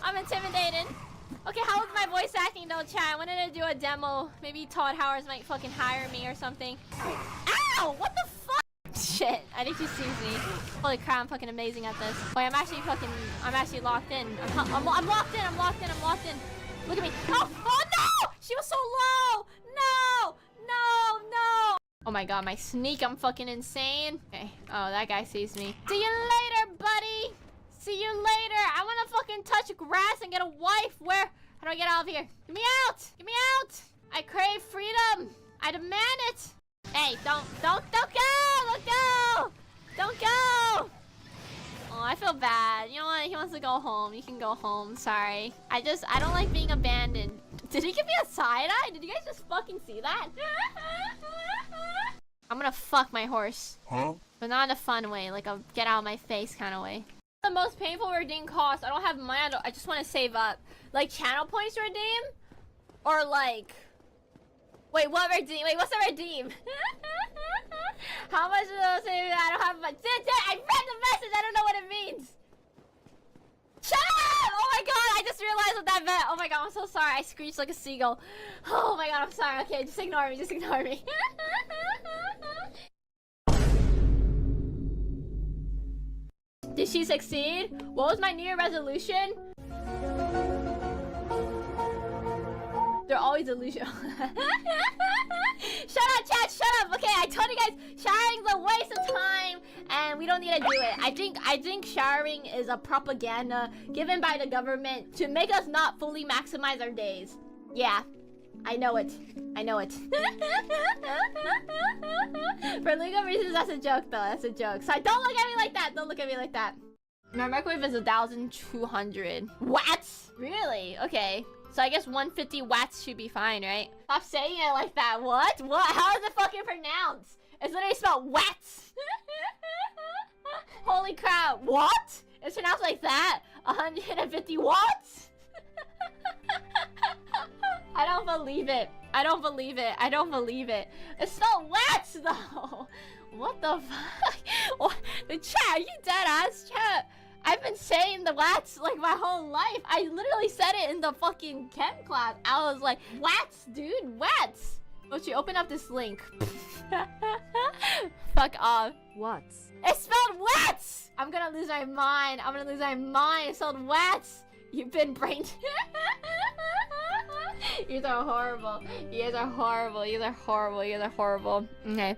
Okay, how was my voice acting though, chat? I wanted to do a demo. Maybe Todd Howard might fucking hire me or something. Ow! What the fuck? Shit, I think she sees me. Holy crap, I'm fucking amazing at this. Wait, I'm actually locked in. I'm locked in. Look at me. Oh no! She was so low! No! Oh my god, my sneak, I'm fucking insane. Okay, oh, that guy sees me. See you later, buddy! See you later! I wanna fucking touch grass and get a wife! Where? How do I get out of here? Get me out! I crave freedom! I demand it! Hey, don't go! Don't go! Oh, I feel bad. You know what? He wants to go home. You can go home. Sorry. I don't like being abandoned. Did he give me a side eye? Did you guys just fucking see that? I'm gonna fuck my horse. Huh? But not in a fun way, like a get out of my face kind of way. The most painful redeem cost. I don't have money. I just want to save up. Like channel points to redeem? Or like... Wait, what redeem? Wait, what's the redeem? How much is those? I don't have much. I read the message. I don't know what it means. Shut up! Oh my god, I just realized what that meant. Oh my god, I'm so sorry. I screeched like a seagull. Oh my god, I'm sorry. Okay, just ignore me. Did she succeed? What was my New Year resolution? They're always delusional. Shut up, chat, shut up. Okay, I told you guys, showering's a waste of time and we don't need to do it. I think showering is a propaganda given by the government to make us not fully maximize our days. Yeah, I know it. For legal reasons, that's a joke though. That's a joke. So don't look at me like that. My microwave is 1,200 watts. Really? Okay. So I guess 150 watts should be fine, right? Stop saying it like that. What? How is it fucking pronounced? It's literally spelled watts. Holy crap. What? It's pronounced like that? 150 watts? I don't believe it. I don't believe it. I don't believe it. It's so wet though. What the fuck? What? The chat, you dead ass chat. I've been saying the wats like my whole life. I literally said it in the fucking chem class. I was like, wats, dude, wats. Don't you open up this link? Fuck off. What's? It spelled wets! I'm gonna lose my mind. I'm gonna lose my mind. It spelled wets. You've been brained. You guys are horrible. You guys are horrible. You guys are horrible. You guys are horrible. Okay.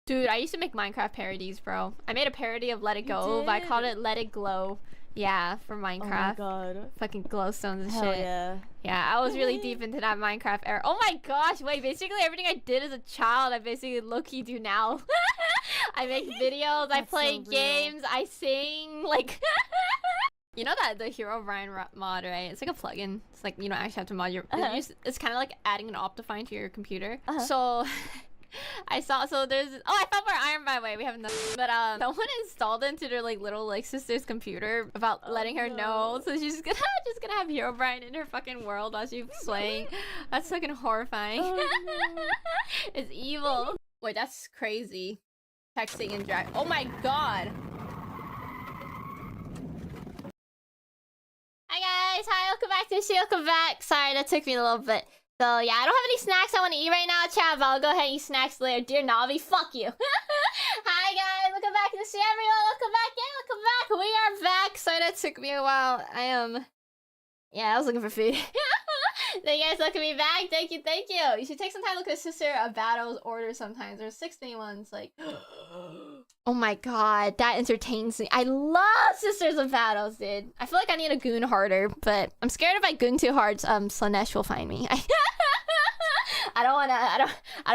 Dude, I used to make Minecraft parodies, bro. I made a parody of Let It Go, but I called it Let It Glow. Yeah, for Minecraft. Oh my god. Fucking glowstones and Hell shit. yeah. Yeah, I was really deep into that Minecraft era. Oh my gosh, wait, basically everything I did as a child, I basically low-key do now. I make videos, I play so games, I sing, like... You know that the Hero Brian mod, right? It's like a plugin. It's like you don't actually have to mod your... It's kind of like adding an Optifine to your computer. So... I saw, so there's, oh, I found more iron, by the way, we haven't done, but someone installed into their like little like sister's computer about letting her know, so she's gonna have Herobrine in her fucking world while she's playing. That's fucking horrifying. It's evil. Wait, that's crazy. Texting and drag. Oh my god. Hi guys, hi, welcome back to the show, welcome back. Sorry, that took me a little bit. So yeah, I don't have any snacks I want to eat right now, chat, but I'll go ahead and eat snacks later. Dear Navi, fuck you. Hi guys, welcome back to the stream, everyone. Welcome back, yeah, welcome back. We are back. Sorry that took me a while. Yeah, I was looking for food. Thank you guys, look at me back. Thank you, thank you. You should take some time to look at Sister of Battle's order sometimes. There's 16 ones, like... Oh my god, that entertains me. I love Sisters of Battles, dude. I feel like I need to goon harder, but I'm scared if I goon too hard, Slanesh will find me. I don't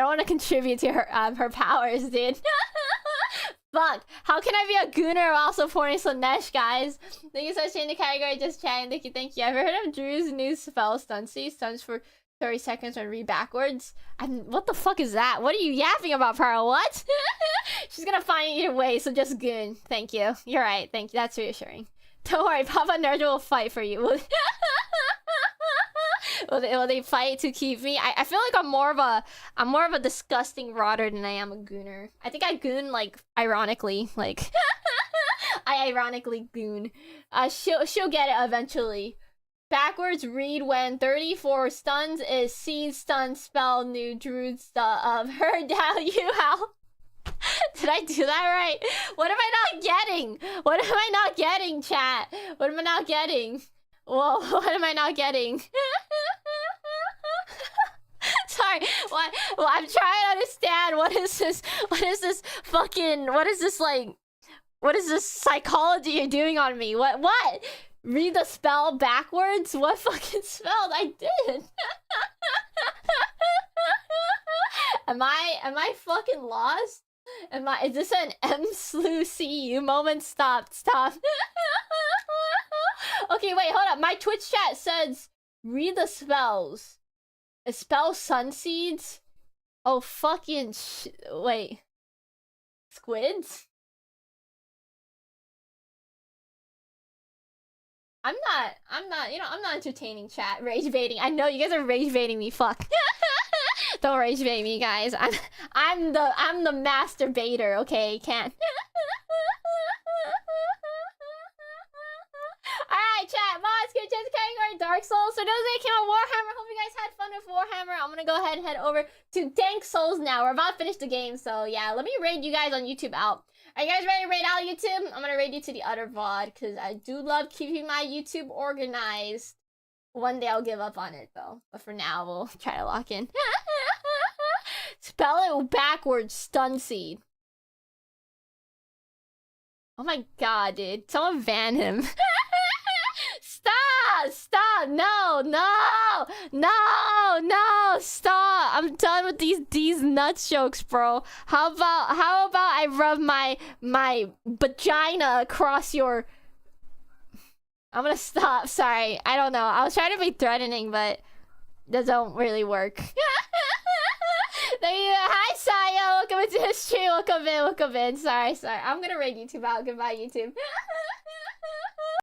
wanna contribute to her powers, dude. Fuck, how can I be a gooner while supporting Slanesh, guys? Thank you so much for the category, just chatting. Thank you. Ever heard of Drew's new spell, Stuncy? Stuns for 30 seconds and read backwards. What the fuck is that? What are you yapping about, Pearl? What? She's gonna find you either way, so just goon. Thank you. You're right. Thank you. That's reassuring. Don't worry, Papa Nerd will fight for you. Will they fight to keep me? I feel like I'm more of a disgusting rotter than I am a gooner. I think I goon like ironically, like I ironically goon. She'll get it eventually. Backwards read when 34 stuns is seed stun spell new druid of her down you how. Did I do that right? What am I not getting? What am I not getting, chat? What am I not getting? Whoa, what am I not getting? Sorry, what? Well, I'm trying to understand what is this fucking, what is this psychology you're doing on me? What? Read the spell backwards? What fucking spell? I did. Am I fucking lost? Is this an M-slew-C-U moment? Stop. Okay, wait, hold up. My Twitch chat says, read the spells. A spell Sunseeds? Oh, fucking wait. Squids? I'm not entertaining chat. Rage baiting. I know you guys are rage baiting me. Fuck. Don't rage bait me, guys. I'm the master baiter, okay? Can't. Alright, chat. Mods, give chance category Dark Souls. So those that came on Warhammer, hope you guys had fun with Warhammer. I'm gonna go ahead and head over to Dank Souls now. We're about to finish the game, so yeah, let me raid you guys on YouTube out. Are you guys ready to raid out YouTube? I'm gonna raid you to the other VOD, because I do love keeping my YouTube organized. One day I'll give up on it, though. But for now, we'll try to lock in. Spell it backwards, stun seed. Oh my god, dude. Someone ban him. Stop! No! Stop! I'm done with these nuts jokes, bro. How about I rub my vagina across your... I'm gonna stop. Sorry. I don't know. I was trying to be threatening, but that don't really work. Thank you. Hi, Saya. Welcome into the stream. Welcome in. Sorry. I'm gonna raid YouTube out. Goodbye, YouTube.